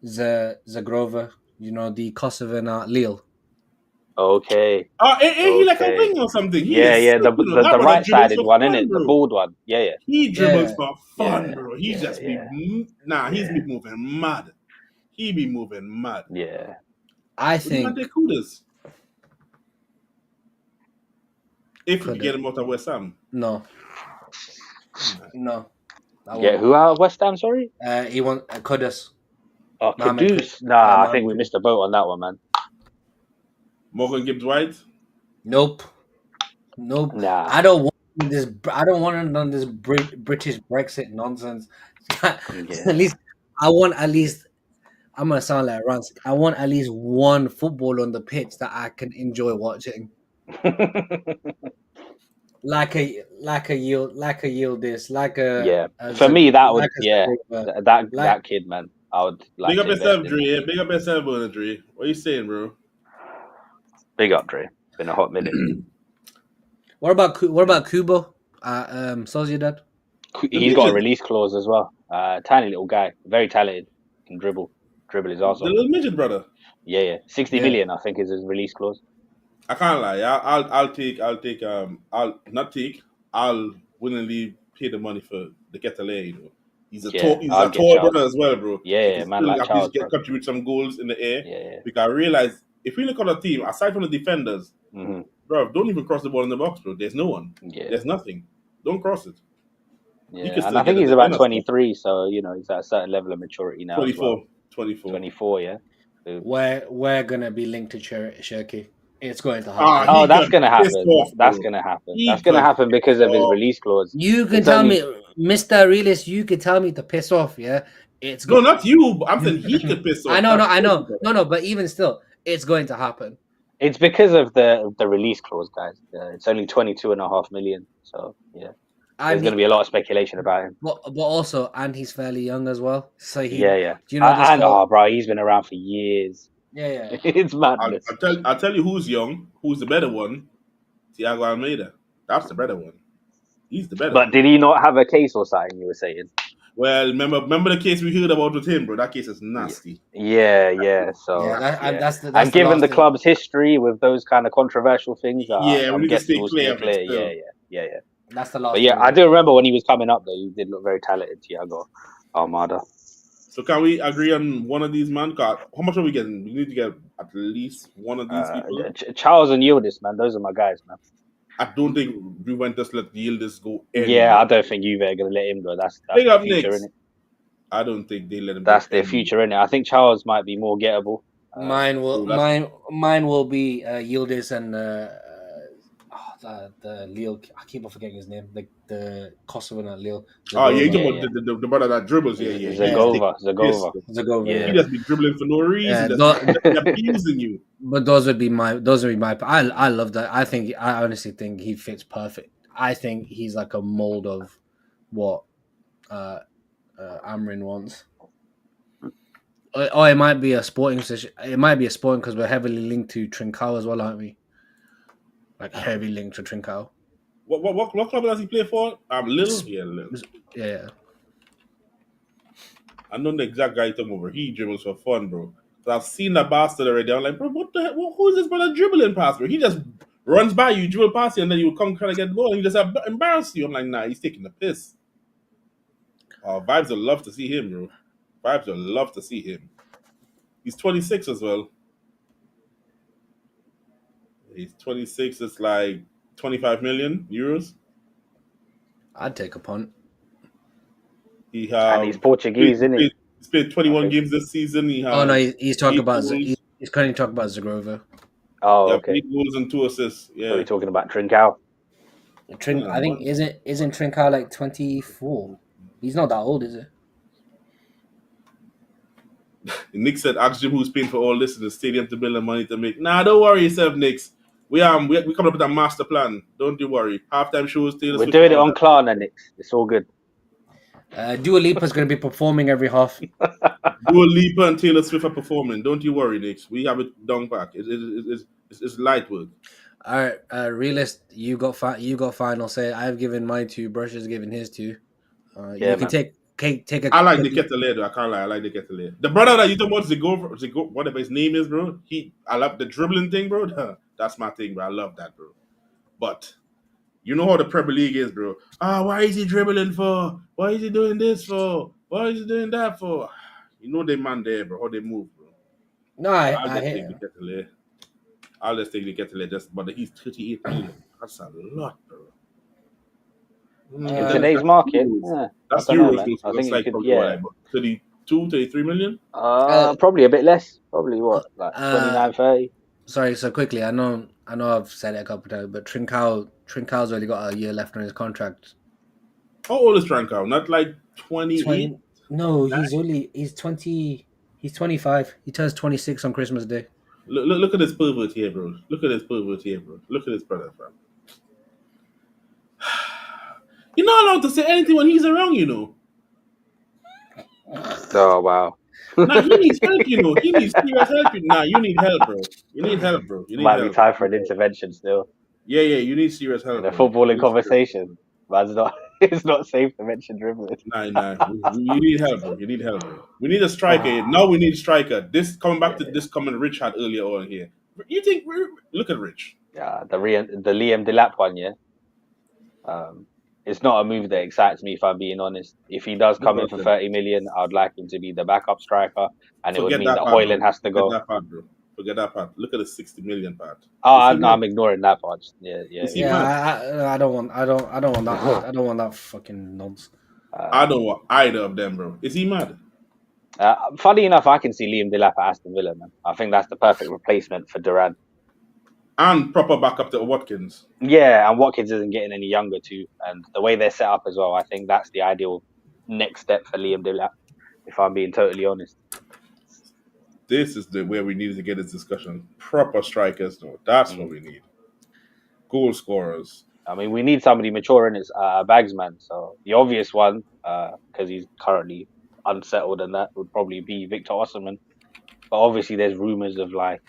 Zagrova, the Kosovan at Lille. Okay. Ain't he like a wing or something? Yeah, the right-sided one, isn't it? The bald one. Yeah. He dribbles for fun, bro. He just be he's be moving mad. He be moving mad. Yeah. I think if we get him out of West Ham. No. Yeah, who out of West Ham, sorry? He wants Kudus. Oh, Kudus? Nah, I think we missed a boat on that one, man. Morgan Gibbs-White? Nope. Nah. I don't want him on this British Brexit nonsense. At least I'm gonna sound like Rance. I want at least one football on the pitch that I can enjoy watching. like a Yildiz, For me, that would that kid, man. I would like. Big up yourself, Dre. Big up yourself, Dre. What are you saying, bro? Big up, Dre. Been a hot minute. What about Kubo? Sociedad. He's got a release clause as well. Tiny little guy, very talented, can dribble his arse off. The little midget brother. Yeah. 60 million, I think, is his release clause. I can't lie. I'll willingly pay the money for the Kettle. He's a tall brother as well, bro. Yeah, man, like Charles. Contribute some goals in the air. Yeah. Because I realize if we look at the team, aside from the defenders, bro, don't even cross the ball in the box, bro. There's no one. Yeah. There's nothing. Don't cross it. You can Yeah, and still I think get a he's about defender. 23, so he's at a certain level of maturity now. 24. As well. 24. 24, yeah. So, We're gonna be linked to Shirky. It's going to happen. oh, that's gonna happen. Off, that's gonna happen. That's gonna happen because of his release clause. You can tell me, Mr. Realist, you can tell me to piss off, yeah? It's no, not you. But I'm saying he could piss off. I know. No, but even still, it's going to happen. It's because of the release clause, guys. It's only 22.5 million, so yeah. There's going to be a lot of speculation about him. But also, and he's fairly young as well. So yeah. Do you know this bro, he's been around for years. Yeah. It's madness. I'll tell you who's young, who's the better one. Thiago Almeida. That's the better one. He's the better one. But did he not have a case or something, you were saying? Well, remember the case we heard about with him, bro? That case is nasty. Yeah. So that's and given the club's history with those kind of controversial things, I'm guessing we'll stay clear. Yeah. That's the last. But yeah, I do remember when he was coming up, though. He did look very talented, Thiago Almeida. So can we agree on one of these, man? God, how much are we getting? We need to get at least one of these people. Charles and Yildiz, man. Those are my guys, man. I don't think Juventus let Yildiz go anywhere. Yeah, I don't think Juve are going to let him go. That's Big their up future, Knicks. innit? I don't think they let him. That's their future, innit? I think Charles might be more gettable. Mine will be Yildiz and the Lille. I keep on forgetting his name. The Kosovan at Lille. Zagova. You're talking about the brother that dribbles. Zagova. Yeah. He just be dribbling for no reason. Just abusing you. But those would be my. I love that. I honestly think he fits perfect. I think he's like a mold of what Amrin wants. It might be a sporting position. It might be a sporting because we're heavily linked to Trincao as well, aren't we? Like heavy linked to Trincao. What club does he play for? Lille? Yeah, Lille. Yeah. I know the exact guy you're talking about. He dribbles for fun, bro. I've seen that bastard already. I'm like, bro, what the heck? Who is this brother dribbling past, bro? He just runs by you, dribble past you, and then you come trying to get the ball, and he just embarrass you. I'm like, nah, he's taking the piss. Vibes would love to see him, bro. Vibes would love to see him. He's 26 as well. He's 26. It's like 25 million euros. I'd take a punt. And he's Portuguese, isn't he? He's played 21 games this season. He's talking about. He's currently talking about Zagrova. Oh, okay. 8 goals and 2 assists. Yeah. So we're talking about Trincao. I think isn't Trincao like 24? He's not that old, is he? Nick said, ask Jim who's paying for all this in the stadium to build the money to make. Nah, don't worry yourself, Knicks. We coming up with a master plan. Don't you worry. Halftime shows, Taylor We're doing it on Klarna, Knicks. It's all good. Dua Lipa's going to be performing every half. Dua Lipa and Taylor Swift are performing. Don't you worry, Knicks. We have it down back. It's light work. All right, Realist, you got final say. I've given mine to Brush has given his to. You can take a. I like the Kettle though. I can't lie. I like the Kettle. The brother that you talk about, Zigo, whatever his name is, bro. I love the dribbling thing, bro. That's my thing, bro. I love that, bro. But you know how the Premier League is, bro. Why is he dribbling for? Why is he doing this for? Why is he doing that for? You know the man there, bro. How they move, bro. No, I'll just take the Kettle. I'll just take the Kettle. But he's 38 million. That's a lot, bro. In today's market, that's euros. I think like 32, 33 million. Probably a bit less. Probably what, like 29, 30. Sorry, so quickly. I know I've said it a couple of times, but Trincão's only got a year left on his contract. How old is Trincão? Not like 28. No, he's 20. He's 25. He turns 26 on Christmas Day. Look at this pervert here, bro. Look at this brother, bro. You're not allowed to say anything when he's around, you know. Oh, wow. Nah, he needs help, you know. He needs serious help. Nah, you need help, bro. You need help. Might be time for an intervention still. Yeah, you need serious help. In a footballing conversation. But it's not safe to mention dribbling. Nah. You need help, bro. We need a striker. Now we need a striker. This coming back to this comment Rich had earlier on here. You think? Look at Rich. Yeah, the Liam Delap one, yeah. It's not a move that excites me, if I'm being honest. If he does come in for 30 million, I'd like him to be the backup striker, and it would mean that Højlund has to go. Forget that part. Look at the 60 million part. Oh, Is he no, mad? I'm ignoring that part. Yeah. Is he Yeah, mad? I don't want that. I don't want that fucking nonsense. I don't want either of them, bro. Is he mad? Funny enough, I can see Liam Delap at Aston Villa, man. I think that's the perfect replacement for Duran. And proper backup to Watkins. Yeah, and Watkins isn't getting any younger too, and the way they're set up as well, I think that's the ideal next step for Liam Delap. If I'm being totally honest. This is the where we needed to get this discussion. Proper strikers, though. That's what we need. Goal scorers. I mean, we need somebody mature in his bagsman. So the obvious one, because he's currently unsettled, and that would probably be Victor Osimhen. But obviously, there's rumors of like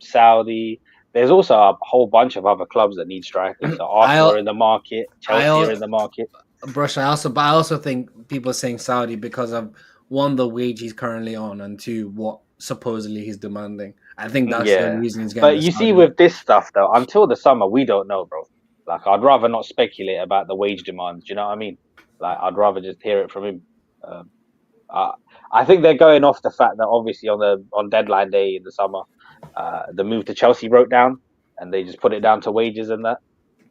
Saudi. There's also a whole bunch of other clubs that need strikers. So Arsenal are in the market, Chelsea are in the market. Brush. I also think people are saying Saudi because of one, the wage he's currently on, and two, what supposedly he's demanding. I think that's the only reason he's getting. But you see, with this stuff though, until the summer, we don't know, bro. Like, I'd rather not speculate about the wage demands. Do you know what I mean? Like, I'd rather just hear it from him. I think they're going off the fact that obviously on deadline day in the summer, the move to Chelsea broke down, and they just put it down to wages and that.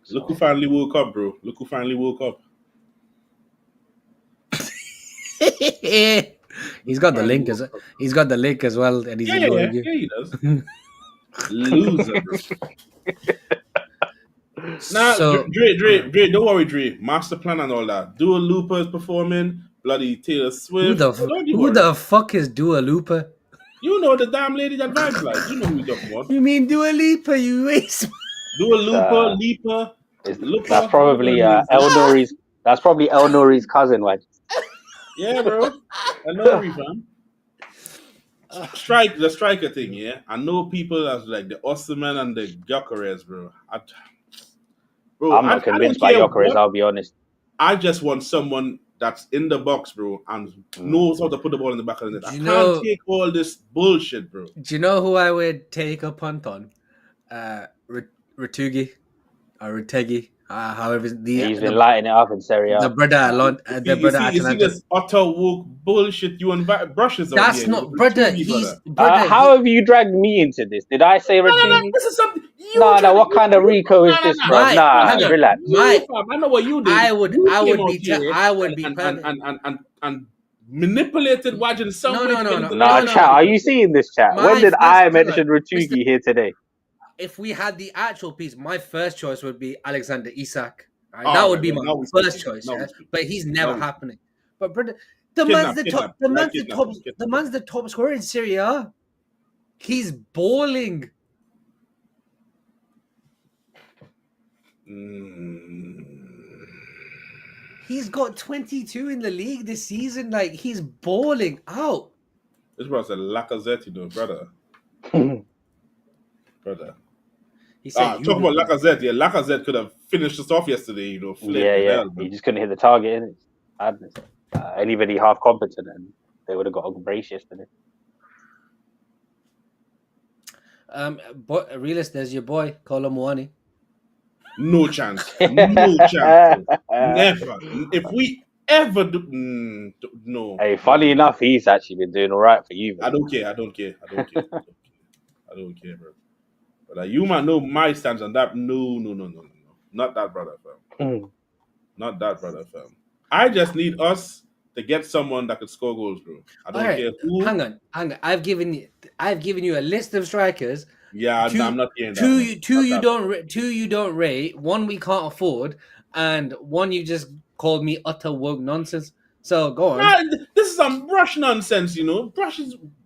So. Look who finally woke up, bro. Look who finally woke up. He's got the link as well, and he's ignoring you. Yeah, he does. Loser, bro. Nah, so, Dre, don't worry, Dre. Master plan and all that. Dua Lipa is performing. Bloody Taylor Swift. Who the fuck is Dua Lipa? You know the damn lady that vibes like. You know who we're talking about. You mean Dua Lipa, you waste. Dua Lipa. That's probably El Nori's. That's probably El Nori's cousin, right? Yeah, bro. El Nori, fam. The striker thing, yeah. I know people that's like the Osimhen and the Gyökeres, bro. I'm not convinced by Gyökeres, I'll be honest. I just want someone that's in the box, bro, and knows how to put the ball in the back of the net. I can't take all this bullshit, bro. Do you know who I would take a punt on? Retugi or Retegi. However, he's been lighting it up in Serie A. The brother, you see this utter woke bullshit you invite brushes. That's on not brother. How have you dragged me into this? Did I say Retugi? No, this is something. No. What kind of Rico is this, bro? Relax. I know what you did. I would be and manipulated watching somebody. No, chat. Are you seeing this chat? When did I mention Retugi here today? If we had the actual piece, my first choice would be Alexander Isak. Right? That would be my first choice. But he's never happening. But brother, the man's the top scorer in Serie A. He's balling. He's got 22 in the league this season. Like, he's balling out. This brother's a Lacazette, you know, brother. Brother. Talk about Lacazette. Yeah, Lacazette could have finished us off yesterday, you know. He just couldn't hit the target, and it's madness. Anybody half competent, and they would have got a brace yesterday. But realist, there's your boy, Kolo Muani. No chance. No chance. Never. If we ever do, no. Hey, funny enough, he's actually been doing all right for you. Man. I don't care, bro. But you might know my stance on that. No. Not that, brother, fam. Not that, brother, fam. I just need us to get someone that could score goals, bro. I don't care who. Hang on. I've given you a list of strikers. Yeah, I'm not hearing that. Two you don't rate. One we can't afford, and one you just called me utter woke nonsense. So go on. Nah, this is some brush nonsense, you know.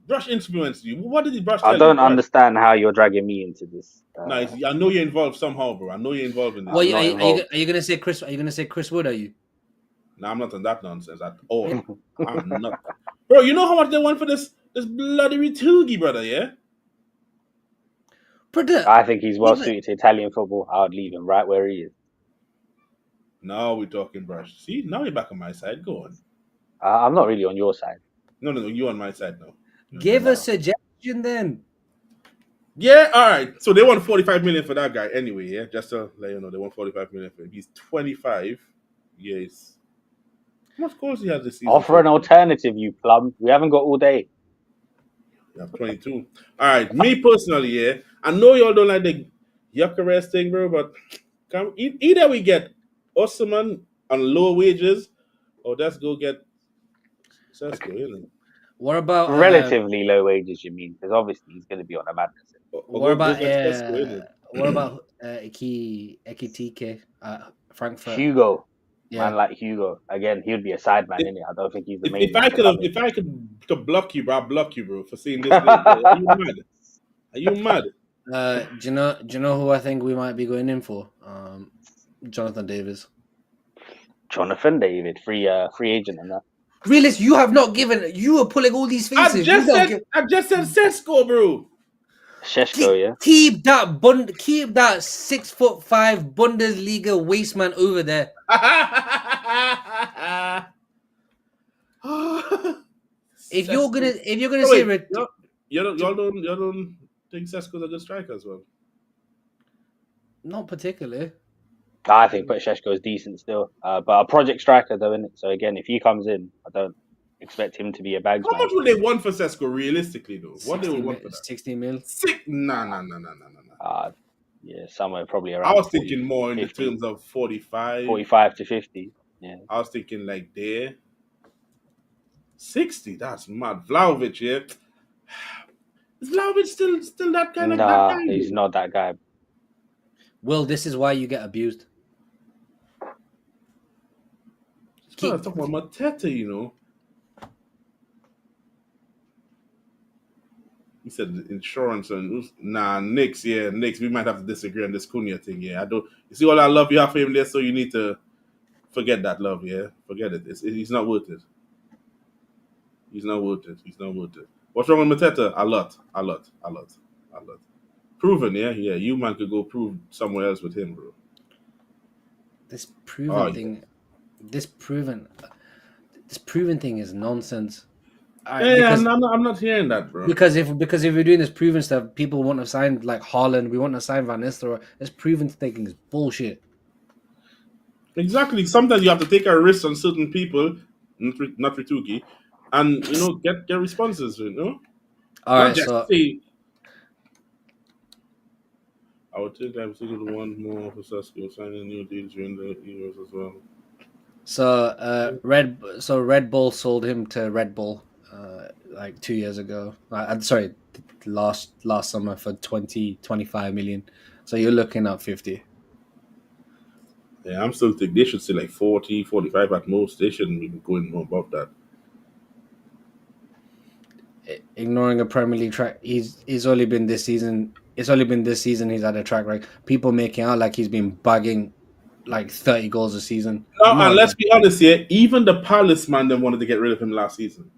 Brush influenced you. What did the brush? I don't understand how you're dragging me into this. Nice. I know you're involved somehow, bro. I know you're involved in this. Well, are you gonna say Chris? Are you gonna say Chris Wood? Are you? No, I'm not on that nonsense at all. I'm not, bro. You know how much they want for this bloody Retugi, brother? Yeah. I think he's well suited to Italian football. I would leave him right where he is. Now we're talking brush. See, now you're back on my side. Go on. I'm not really on your side. No, you're on my side now. Give a suggestion then. Yeah, all right. So they want 45 million for that guy anyway, yeah? Just to let you know, they want 45 million for him. He's 25 years. How much goals he has this season? Offer an alternative, you plum. We haven't got all day. You have 22. All right, me personally, yeah. I know y'all don't like the Yucharest thing, bro, but either we get Osman on low wages, or let's go get Sesko, you know. What about Relatively low wages, you mean? Because obviously he's going to be on a madness. Or what go about get Sesko, you know. Ekitike at Frankfurt? Hugo, man Yeah. like Hugo. Again, he would be a side man, innit? I don't think he's the main If man I to could come have, in. if I could block you, bro, I'll block you, bro, for seeing this name, bro. Are you mad? Are you mad? Do you know who I think we might be going in for? Jonathan Davis. Jonathan David, free agent and that. Realist, you have not given. You are pulling all these I faces. just said Sesko, bro. Sheshko, yeah. Keep that keep that 6'5" Bundesliga wasteman over there. If you're gonna Oh, say wait, y'all don't think Sesko's a good striker as well? not particularly. I think Sheshko is decent still, but a project striker though, innit? So again, if he comes in, I don't expect him to be a bags How man. much would they want for Sesko realistically, though? What they 60 would want mil, for that? 60 mil. Nah. Yeah, somewhere probably I around was 40, thinking more in the 50, terms of 45. 45 to 50. Yeah. I was thinking like there. 60, that's mad. Vlahovic, yeah. Is Vlahovic still that kind of that Nah, guy? he's not that guy. Will, this is why you get abused. I was talking about Mateta, you know. He said insurance and Knicks, yeah, Knicks. We might have to disagree on this Cunha thing, yeah. I don't. You see all that love you have for him there, so you need to forget that love, yeah. Forget it. He's not worth it. He's not worth it. He's not worth it. What's wrong with Mateta? A lot. Proven, yeah. You man could go prove somewhere else with him, bro. This proven thing, this proven thing is nonsense. Because I'm not hearing that, bro. Because if we're doing this proven stuff, people want to sign like Haaland, we want to sign Van Nistelrooy. This proven thinking is bullshit. Exactly. Sometimes you have to take a risk on certain people, not Rituki, and get responses. All not right, just so say. I would think I'm thinking one more for Saskia signing new deals during the Euros as well. So Red Bull sold him to Red Bull like 2 years ago. I'm sorry, last summer for 25 million. So you're looking at 50. Yeah, I'm still thinking they should say like 40, 45 at most. They shouldn't be going more above that. Ignoring a Premier League track, he's only been this season. It's only been this season he's had a track record. People making out like he's been bagging like 30 goals a season. No, and let's be honest here. Even the Palace man, they wanted to get rid of him last season,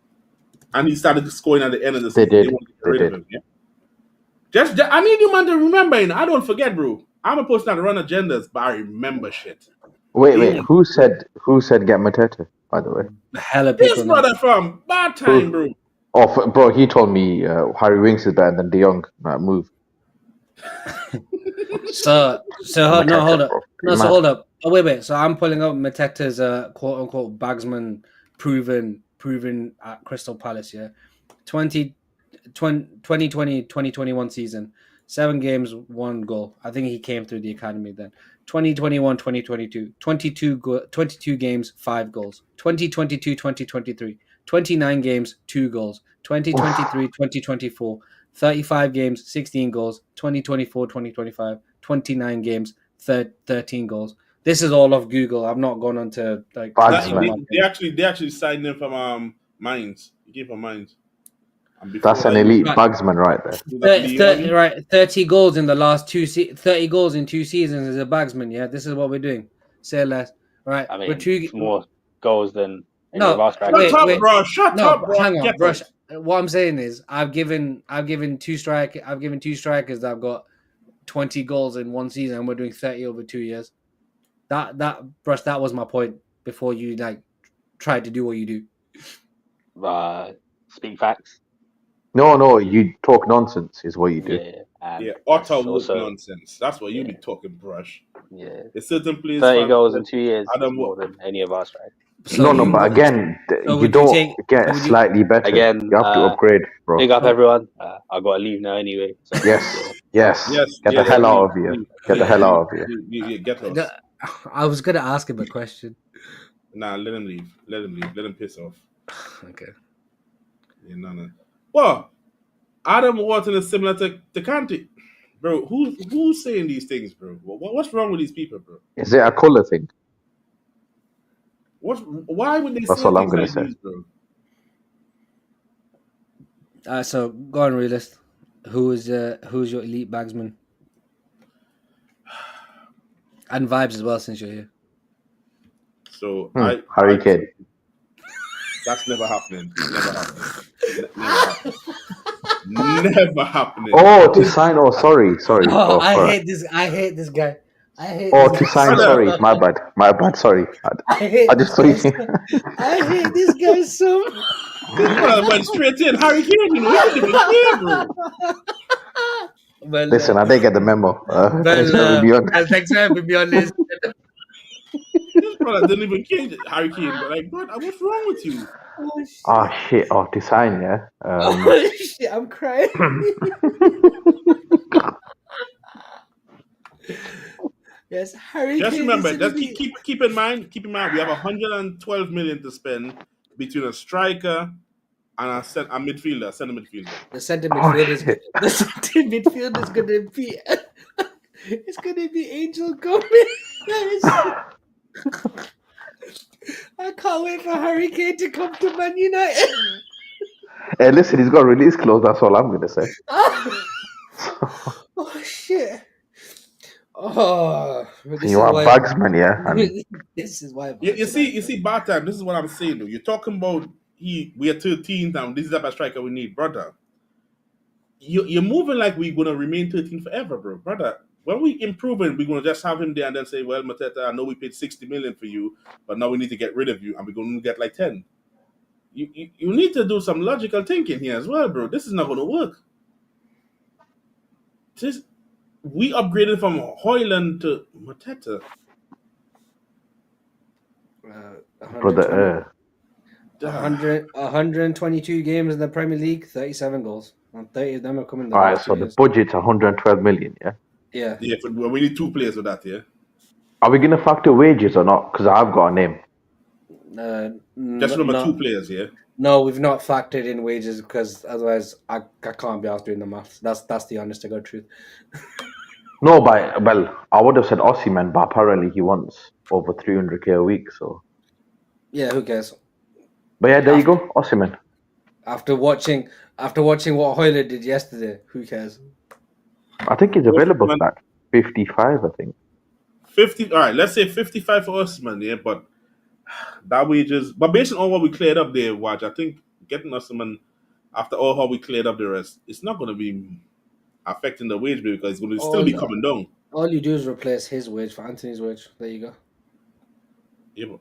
and he started scoring at the end of the season. They wanted to get rid of him. Yeah. Just I need you man to remember. I don't forget, bro. I'm a person that run agendas, but I remember shit. Wait. Who said get Mateta? By the way, Hella people. This brother from bad time, bro. Oh, bro, he told me Harry Winks is better than De Jong. That move. So Mateta, no, hold up. bro. No, so hold up. Oh, wait. So I'm pulling up Mateta's quote unquote bagsman proven at Crystal Palace. Yeah, 2020 2021 season, 7 games, 1 goal. I think he came through the academy then. 2021 2022, 22 games, 5 goals. 2022 2023, 29 games, 2 goals. 2023 2024, 35 games, 16 goals. 2024 2025, 29 games, 13 goals. This is all off Google. I've not gone on to like. They actually signed him from Mainz. He came from Mainz. That's an elite bagsman right there. 30 goals in the last 30 goals in 2 seasons as a bagsman. Yeah, this is what we're doing. Say less. Right. I mean, it's more goals than any of us. Shut up, bro. Hang on, bro. What I'm saying is, I've given 2 strikers that have got 20 goals in 1 season, and we're doing 30 over 2 years. That was my point before you like tried to do what you do. Speak facts. No, you talk nonsense is what you do. Utter nonsense. That's what you be talking, brush. Yeah. It's certain players. 30 goals in 2 years more than any of us, right? So no, but again, so you would don't take? get Would you, slightly better. Again, You have to upgrade, bro. big up everyone. I gotta leave now anyway. So Yes, yes. Yes, Get the yes, hell out leave, of here. leave, Get the leave, hell leave, out of here. get us. I was gonna ask him a question. Nah, let him leave. Let him leave. Let him piss off. Okay. Yeah, no. Well, Adam Wharton is similar to Kanti. Bro, who's saying these things, bro? What's wrong with these people, bro? Is it a color thing? Why would they That's say all I'm things gonna like say. these, bro? So go on, realist. Who's your elite bagsman? And vibes as well, since you're here. So Harry Kane. That's never happening. Never happening. Never happening. Oh, to sign. Oh, sorry. Oh, I alright. hate this. I hate this guy. I hate. Oh, this to guy sign. so Sorry, much. my bad. Sorry. I hate I this just guy. thought I hate this guy so much. This brother went straight in. Harry Kane, you know, he didn't even care, bro. Well, Listen, I didn't get the memo. Thanks for having me on. thanks for having me on this. This brother didn't even care, Harry Kane. But like, bro, what's wrong with you? Oh shit! Oh shit! Oh, to sign, yeah. Oh shit! I'm crying. Yes, Harry Just Kane remember, is just elite. keep in mind, we have 112 million to spend between a striker and a midfielder, center midfielder. The center Oh, midfield is shit. the center midfield is gonna be it's gonna be Angel Gomez. I can't wait for Harry Kane to come to Man United. Hey, listen, he's got a release clause. That's all I'm gonna say. Oh shit! Oh, this You is are why. bagsman, yeah. And This is why. You see, Bartime, this is what I'm saying though. You're talking about we are 13 now. This is the best striker we need, brother. You're moving like we're gonna remain 13 forever, bro, brother. When we improving, we're gonna just have him there and then say, "Well, Mateta, I know we paid 60 million for you, but now we need to get rid of you, and we're gonna get like 10." You need to do some logical thinking here as well, bro. This is not gonna work. We upgraded from Hoyland to Mateta. brother, 122 games in the Premier League, 37 goals, and 30 of them are coming in the all right. last So 2 the years. budget's 112 million, yeah. Yeah. Yeah, well, we need 2 players for that, yeah. Are we gonna factor wages or not? Because I've got a name. Just remember 2 players, yeah. No, we've not factored in wages because otherwise I can't be asked doing the maths. That's the honest to God truth. No, well, I would have said Osimhen, but apparently he wants over 300k a week. So Yeah, who cares? but yeah, there you go, Osimhen. After watching what Hoyler did yesterday, who cares? I think he's available for like 55. I think 50. All right, let's say 55 for us, man. Yeah, but that wages. But based on all what we cleared up there, watch. I think getting us, man, after all how we cleared up the rest, it's not going to be affecting the wage bill because it's going to still be coming down. All you do is replace his wage for Anthony's wage. There you go. Yeah, but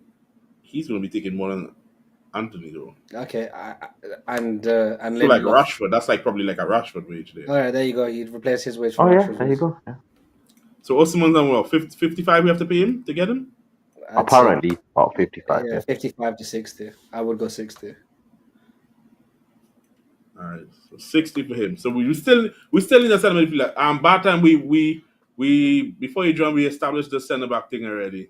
he's going to be taking more than Anthony, though. Okay, and So like Rashford, that's like probably like a Rashford wage there. All right, there you go. You'd replace his wage for yeah, Rashford's there you wage. go. Yeah. So Osimhen's on what 55 we have to pay him to get him? Apparently about 55. Yeah, 55 to 60. I would go 60. All right, so 60 for him. So we still need a center midfielder. By the time we before you joined, we established the center back thing already.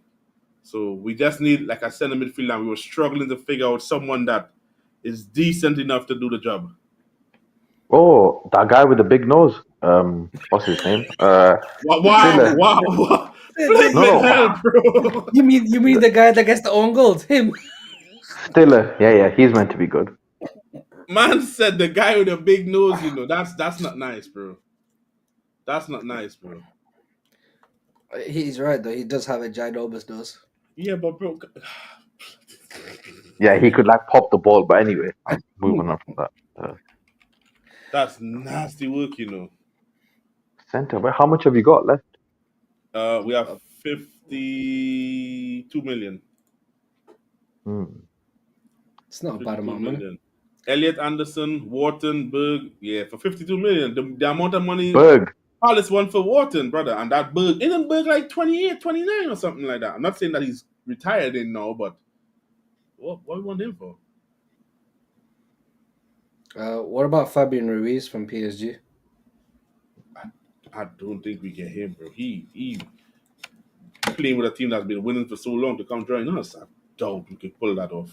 So we just need like a center midfielder. And we were struggling to figure out someone that is decent enough to do the job. Oh, that guy with the big nose. What's his name? Wow. No. Hell, bro. You mean the guy that gets the own goals? Him? Stiller. Yeah, he's meant to be good. Man said the guy with the big nose. You know that's not nice, bro. That's not nice, bro. He's right though. He does have a ginormous nose. Yeah, but bro. Yeah, he could like pop the ball, but anyway, I'm moving on from that. That's nasty work, you know. Center. But how much have you got left? We have 52 million. It's not a bad amount of money. Elliot Anderson, Wharton, Berg, yeah, for 52 million. The amount of money Berg. Palace won for Wharton, brother, and that Berg, isn't Berg like 28, 29 or something like that? I'm not saying that he's retired in now, but What we want him for? What about Fabian Ruiz from PSG? I don't think we get him, bro. He playing with a team that's been winning for so long to come join us. I doubt we could pull that off.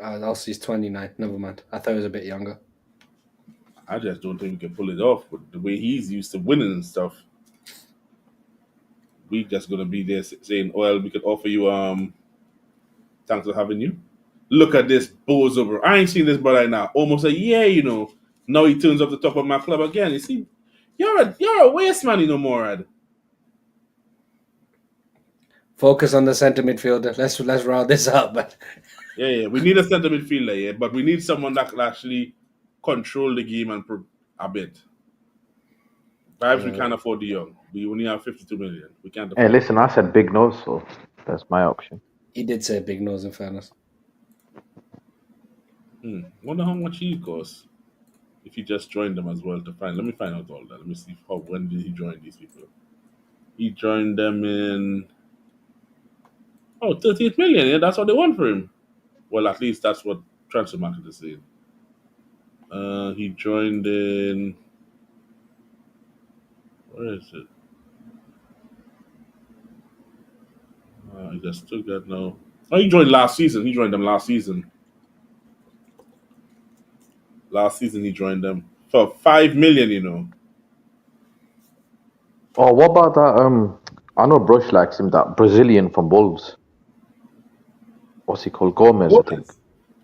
Also, he's 29. Never mind. I thought he was a bit younger. I just don't think we can pull it off with the way he's used to winning and stuff. We just gonna be there saying, "Well, we could offer you thanks for having you." Look at this bozo, bro. I ain't seen this brother now almost a year, you know. Now he turns up the top of my club again. You see, you're a waste man, you know, Morad. Focus on the centre midfielder. Let's round this up, man. Yeah. We need a centre midfielder, yeah, but we need someone that can actually control the game and a bit. Perhaps we can't afford the young. We only have 52 million. We can't afford. Hey, listen, I said big nose, so that's my option. He did say big nose, in fairness. Wonder how much he costs if he just joined them as well to find. Let me find out all that. Let me see when did he join these people. He joined them in 38 million. Yeah, that's what they want for him. Well, at least that's what transfer market is saying. He joined in. Where is it? He just took that now. Oh, he joined last season. He joined them last season. Last season he joined them for 5 million. You know. Oh, what about that? I know Brush likes him. That Brazilian from Wolves. What's he called? Gomez, I think.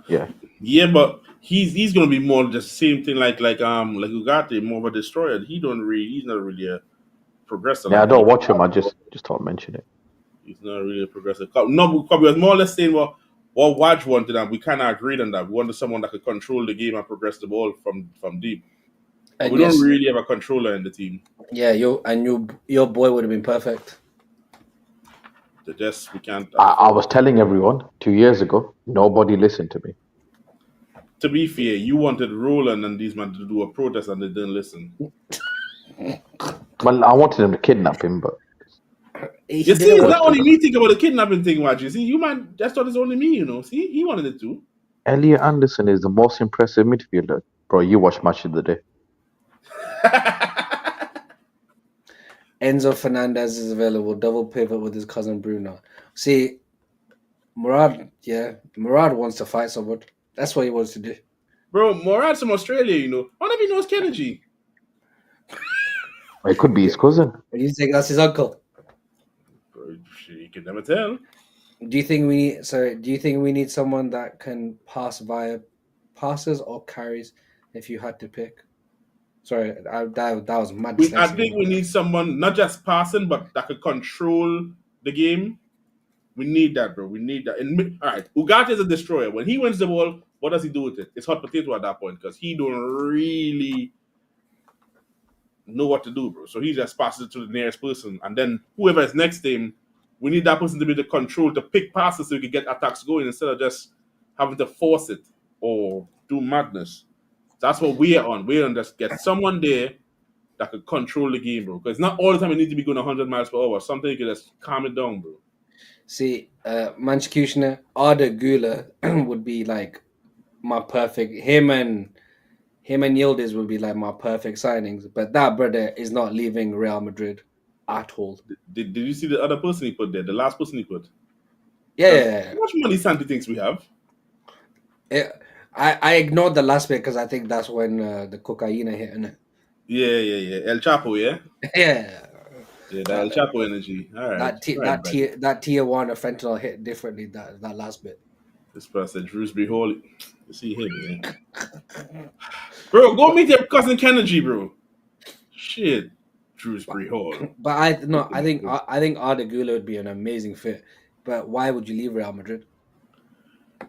Yeah. Yeah, but he's gonna be more the same thing like Ugarte, more of a destroyer. He's not really a progressor. Yeah, I like don't that. watch him. I just thought I'd mention it. He's not really a progressive. No, because we was more or less saying what Waj wanted, and we kind of agreed on that. We wanted someone that could control the game and progress the ball from deep. But we don't really have a controller in the team. Yeah, your boy would have been perfect. We can't. I was telling everyone 2 years ago, nobody listened to me. To be fair, you wanted Roland and these men to do a protest, and they didn't listen. Well, I wanted them to kidnap him, but You see, it's not only me thinking about the kidnapping thing, Waj. You see, you man, that's not it's only me, you know. See, he wanted it too. Elliot Anderson is the most impressive midfielder. Bro, you watch Match of the Day. Enzo Fernandez is available. Double pivot with his cousin Bruno. See, Murad wants to fight someone. That's what he wants to do. Bro, Morad's from Australia, you know. I wonder if he knows Kennedy. It could be his cousin. You think that's his uncle? Bro, you can never tell. Do you think we need someone that can pass via passes or carries? If you had to pick, sorry, that was mad. I think we need someone not just passing, but that could control the game. We need that, bro. We need that. All right, Ugarte is a destroyer. When he wins the ball, what does he do with it? It's hot potato at that point because he don't really know what to do, bro. So he just passes it to the nearest person, and then whoever is next to him, we need that person to be the control to pick passes so we can get attacks going instead of just having to force it or do madness. That's what we're on. We're on just get someone there that could control the game, bro. Because not all the time it needs to be going 100 miles per hour. Something you can just calm it down, bro. See, Manchukushner, Arda Güler would be like my perfect. Him and Yildiz would be like my perfect signings. But that brother is not leaving Real Madrid at all. Did you see the other person he put there? The last person he put? Yeah. How much money Santi thinks we have? I ignored the last bit because I think that's when the cocaine hit in it. Yeah. El Chapo, yeah? Yeah. Yeah, that El Chapo energy. All right. That tier one of fentanyl hit differently, that last bit. This person, Drewsbury Hall. You see him, man. Bro, go meet your cousin Kennedy, bro. Shit. Drewsbury Hall. But I think Arda Güler would be an amazing fit. But why would you leave Real Madrid?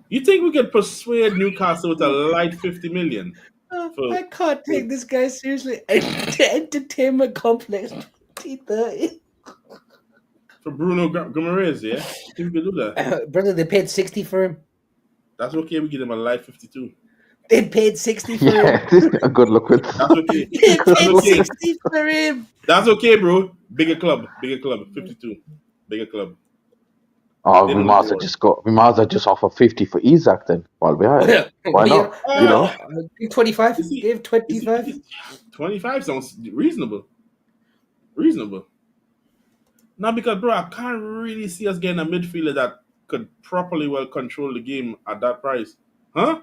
You think we could persuade Newcastle with a light 50 million? I can't take this guy seriously. Entertainment complex 2030. For Bruno Guimaraes, yeah? You think we could do that? Brother, they paid 60 for him. That's okay, we give him a light 52. They paid 60 for him. Yeah, a good look with. That's okay. They paid 60 for him. That's okay, bro. Bigger club. 52. Bigger club. Oh, They we don't might need as well to just go. We might as well just offer 50 for Isaac then while we're at it. Why But, not? You worry. know? give 25. You see, Give 25. 25 sounds reasonable. Reasonable. Not because, bro, I can't really see us getting a midfielder that could properly well control the game at that price. Huh?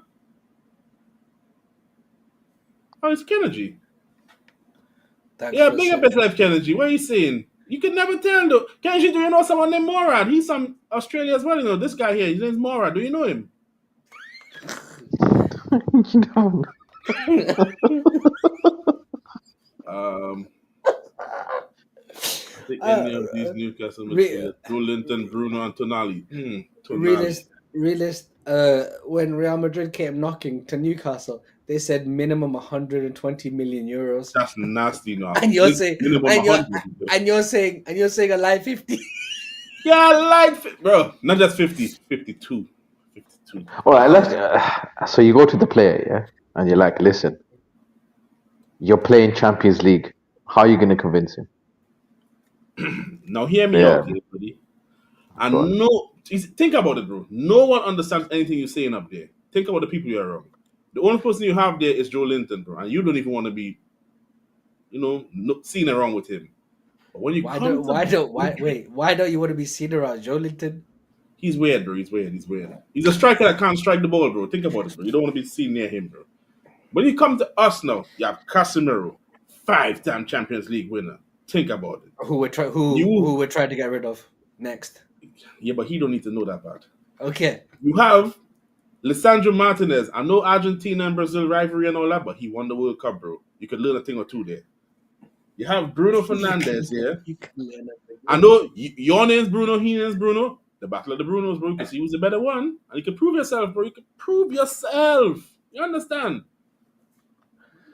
Oh, it's Kennedy. Thanks Yeah, for big up saying. yourself, Kennedy. What are you saying? You can never tell, though. Kennedy, do you know someone named Morad? He's from Australia as well, you know. This guy here, his name's Morad. Do you know him? You know, Um, I think Uh, any of these Newcastle re- midfielders, Joe Linton, Bruno, and Tonali. Tonali. realist. When Real Madrid came knocking to Newcastle, they said minimum 120 million euros, That's nasty enough. and you're saying, Minimum and you're 100. and you're saying a lie 50. Yeah, bro. Not just 50, 52. 52. all right, let's. So you go to the player, yeah, and you're like, listen, you're playing Champions League. How are you going to convince him? Now hear me Yeah, out here, buddy. go on. And no, think about it, bro. No one understands anything you're saying up there. Think about the people you're around. The only person you have there is Joe Linton, bro, and you don't even want to be, seen around with him. But when you come to, Why don't you want to be seen around Jolinton? he's weird, bro. He's weird. He's weird. He's a striker that can't strike the ball, bro. Think about it, bro. You don't want to be seen near him, bro. When you come to us now, you have Casemiro, 5-time Champions League winner. Think about it. Who we're trying to get rid of next? Yeah, but he don't need to know that part. Okay. You have Lisandro Martinez. I know Argentina and Brazil rivalry and all that, but he won the World Cup, bro. You could learn a thing or two there. You have Bruno Fernandes, yeah. You can learn it. I know your name's Bruno, he name's Bruno. The battle of the Brunos, bro, because he was the better one. And you can prove yourself, bro. You can prove yourself. You understand?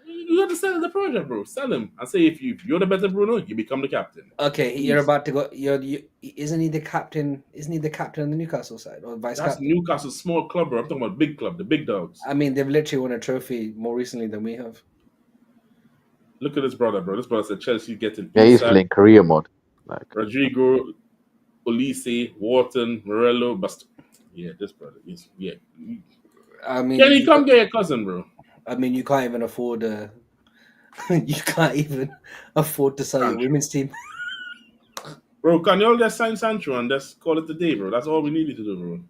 You got to sell the project, bro. Sell him and say if you're the better Bruno, you become the captain. Okay, you're about to go. Isn't he the captain? Isn't he the captain on the Newcastle side or vice That's captain? Newcastle's small club, bro. I'm talking about big club, the big dogs. I mean, they've literally won a trophy more recently than we have. Look at this brother, bro. This brother said Chelsea getting Yeah, he's Isak, playing career mode. Like, Rodrigo, Olise, Wharton, Morello, yeah, this brother is I mean, Can he come get your cousin, bro? I mean, you can't even afford you can't even afford to sell your women's team. Bro, can you all just sign Sancho and just call it a day, bro? That's all we needed to do,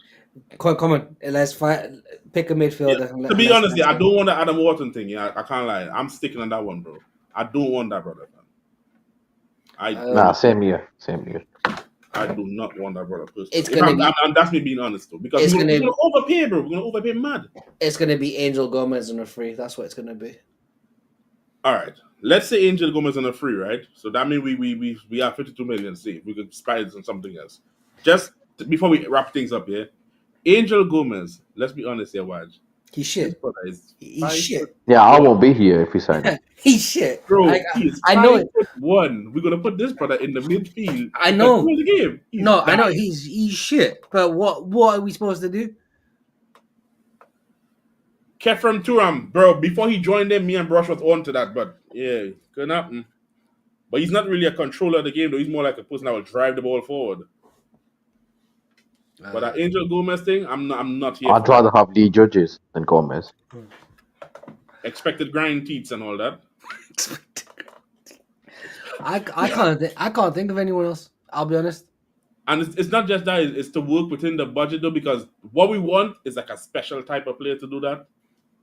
bro. Come on, let's pick a midfielder. Yeah, to be honest, I don't want the Adam Wharton thing. Yeah, I can't lie. I'm sticking on that one, bro. I don't want that, brother. same here. I do not want that, brother. It's gonna be. And that's me being honest, though, because we're gonna overpay, bro. We're gonna overpay mad. It's gonna be Angel Gomez on a free. That's what it's gonna be. All right. Let's say Angel Gomez on a free, right? So that means we have 52 million. See, we could spend it on something else. Just before we wrap things up here, Angel Gomez. Let's be honest here, Waj. He's shit. He's shit. Yeah, I won't be here if we sign him. He's shit, bro. I know it. We're gonna put this brother in the midfield. I know. The game. I know he's shit. But what are we supposed to do? Kefram Turam, bro. Before he joined them, me and Brush was on to that, but yeah, couldn't happen. But he's not really a controller of the game, though. He's more like a person that will drive the ball forward. But that Angel Gomez thing, I'm not here. I'd rather have Lee Judges than Gomez. Expected grind teats and all that. I can't think of anyone else. I'll be honest. And it's not just that; it's to work within the budget, though, because what we want is like a special type of player to do that.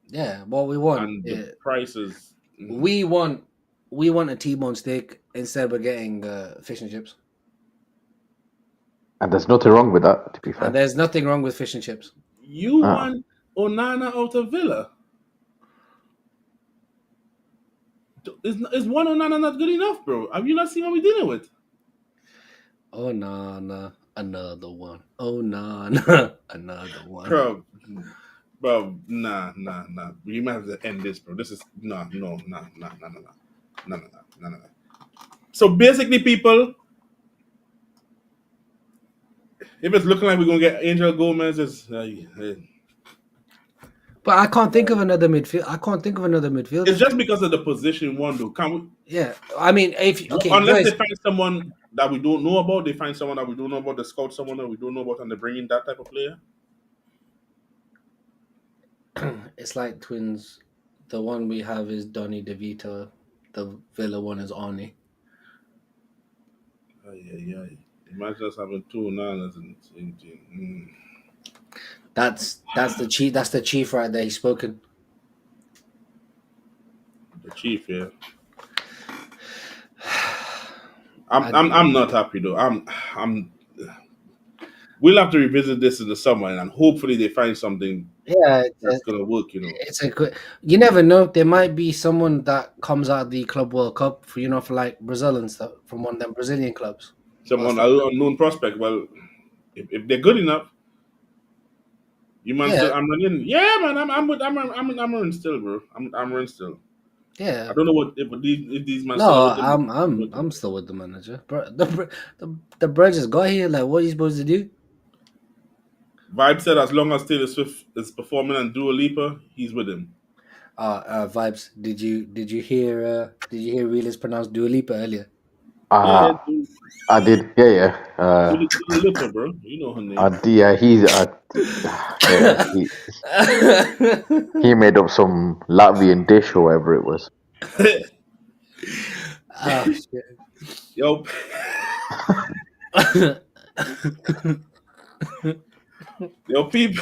Yeah, what we want. And the prices. We want a T-bone steak instead of getting fish and chips. And there's nothing wrong with that, to be fair. And there's nothing wrong with fish and chips. You want Onana out of Villa? Is one Onana not good enough, bro? Have you not seen what we're dealing with? Oh, nah, another one. Oh, nah, another one. Bro, nah. We might have to end this, bro. This is no. So basically, people, if it's looking like we're gonna get Angel Gomez, but I can't think of another midfield. It's just because of the position one, though. Can we? Yeah, I mean, unless they find someone that we don't know about. They find someone that we don't know about. They scout someone that we don't know about, and they bring in that type of player. It's like twins. The one we have is Donny DeVito. The Villa one is Arnie. Yeah. Imagine us having two Nanas in That's the chief. That's the chief right there. He's spoken. the chief. Yeah, I'm not happy though. I'm. We'll have to revisit this in the summer, and hopefully they find something Yeah, that's gonna work. it's a good. You never know. There might be someone that comes out of the Club World Cup for for like Brazil and stuff from one of them Brazilian clubs. Someone unknown prospect. Well, if they're good enough, you man Yeah. still I'm running. Yeah, man, I'm running still, bro. I'm running still. Yeah. I don't know what if these man No, still are with them. I'm still with the manager. Bro, the bro just got here. Like, what are you supposed to do? Vibe said as long as Taylor Swift is performing and Dua Lipa, he's with him. Vibes. Did you hear Realist pronounce Dua Lipa earlier? Yeah, I did. Yeah. Dua Lipa, bro. You know her name. Yeah. He's yeah. He made up some Latvian dish or whatever it was. Oh shit. Yo. Yo, people,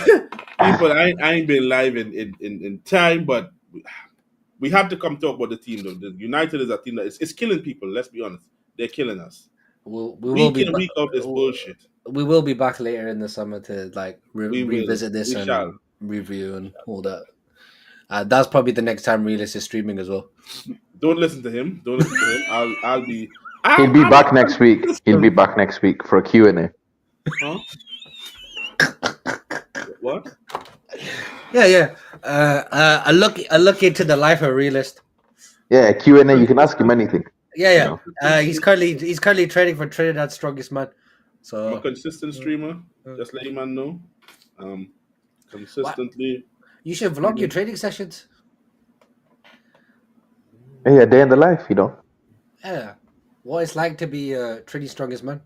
I ain't been live in time, but we have to come talk about the team though. The United is a team that it's killing people. Let's be honest, they're killing us. Week in, week out is bullshit. We will be back later in the summer to like revisit this We and shall. review and all that. That's probably the next time Realist is streaming as well. Don't listen to him. I'll be. He'll be back next week. He'll be back next week for a Q&A. Huh? What? Yeah. I look into the life of Realist. Yeah, Q&A. You can ask him anything. Yeah. He's currently training for Trinidad's Strongest Man. So I'm a consistent streamer. Just let you man know. Consistently. You should vlog your training sessions. Yeah, day in the life, Yeah. What it's like to be Trinidad's Strongest Man.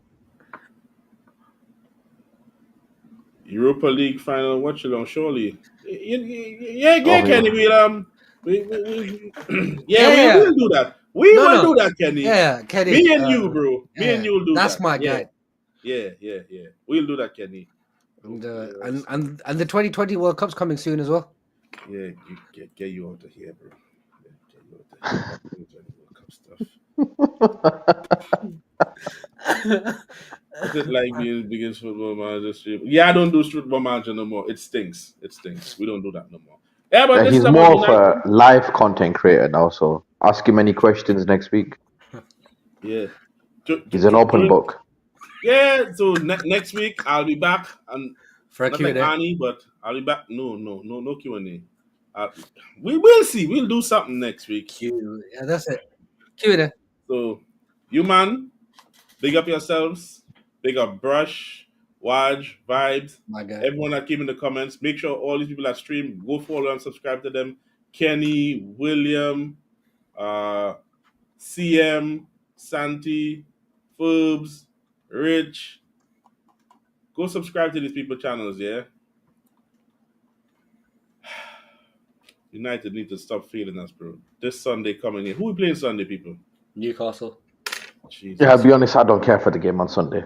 Europa League final, what you gonna surely? Yeah, Kenny. We'll we'll do that. We will do that, Kenny. Yeah, Kenny. Me and you, bro. Me and you will do that. That's my guy. Yeah. We'll do that, Kenny. And the 2020 World Cup's coming soon as well. Yeah, get you out of here, bro. Get you out of here. World Cup stuff. Is it like being the biggest football manager stream? Yeah, I don't do football manager no more. It stinks. We don't do that no more. Yeah, but he's more of a live content creator now, so ask him any questions next week. Yeah. He's an open book. Yeah, so next week I'll be back and for a not Q&A. Like Annie, but I'll be back. No Q&A. We will see. We'll do something next week. Yeah, that's it. Q&A. So, you man, big up yourselves. Big up Brush, Waj, Vibes, my guy. Everyone that came in the comments. Make sure all these people that stream, go follow and subscribe to them. Kenny, William, CM, Santi, Fubs, Rich. Go subscribe to these people channels, yeah? United need to stop failing us, bro. This Sunday coming in. Who we playing Sunday, people? Newcastle. Jesus. Yeah, I'll be honest, I don't care for the game on Sunday.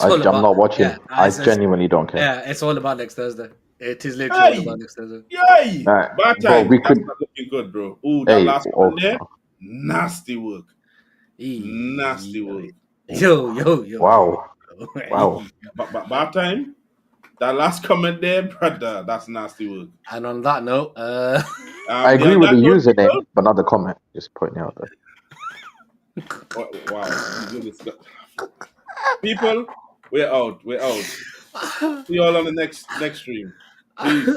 I'm not watching. Yeah, I genuinely don't care. Yeah, it's all about next Thursday. It is literally all about next Thursday. Yay! Bad time. That's not looking good, bro. Ooh, that last one there, nasty work. Nasty work. Yo. Wow. Bad time. That last comment there, brother, that's nasty work. And on that note, I agree with the username, but not the comment. Just pointing out there. Wow. People, we're out. See you all on the next stream. Peace.